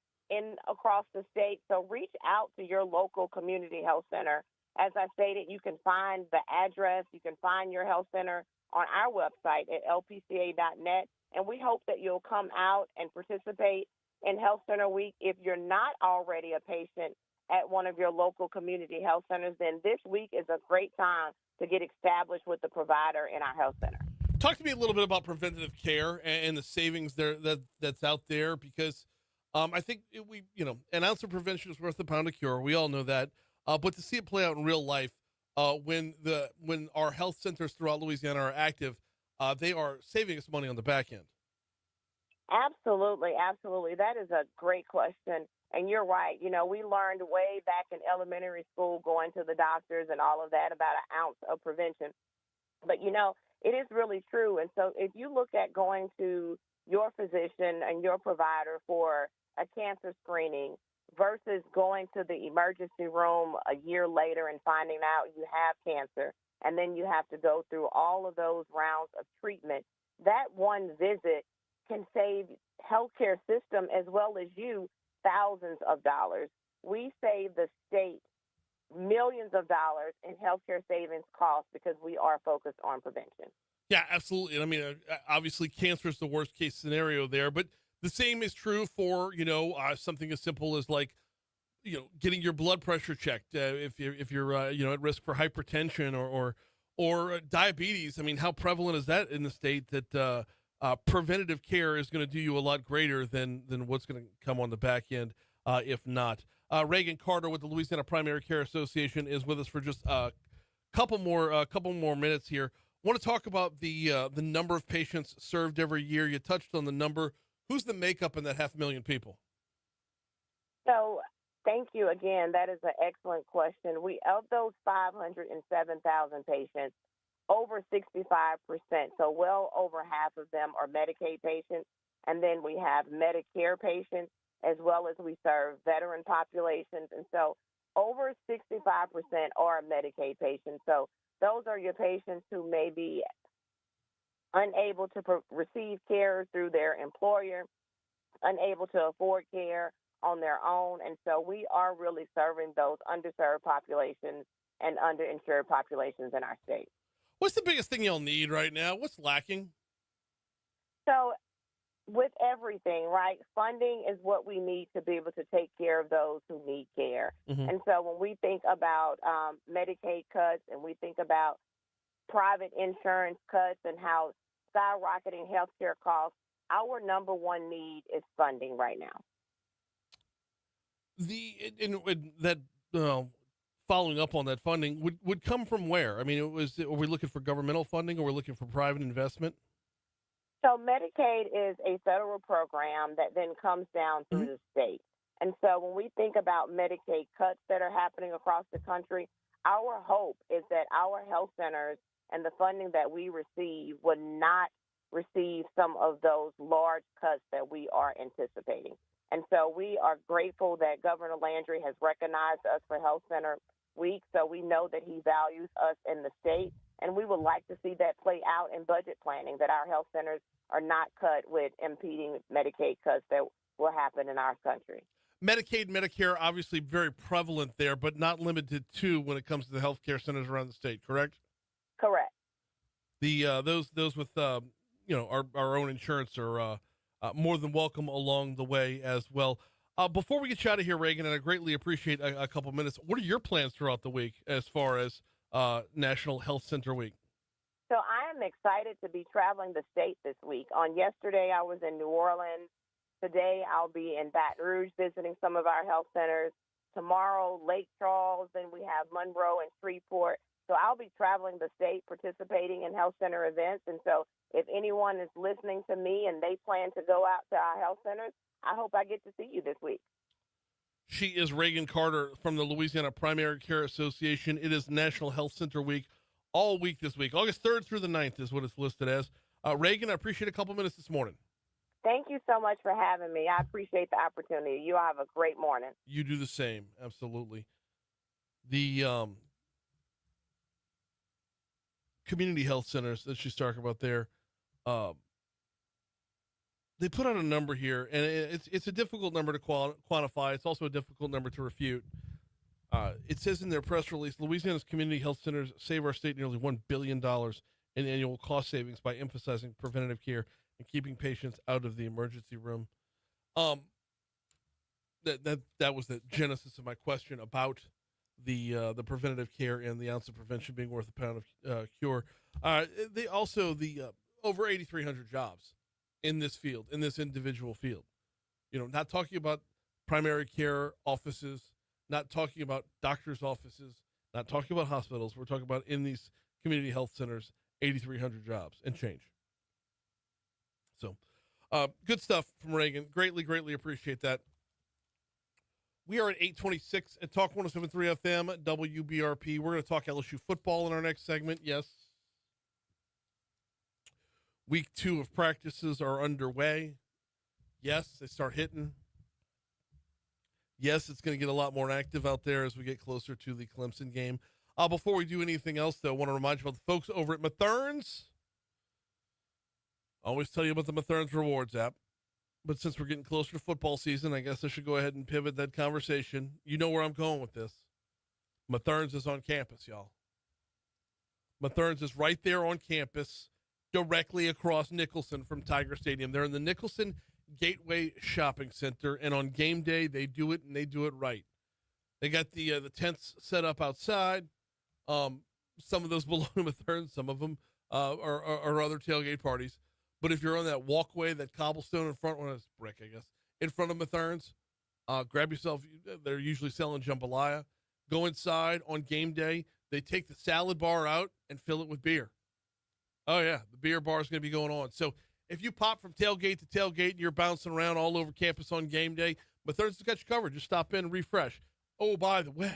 across the state. So reach out to your local community health center. As I stated, you can find the address. You can find your health center on our website at lpca.net. And we hope that you'll come out and participate in Health Center Week. If you're not already a patient at one of your local community health centers, then this week is a great time to get established with the provider in our health center. Talk to me a little bit about preventative care and the savings there that's out there, because I think an ounce of prevention is worth a pound of cure. We all know that, but to see it play out in real life, when our health centers throughout Louisiana are active, they are saving us money on the back end. Absolutely, absolutely. That is a great question. And you're right. You know, we learned way back in elementary school, going to the doctors and all of that, about an ounce of prevention. But, you know, it is really true. And so if you look at going to your physician and your provider for a cancer screening versus going to the emergency room a year later and finding out you have cancer, and then you have to go through all of those rounds of treatment, that one visit can save healthcare system as well as you thousands of dollars. We save the state millions of dollars in healthcare savings costs because we are focused on prevention. Yeah, absolutely. I mean, obviously, cancer is the worst case scenario there, but the same is true for something as simple as getting your blood pressure checked if you're at risk for hypertension or diabetes. I mean, how prevalent is that in the state that preventative care is going to do you a lot greater than what's going to come on the back end if not. Raegan Carter with the Louisiana Primary Care Association is with us for just a couple more minutes here. I want to talk about the number of patients served every year. You touched on the number. Who's the makeup in that 500,000 people? So thank you again. That is an excellent question. Of those 507,000 patients, over 65%, so well over half of them are Medicaid patients. And then we have Medicare patients, as well as we serve veteran populations. And so over 65% are Medicaid patients. So those are your patients who may be unable to receive care through their employer, unable to afford care on their own. And so we are really serving those underserved populations and underinsured populations in our state. What's the biggest thing you'll need right now? What's lacking? So with everything, right, funding is what we need to be able to take care of those who need care. Mm-hmm. And so when we think about Medicaid cuts and we think about private insurance cuts and how skyrocketing healthcare costs, our number one need is funding right now. Following up on that funding would come from where? I mean, are we looking for governmental funding or we're looking for private investment? So Medicaid is a federal program that then comes down through mm-hmm. the state. And so when we think about Medicaid cuts that are happening across the country, our hope is that our health centers and the funding that we receive would not receive some of those large cuts that we are anticipating. And so we are grateful that Governor Landry has recognized us for Health Center Week. So we know that he values us in the state, and we would like to see that play out in budget planning, that our health centers are not cut with impeding Medicaid cuts that will happen in our country. Medicaid, Medicare, obviously very prevalent there, but not limited to when it comes to the healthcare centers around the state, correct? Correct. The those with our own insurance are more than welcome along the way as well. Before we get you out of here, Raegan, and I greatly appreciate a couple minutes, what are your plans throughout the week as far as National Health Center Week? So I am excited to be traveling the state this week. On yesterday, I was in New Orleans. Today, I'll be in Baton Rouge visiting some of our health centers. Tomorrow, Lake Charles, then we have Monroe and Shreveport. So I'll be traveling the state, participating in health center events. And so if anyone is listening to me and they plan to go out to our health centers, I hope I get to see you this week. She is Raegan Carter from the Louisiana Primary Care Association. It is National Health Center Week all week this week. August 3rd through the 9th is what it's listed as. Raegan, I appreciate a couple minutes this morning. Thank you so much for having me. I appreciate the opportunity. You have a great morning. You do the same. Absolutely. The community health centers that she's talking about there, they put out a number here, and it's a difficult number to quantify. It's also a difficult number to refute. It says in their press release, Louisiana's community health centers save our state nearly $1 billion in annual cost savings by emphasizing preventative care and keeping patients out of the emergency room. That was the genesis of my question about the preventative care and the ounce of prevention being worth a pound of cure. They also over 8,300 jobs in this field, in this individual field. Not talking about primary care offices, not talking about doctors' offices, not talking about hospitals. We're talking about in these community health centers, 8,300 jobs and change. So, good stuff from Raegan. Greatly, greatly appreciate that. We are at 8:26 at Talk 107.3 FM, WBRP. We're going to talk LSU football in our next segment. Yes. Week 2 of practices are underway. Yes, they start hitting. Yes, it's going to get a lot more active out there as we get closer to the Clemson game. Before we do anything else, though, I want to remind you about the folks over at Matherns. Always tell you about the Matherns Rewards app. But since we're getting closer to football season, I guess I should go ahead and pivot that conversation. You know where I'm going with this. Matherns is on campus, y'all. Matherns is right there on campus, directly across Nicholson from Tiger Stadium. They're in the Nicholson Gateway Shopping Center, and on game day, they do it, and they do it right. They got the tents set up outside. Some of those belong to Matherns. Some of them are other tailgate parties. But if you're on that walkway, that cobblestone in front, well, it's brick, I guess, in front of Matherns, grab yourself. They're usually selling jambalaya. Go inside on game day. They take the salad bar out and fill it with beer. Oh, yeah, the beer bar is going to be going on. So if you pop from tailgate to tailgate and you're bouncing around all over campus on game day, Matherns has got you covered. Just stop in and refresh. Oh, by the way,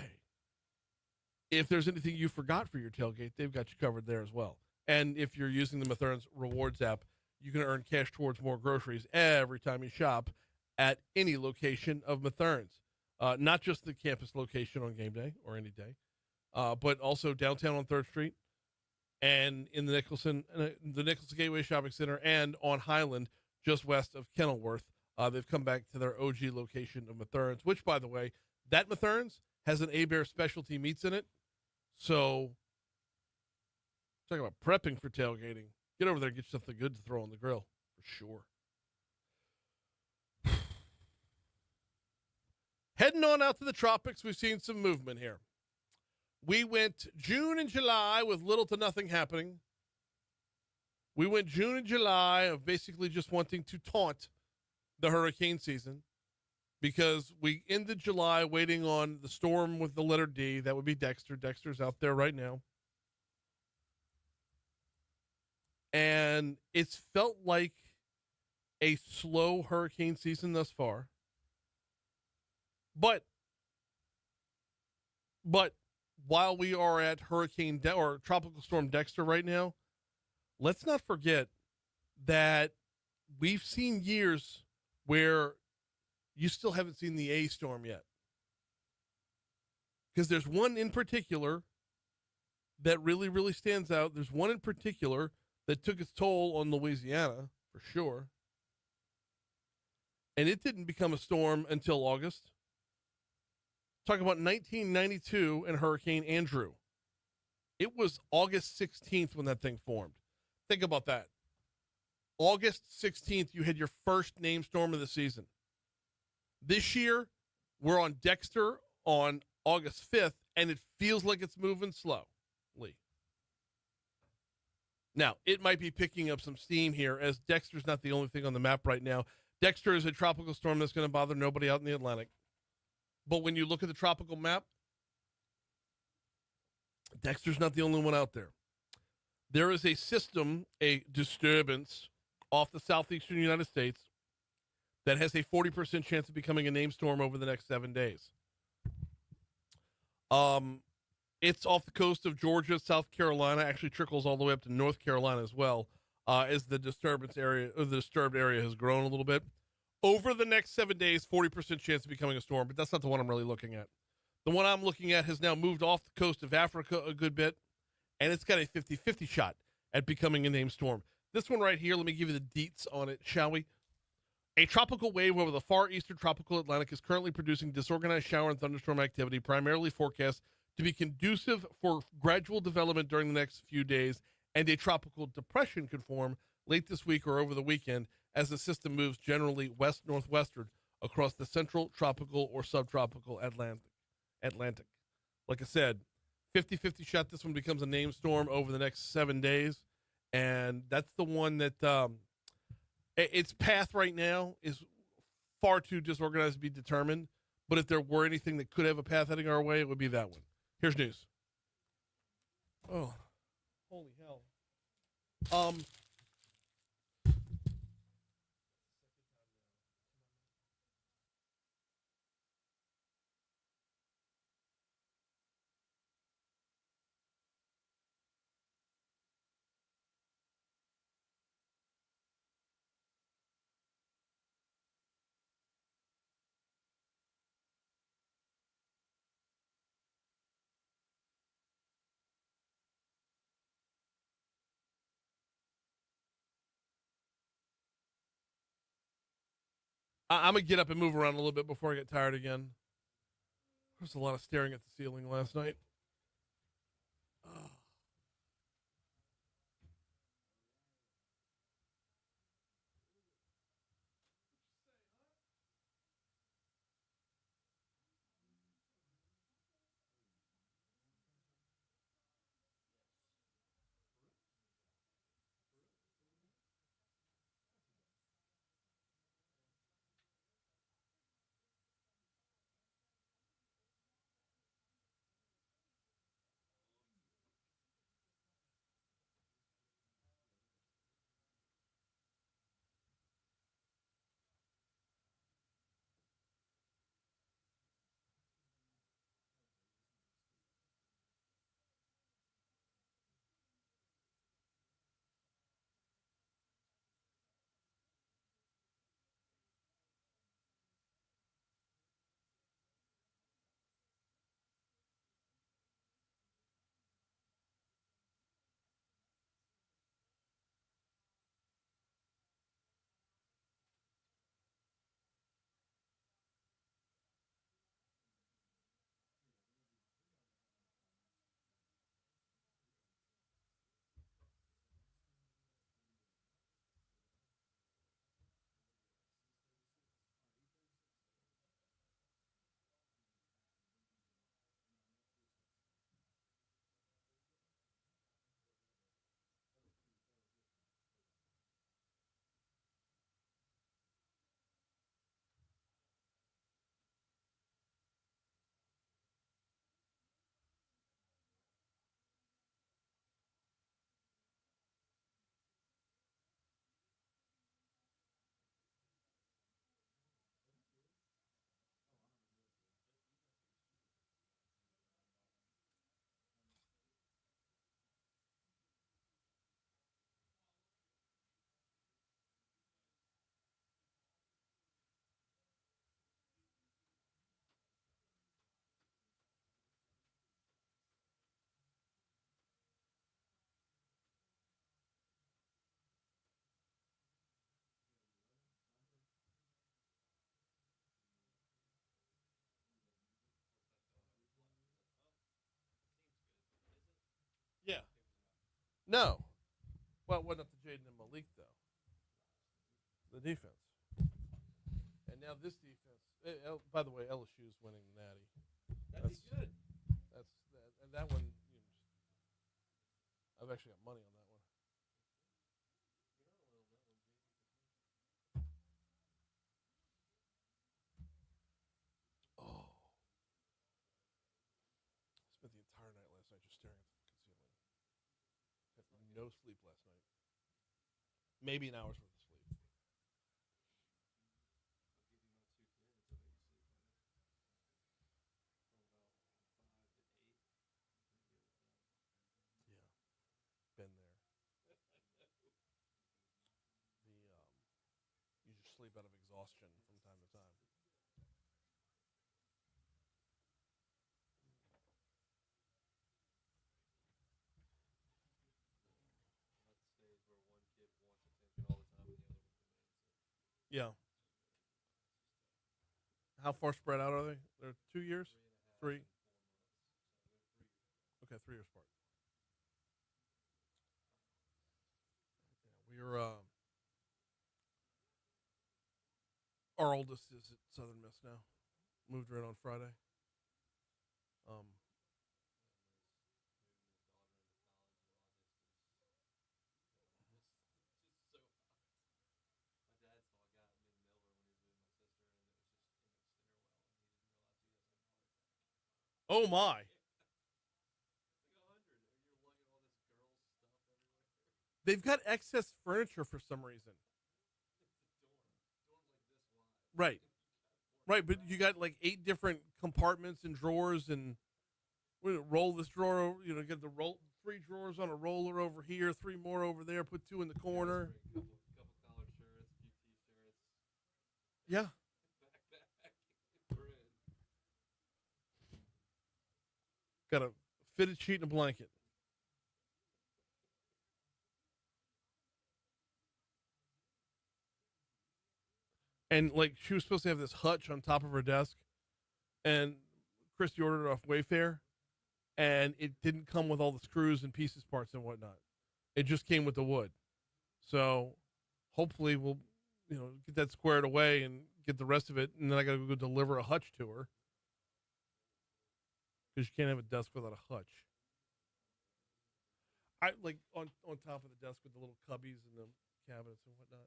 if there's anything you forgot for your tailgate, they've got you covered there as well. And if you're using the Matherns Rewards app, you can earn cash towards more groceries every time you shop at any location of Matherns. Not just the campus location on game day or any day, but also downtown on 3rd Street and in the Nicholson Gateway Shopping Center and on Highland just west of Kenilworth. They've come back to their OG location of Matherns, which, by the way, that Matherns has an A-Bear specialty meats in it. So talking about prepping for tailgating. Get over there and get something good to throw on the grill, for sure. Heading on out to the tropics, we've seen some movement here. We went June and July with little to nothing happening. We went June and July of basically just wanting to taunt the hurricane season because we ended July waiting on the storm with the letter D. That would be Dexter. Dexter's out there right now. And it's felt like a slow hurricane season thus far. But while we are at or Tropical Storm Dexter right now, let's not forget that we've seen years where you still haven't seen the A storm yet. Because there's one in particular that really, really stands out. There's one in particular that took its toll on Louisiana, for sure. And it didn't become a storm until August. Talk about 1992 and Hurricane Andrew. It was August 16th when that thing formed. Think about that. August 16th, you had your first named storm of the season. This year, we're on Dexter on August 5th, and it feels like it's moving slowly. Now, it might be picking up some steam here, as Dexter's not the only thing on the map right now. Dexter is a tropical storm that's going to bother nobody out in the Atlantic. But when you look at the tropical map, Dexter's not the only one out there. There is a system, a disturbance off the southeastern United States that has a 40% chance of becoming a named storm over the next 7 days. It's off the coast of Georgia, South Carolina, actually trickles all the way up to North Carolina as well, as the disturbance area, or the disturbed area has grown a little bit. Over the next 7 days, 40% chance of becoming a storm, but that's not the one I'm really looking at. The one I'm looking at has now moved off the coast of Africa a good bit, and it's got a 50-50 shot at becoming a named storm. This one right here, let me give you the deets on it, shall we? A tropical wave over the far eastern tropical Atlantic is currently producing disorganized shower and thunderstorm activity, primarily forecast to be conducive for gradual development during the next few days, and a tropical depression could form late this week or over the weekend as the system moves generally west-northwestern across the central tropical or subtropical Atlantic. Like I said, 50-50 shot this one becomes a named storm over the next 7 days, and that's the one that its path right now is far too disorganized to be determined, but if there were anything that could have a path heading our way, it would be that one. Here's news. Oh, holy hell. I'm going to get up and move around a little bit before I get tired again. There's a lot of staring at the ceiling last night. No. Well, it wasn't up to Jaden and Malik, though. The defense. And now this defense. By the way, LSU's winning the Natty. That'd be good. And that one, I've actually got money on that one. Oh. Spent the entire night last night just staring at the ceiling. Had no sleep last night. Maybe an hour's worth of sleep. Yeah, been there. You just sleep out of exhaustion from time to time. Yeah. How far spread out are they? They're 2 years? 3? Okay, 3 years apart. Yeah, we're our oldest is at Southern Miss now. Moved right on Friday. Oh my. They've got excess furniture for some reason. Right. Right, but you got like 8 different compartments and drawers, and roll this drawer over, get the 3 drawers on a roller over here, 3 more over there, put 2 in the corner. Couple collared shirts, few t-shirts. Yeah. Got a fitted sheet and a blanket. And like she was supposed to have this hutch on top of her desk, and Christy ordered it off Wayfair, and it didn't come with all the screws and pieces, parts, and whatnot. It just came with the wood. So hopefully we'll, get that squared away and get the rest of it, and then I got to go deliver a hutch to her because you can't have a desk without a hutch. I like on top of the desk with the little cubbies and the cabinets and whatnot.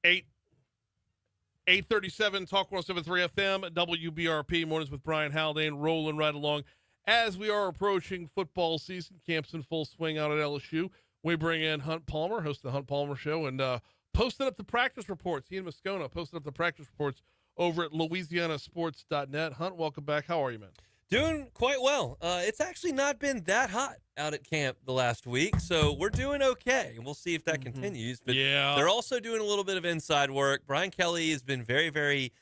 Eight 837 Talk 1073 FM, WBRP, Mornings with Brian Haldane, rolling right along. As we are approaching football season, camp's in full swing out at LSU. We bring in Hunt Palmer, host of the Hunt Palmer Show, and posting up the practice reports. He and Moscona posted up the practice reports over at LouisianaSports.net. Hunt, welcome back. How are you, man? Doing quite well. It's actually not been that hot out at camp the last week, so we're doing okay, and we'll see if that continues. But yeah, they're also doing a little bit of inside work. Brian Kelly has been very, very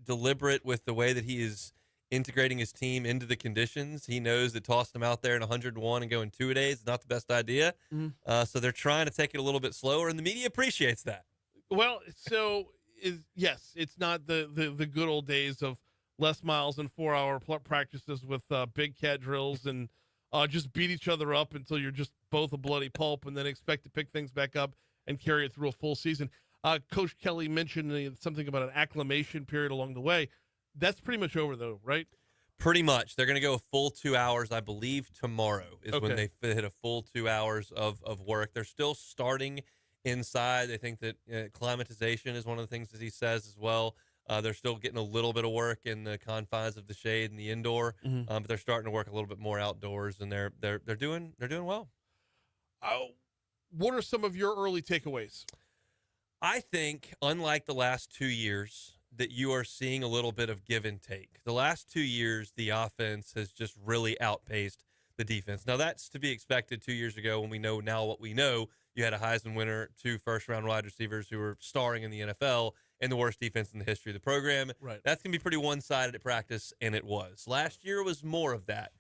deliberate with the way that he is integrating his team into the conditions. He knows that tossing them out there in 101 and going 2-a-days is not the best idea. So they're trying to take it a little bit slower, and the media appreciates that. Well, so yes, it's not the good old days of less miles and 4-hour practices with big cat drills and just beat each other up until you're just both a bloody pulp and then expect to pick things back up and carry it through a full season. Coach Kelly mentioned something about an acclimation period along the way. That's pretty much over, though, right? Pretty much. They're going to go a full 2 hours, I believe, tomorrow is when they hit a full 2 hours of work. They're still starting inside. They think that climatization is one of the things that he says as well. They're still getting a little bit of work in the confines of the shade and the indoor, but they're starting to work a little bit more outdoors, and they're doing well. What are some of your early takeaways? I think, unlike the last 2 years, that you are seeing a little bit of give and take. The last 2 years, the offense has just really outpaced the defense. Now, that's to be expected 2 years ago when we know now what we know. You had a Heisman winner, 2 first-round wide receivers who were starring in the NFL, and the worst defense in the history of the program. Right. That's going to be pretty one-sided at practice, and it was. Last year was more of that.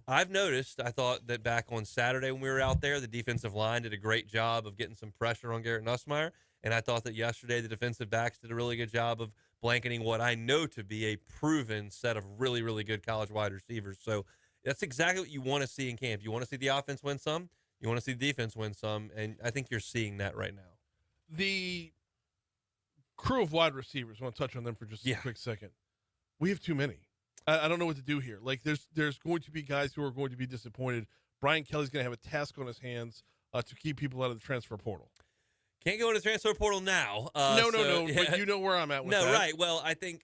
I've noticed, I thought that back on Saturday when we were out there, the defensive line did a great job of getting some pressure on Garrett Nussmeier, and I thought that yesterday the defensive backs did a really good job of blanketing what I know to be a proven set of really, really good college wide receivers. So that's exactly what you want to see in camp. You want to see the offense win some, you want to see the defense win some, and I think you're seeing that right now. The crew of wide receivers, I want to touch on them for just a quick second. We have too many. I don't know what to do here. Like, there's going to be guys who are going to be disappointed. Brian Kelly's going to have a task on his hands to keep people out of the transfer portal. Can't go into the transfer portal now. No, but you know where I'm at with that. No, right. Well, I think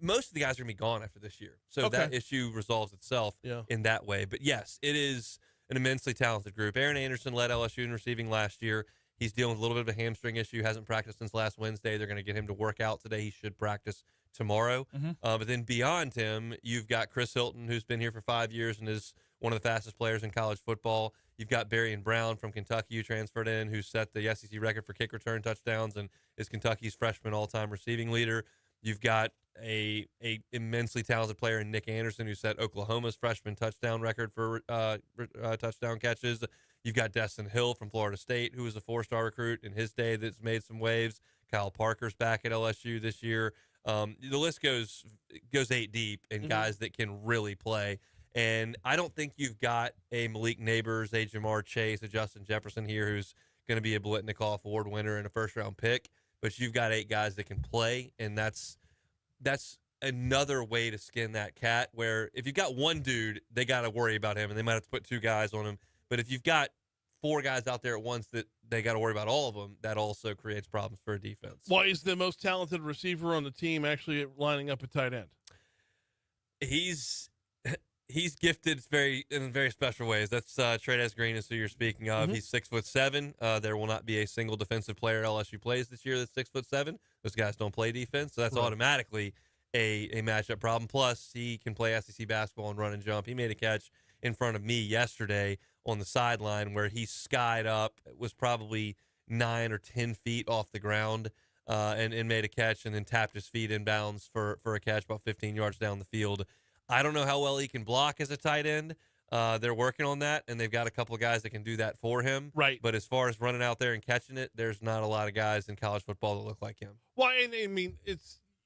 most of the guys are going to be gone after this year. So that issue resolves itself in that way. But, yes, it is an immensely talented group. Aaron Anderson led LSU in receiving last year. He's dealing with a little bit of a hamstring issue, hasn't practiced since last Wednesday. They're going to get him to work out today. He should practice tomorrow. But then beyond him, you've got Chris Hilton, who's been here for 5 years and is one of the fastest players in college football. You've got Berrien Brown from Kentucky, who transferred in, who set the SEC record for kick return touchdowns and is Kentucky's freshman all-time receiving leader. You've got a immensely talented player in Nick Anderson, who set Oklahoma's freshman touchdown record for touchdown catches. You've got Destin Hill from Florida State, who was a 4-star recruit in his day that's made some waves. Kyle Parker's back at LSU this year. The list goes 8 deep in guys that can really play. And I don't think you've got a Malik Neighbors, a Jamar Chase, a Justin Jefferson here who's going to be a Biletnikoff Award winner and a first-round pick. But you've got 8 guys that can play, and that's another way to skin that cat, where if you've got one dude, they got to worry about him, and they might have to put 2 guys on him. But if you've got 4 guys out there at once that they got to worry about all of them, that also creates problems for a defense. Why is the most talented receiver on the team actually lining up at tight end? He's gifted in very special ways. That's Trey'Dez Green is who you're speaking of. He's 6'7". There will not be a single defensive player LSU plays this year that's 6'7". Those guys don't play defense, so that's automatically a matchup problem. Plus, he can play SEC basketball and run and jump. He made a catch in front of me yesterday on the sideline where he skied up. It was probably 9 or 10 feet off the ground and made a catch and then tapped his feet inbounds for a catch about 15 yards down the field. I don't know how well he can block as a tight end. They're working on that, and they've got a couple of guys that can do that for him. Right. But as far as running out there and catching it, there's not a lot of guys in college football that look like him. Well, and I mean,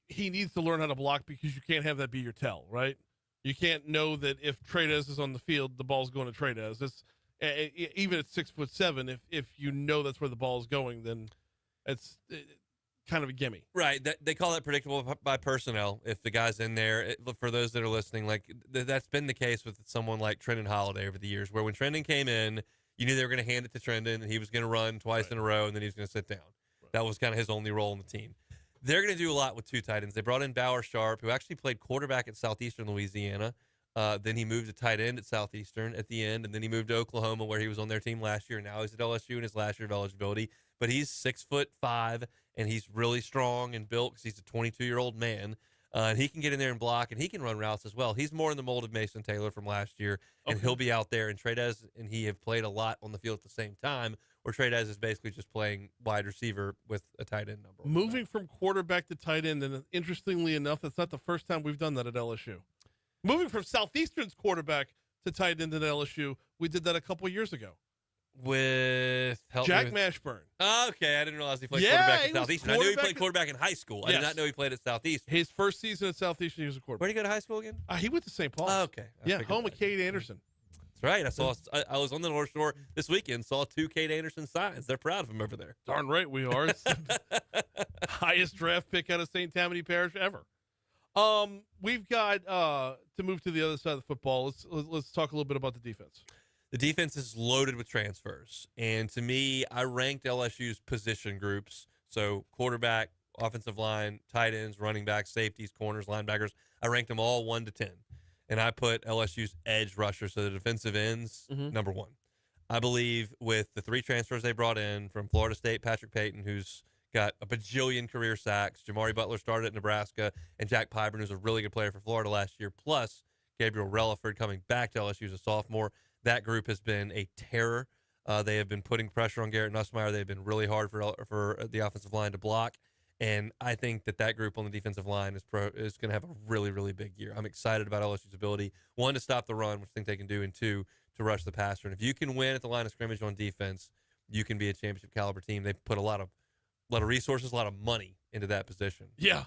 he needs to learn how to block because you can't have that be your tell, right? You can't know that if Trey'Dez is on the field, the ball's going to Trey'Dez. It's even at 6'7", if you know that's where the ball is going, then it's kind of a gimme. Right. They call that predictable by personnel. If the guy's in there, for those that are listening, like that's been the case with someone like Trendon Holiday over the years, where when Trendon came in, you knew they were going to hand it to Trendon, and he was going to run twice in a row, and then he was going to sit down. Right. That was kind of his only role in the team. They're going to do a lot with 2 tight ends. They brought in Bauer Sharp, who actually played quarterback at Southeastern Louisiana. Then he moved to tight end at Southeastern at the end, and then he moved to Oklahoma, where he was on their team last year. Now he's at LSU in his last year of eligibility. But he's 6'5", and he's really strong and built because he's a 22-year-old man. And he can get in there and block, and he can run routes as well. He's more in the mold of Mason Taylor from last year, and he'll be out there. And Trey'Dez and he have played a lot on the field at the same time, where Trey'Dez is basically just playing wide receiver with a tight end number. Moving from quarterback to tight end, and interestingly enough, that's not the first time we've done that at LSU. Moving from Southeastern's quarterback to tight end at LSU, we did that a couple years ago. With Jack Mashburn. Okay, I didn't realize he played quarterback at Southeastern. I knew he played quarterback in high school. Yes. I did not know he played at Southeastern. His first season at Southeastern, he was a quarterback. Where did he go to high school again? He went to St. Paul. Okay. Home of Cade Anderson. That's right. I was on the North Shore this weekend, saw 2 Cade Anderson signs. They're proud of him over there. Darn right we are. It's the highest draft pick out of St. Tammany Parish ever. We've got to move to the other side of the football. Let's talk a little bit about the defense. The defense is loaded with transfers. And to me, I ranked LSU's position groups. So quarterback, offensive line, tight ends, running backs, safeties, corners, linebackers. I ranked them all 1 to 10. And I put LSU's edge rushers, so the defensive ends, number 1. I believe with the 3 transfers they brought in from Florida State, Patrick Payton, who's got a bajillion career sacks, Jamari Butler started at Nebraska, and Jack Pyburn, who's a really good player for Florida last year, plus Gabriel Relaford coming back to LSU as a sophomore. That group has been a terror. They have been putting pressure on Garrett Nussmeier. They've been really hard for the offensive line to block. And I think that group on the defensive line is going to have a really, really big year. I'm excited about LSU's ability, 1, to stop the run, which I think they can do, and 2, to rush the passer. And if you can win at the line of scrimmage on defense, you can be a championship caliber team. They put a lot of resources, a lot of money into that position. Yeah.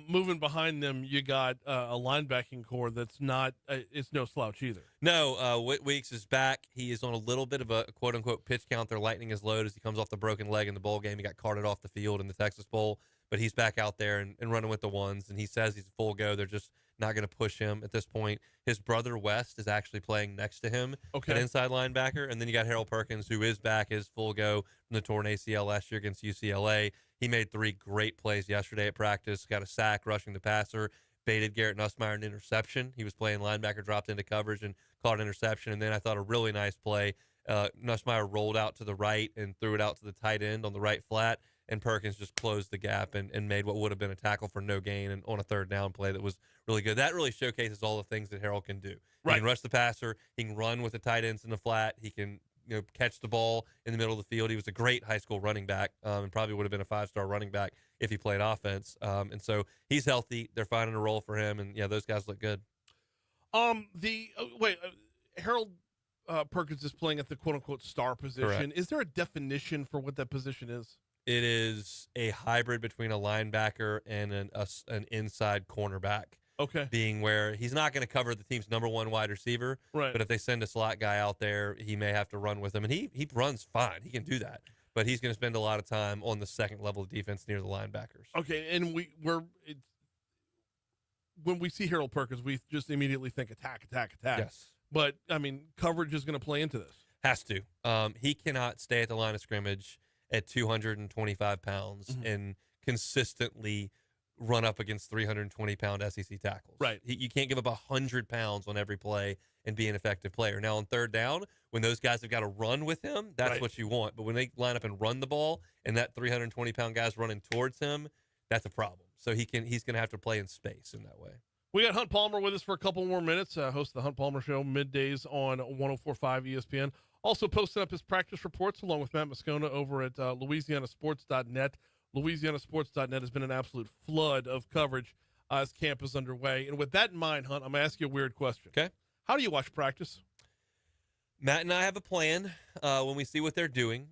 Moving behind them, you got a linebacking core that's not it's no slouch either. No, Whit Weeks is back. He is on a little bit of a quote-unquote pitch count. They're lightening his load as he comes off the broken leg in the bowl game. He got carted off the field in the Texas Bowl, but he's back out there and running with the ones, and he says he's full go. They're just not going to push him at this point. His brother West is actually playing next to him, an inside linebacker, and then you got Harold Perkins, who is back, is full go from the torn ACL last year against UCLA. He made 3 great plays yesterday at practice, got a sack rushing the passer, baited Garrett Nussmeier an interception. He was playing linebacker, dropped into coverage, and caught an interception. And then I thought a really nice play. Nussmeier rolled out to the right and threw it out to the tight end on the right flat, and Perkins just closed the gap and made what would have been a tackle for no gain and on a 3rd down play that was really good. That really showcases all the things that Harold can do. He can rush the passer. He can run with the tight ends in the flat. He can catch the ball in the middle of the field. He was a great high school running back and probably would have been a 5-star running back if he played offense. And so he's healthy. They're finding a role for him, and yeah, those guys look good. Harold Perkins is playing at the quote-unquote star position. Correct. Is there a definition for what that position is? It is a hybrid between a linebacker and an inside cornerback. Okay. Being where he's not going to cover the team's number 1 wide receiver, right? But if they send a slot guy out there, he may have to run with him, and he runs fine. He can do that, but he's going to spend a lot of time on the second level of defense near the linebackers. Okay, and when we see Harold Perkins, we just immediately think attack. Yes, but I mean coverage is going to play into this. Has to. He cannot stay at the line of scrimmage at 225 pounds and consistently run up against 320-pound SEC tackles. Right. You can't give up 100 pounds on every play and be an effective player. Now, on 3rd down, when those guys have got to run with him, that's what you want. But when they line up and run the ball and that 320-pound guy's running towards him, that's a problem. So he's going to have to play in space in that way. We got Hunt Palmer with us for a couple more minutes, host of the Hunt Palmer Show, middays on 104.5 ESPN. Also posting up his practice reports along with Matt Moscona over at LouisianaSports.net. LouisianaSports.net has been an absolute flood of coverage as camp is underway. And with that in mind, Hunt, I'm going to ask you a weird question. Okay. How do you watch practice? Matt and I have a plan. When we see what they're doing,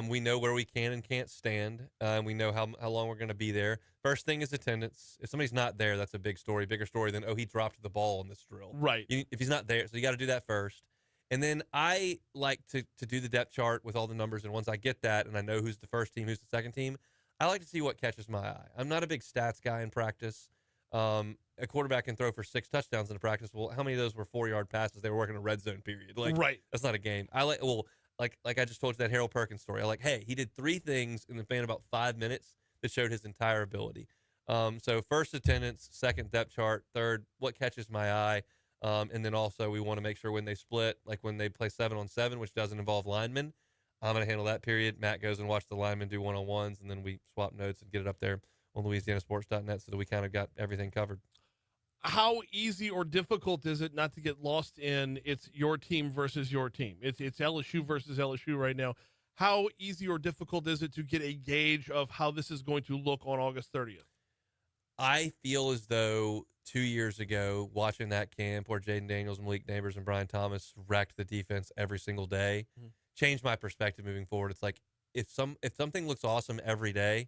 we know where we can and can't stand. We know how long we're going to be there. First thing is attendance. If somebody's not there, that's a big story, bigger story than, he dropped the ball on this drill. Right. If he's not there, so you got to do that first. And then I like to do the depth chart with all the numbers, and once I get that and I know who's the first team, who's the second team, I like to see what catches my eye. I'm not a big stats guy in practice. A quarterback can throw for 6 touchdowns in a practice. Well, how many of those were 4-yard passes? They were working a red zone period. That's not a game. Like I just told you that Harold Perkins story. Hey, he did 3 things in the span of about 5 minutes that showed his entire ability. So first attendance, second depth chart, third what catches my eye, and then also we want to make sure when they split, like when they play 7-on-7, which doesn't involve linemen, I'm going to handle that period. Matt goes and watch the linemen do one-on-ones, and then we swap notes and get it up there on LouisianaSports.net so that we kind of got everything covered. How easy or difficult is it not to get lost in it's your team versus your team? It's LSU versus LSU right now. How easy or difficult is it to get a gauge of how this is going to look on August 30th? I feel as though 2 years ago, watching that camp where Jaden Daniels, Malik Neighbors, and Brian Thomas wrecked the defense every single day, changed my perspective moving forward. It's like if something looks awesome every day,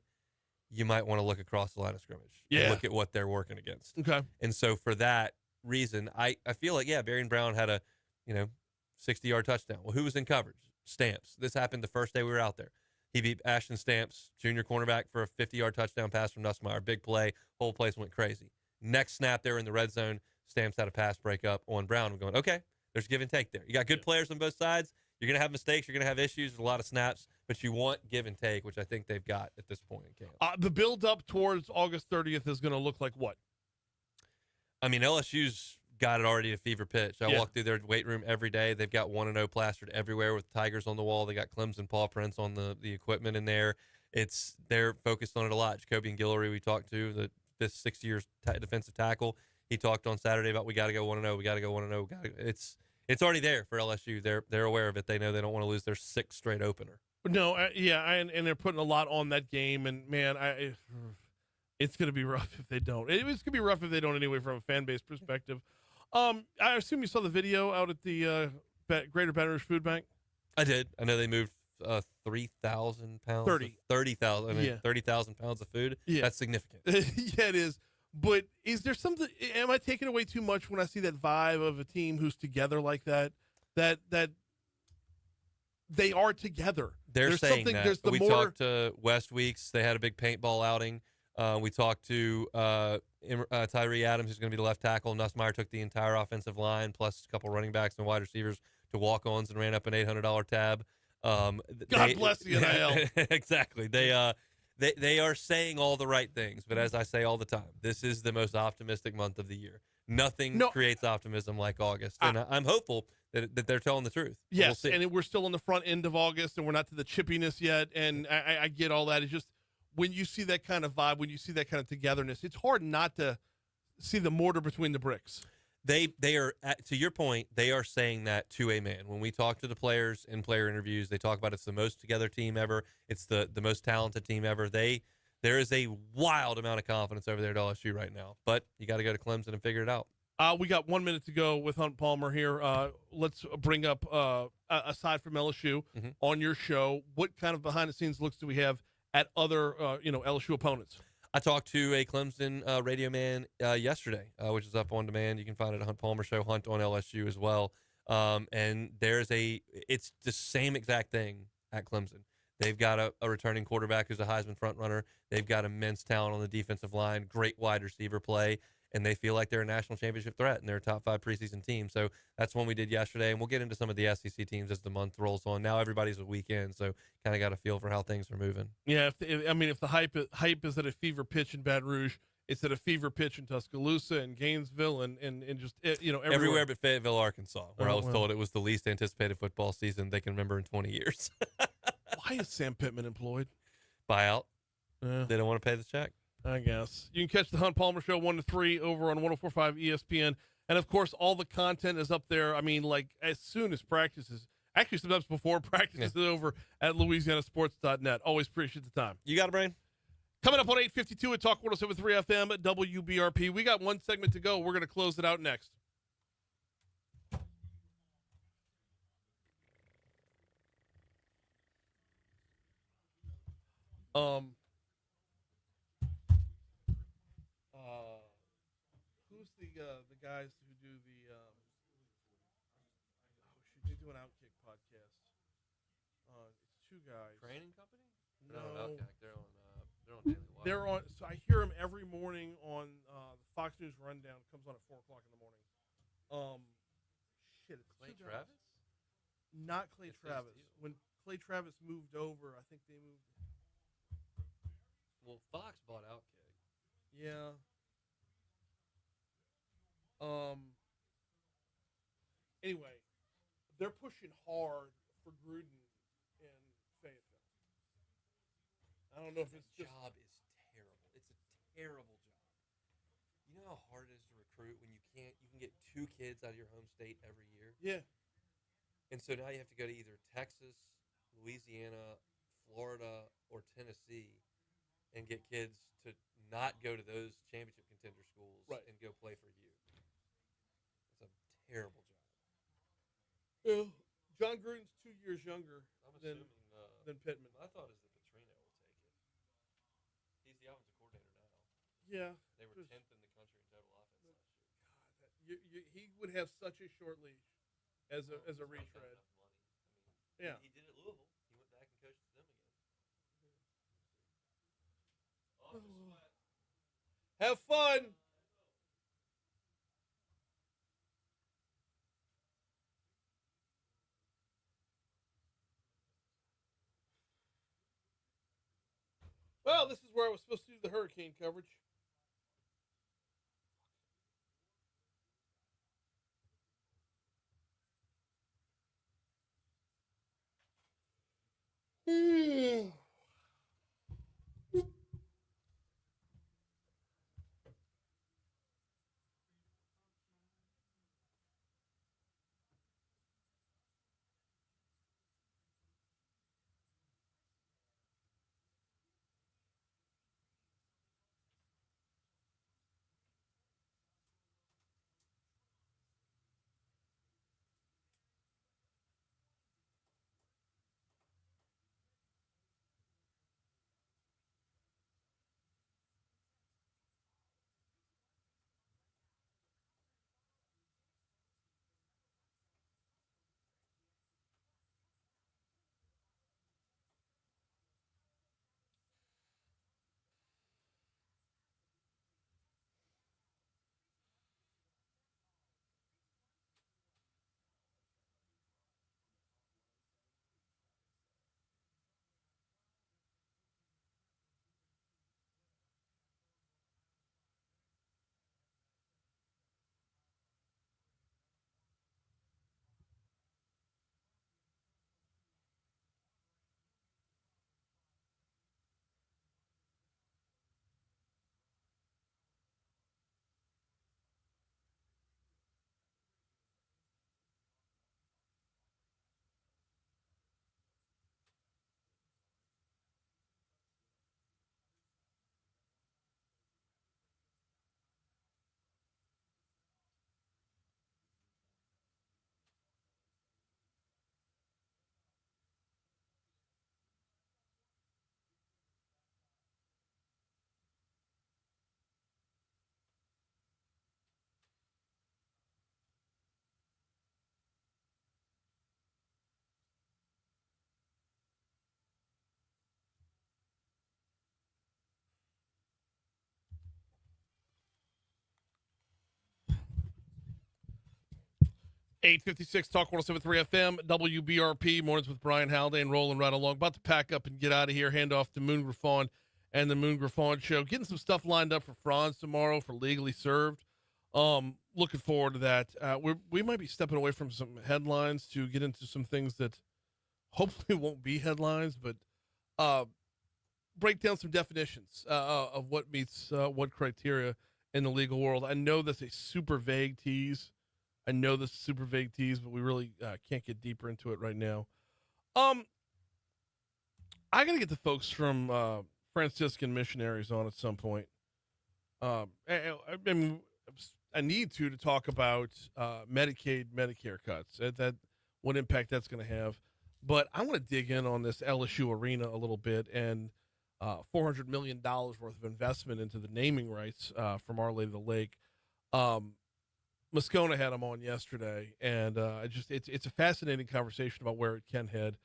you might want to look across the line of scrimmage and look at what they're working against. Okay. And so for that reason, I feel like, Barian Brown had a 60-yard touchdown. Well, who was in coverage? Stamps. This happened the first day we were out there. He beat Ashton Stamps, junior cornerback, for a 50-yard touchdown pass from Nussmeier. Big play. Whole place went crazy. Next snap, they were in the red zone. Stamps had a pass break up on Brown. I'm going, okay, There's give and take there. You got good players on both sides. You're going to have mistakes. You're going to have issues with a lot of snaps, but you want give and take, which I think they've got at this point in camp. The build up towards August 30th is going to look like what? I mean, LSU's got it already a fever pitch. I walk through their weight room every day. They've got 1-0 plastered everywhere with tigers on the wall. They got Clemson paw prints on the equipment in there. They're focused on it a lot. Jacoby and Guillory, we talked to, the fifth, 6 years defensive tackle. He talked on Saturday about we got to go 1-0. We got to go 1-0. It's already there for LSU. They're aware of it. They know they don't want to lose their sixth straight opener. No, and they're putting a lot on that game. And man, it's going to be rough if they don't. It's going to be rough if they don't anyway, from a fan base perspective. I assume you saw the video out at the Greater Baton Rouge Food Bank. I did. I know they moved 3,000 pounds. 30,000. I mean, 30,000 pounds of food. Yeah, that's significant. Yeah, it is. But is there something? Am I taking away too much when I see that vibe of a team who's together like that? That they are together. There's saying that. We talked to West Weeks. They had a big paintball outing. We talked to Tyree Adams, who's going to be the left tackle. Nussmeier took the entire offensive line, plus a couple running backs and wide receivers to walk-ons and ran up an $800 tab. God bless the NIL. Exactly. They are saying all the right things, but as I say all the time, this is the most optimistic month of the year. Nothing creates optimism like August, and I'm hopeful that they're telling the truth. Yes, and we're still on the front end of August, and we're not to the chippiness yet, and I get all that. It's just when you see that kind of vibe, when you see that kind of togetherness, it's hard not to see the mortar between the bricks. They are, to your point, they are saying that to a man. When we talk to the players in player interviews, they talk about it's the most together team ever. It's the most talented team ever. There is a wild amount of confidence over there at LSU right now. But you got to go to Clemson and figure it out. We got 1 minute to go with Hunt Palmer here. Let's bring up, aside from LSU, on your show, what kind of behind-the-scenes looks do we have at other, LSU opponents? I talked to a Clemson radio man yesterday, which is up on demand. You can find it at Hunt Palmer Show, Hunt on LSU as well. And it's the same exact thing at Clemson. They've got a returning quarterback who's a Heisman front runner. They've got immense talent on the defensive line, great wide receiver play, and they feel like they're a national championship threat, and they're a top 5 preseason team. So that's one we did yesterday, and we'll get into some of the SEC teams as the month rolls on. Now everybody's a weekend, so kind of got a feel for how things are moving. Yeah, if the hype is at a fever pitch in Baton Rouge, it's at a fever pitch in Tuscaloosa and Gainesville and just everywhere but Fayetteville, Arkansas, where I was told it was the least anticipated football season they can remember in 20 years. Why is Sam Pittman employed? Buyout. They don't want to pay the check, I guess. You can catch the Hunt Palmer Show 1 to 3 over on 104.5 ESPN. And, of course, all the content is up there. I mean, like, as soon as practice is – actually, sometimes before practice is over at LouisianaSports.net. Always appreciate the time. You got it, Brian? Coming up on 8:52 at Talk 107.3 FM at WBRP. We got one segment to go. We're going to close it out next. Who's the guys who do they do an Outkick podcast? It's two guys. Crane and Company? No, Outkick. They're on Daily Wire. They're on. So I hear them every morning on the Fox News Rundown. Comes on at 4:00 in the morning. It's Clay Travis? Not Clay Travis. When Clay Travis moved over, I think they moved. Well, Fox bought Outkick. Yeah. Anyway, they're pushing hard for Gruden in Fayetteville. I don't know if it's just job is terrible. It's a terrible job. You know how hard it is to recruit when you can get 2 kids out of your home state every year? Yeah. And so now you have to go to either Texas, Louisiana, Florida, or Tennessee and get kids to not go to those championship contender schools and go play for you. It's a terrible job. Yeah. John Gruden's 2 years younger than Pittman. I thought is that Petrino will take it. He's the offensive coordinator now. Yeah. They were 10th in the country in total offense last year. God, he would have such a short leash as a retread. Yeah. He did at Louisville. He went back and coached them again. Have fun. Well, this is where I was supposed to do the hurricane coverage. Hmm. 856 Talk 1073 FM, WBRP, mornings with Brian Haldane, rolling right along. About to pack up and get out of here, hand off to Moon Griffon and the Moon Griffon Show. Getting some stuff lined up for Franz tomorrow for Legally Served. Looking forward to that. We might be stepping away from some headlines to get into some things that hopefully won't be headlines, but break down some definitions of what meets what criteria in the legal world. I know that's a super vague tease. but we really can't get deeper into it right now. I got to get the folks from Franciscan Missionaries on at some point. I need to talk about Medicaid, Medicare cuts, that what impact that's going to have. But I want to dig in on this LSU arena a little bit and $400 million worth of investment into the naming rights from Our Lady of the Lake. Moscona had him on yesterday, and it's a fascinating conversation about where it can head.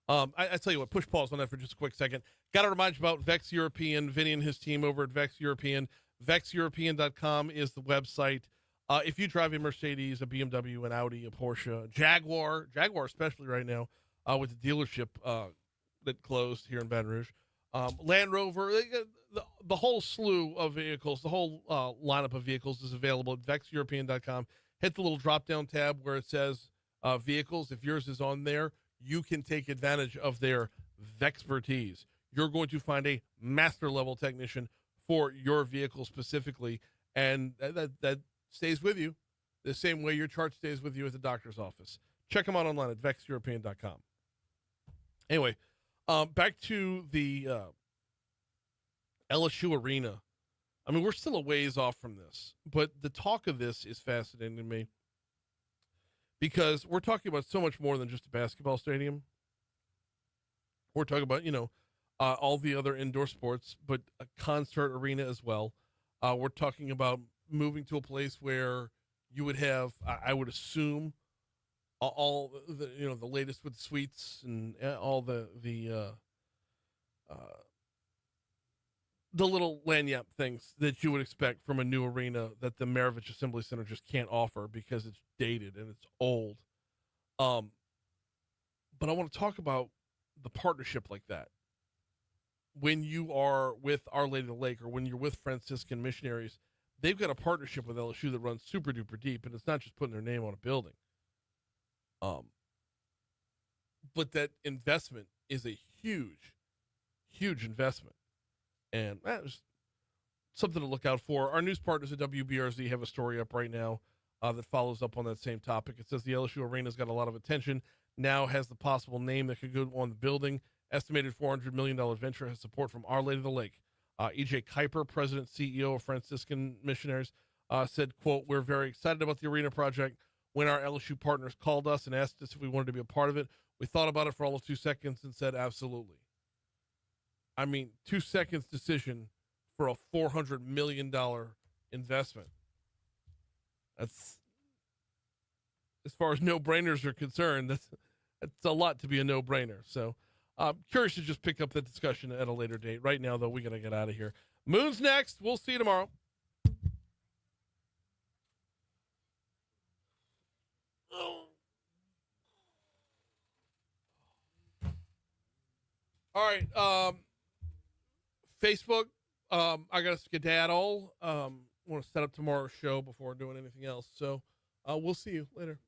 I tell you what, push pause on that for just a quick second. Got to remind you about Vex European, Vinny and his team over at Vex European. VexEuropean.com is the website. If you drive a Mercedes, a BMW, an Audi, a Porsche, a Jaguar especially right now with the dealership that closed here in Baton Rouge, Land Rover, the whole slew of vehicles, the whole lineup of vehicles is available at VexEuropean.com. Hit the little drop-down tab where it says vehicles. If yours is on there, you can take advantage of their Vexpertise. You're going to find a master-level technician for your vehicle specifically, and that stays with you the same way your chart stays with you at the doctor's office. Check them out online at VexEuropean.com. Anyway, back to the LSU arena. I mean, we're still a ways off from this, but the talk of this is fascinating to me because we're talking about so much more than just a basketball stadium. We're talking about, all the other indoor sports, but a concert arena as well. We're talking about moving to a place where you would have, I would assume, all the latest with suites and all the little lanyard things that you would expect from a new arena that the Maravich Assembly Center just can't offer because it's dated and it's old. But I want to talk about the partnership like that. when you are with Our Lady of the Lake or when you're with Franciscan missionaries, they've got a partnership with LSU that runs super duper deep, and it's not just putting their name on a building. But that investment is a huge, huge investment, and it's something to look out for. Our news partners at WBRZ have a story up right now that follows up on that same topic. It says the LSU Arena's got a lot of attention, now has the possible name that could go on the building. Estimated $400 million venture has support from Our Lady of the Lake. E.J. Kuiper, president, CEO of Franciscan Missionaries, said, quote, "We're very excited about the arena project. When our LSU partners called us and asked us if we wanted to be a part of it, we thought about it for all of 2 seconds and said, absolutely." I mean, 2 seconds decision for a $400 million investment. That's, as far as no-brainers are concerned, that's a lot to be a no-brainer. So curious to just pick up that discussion at a later date. Right now, though, we got to get out of here. Moon's next. We'll see you tomorrow. All right. Facebook, I got to skedaddle. Want to set up tomorrow's show before doing anything else. So we'll see you later.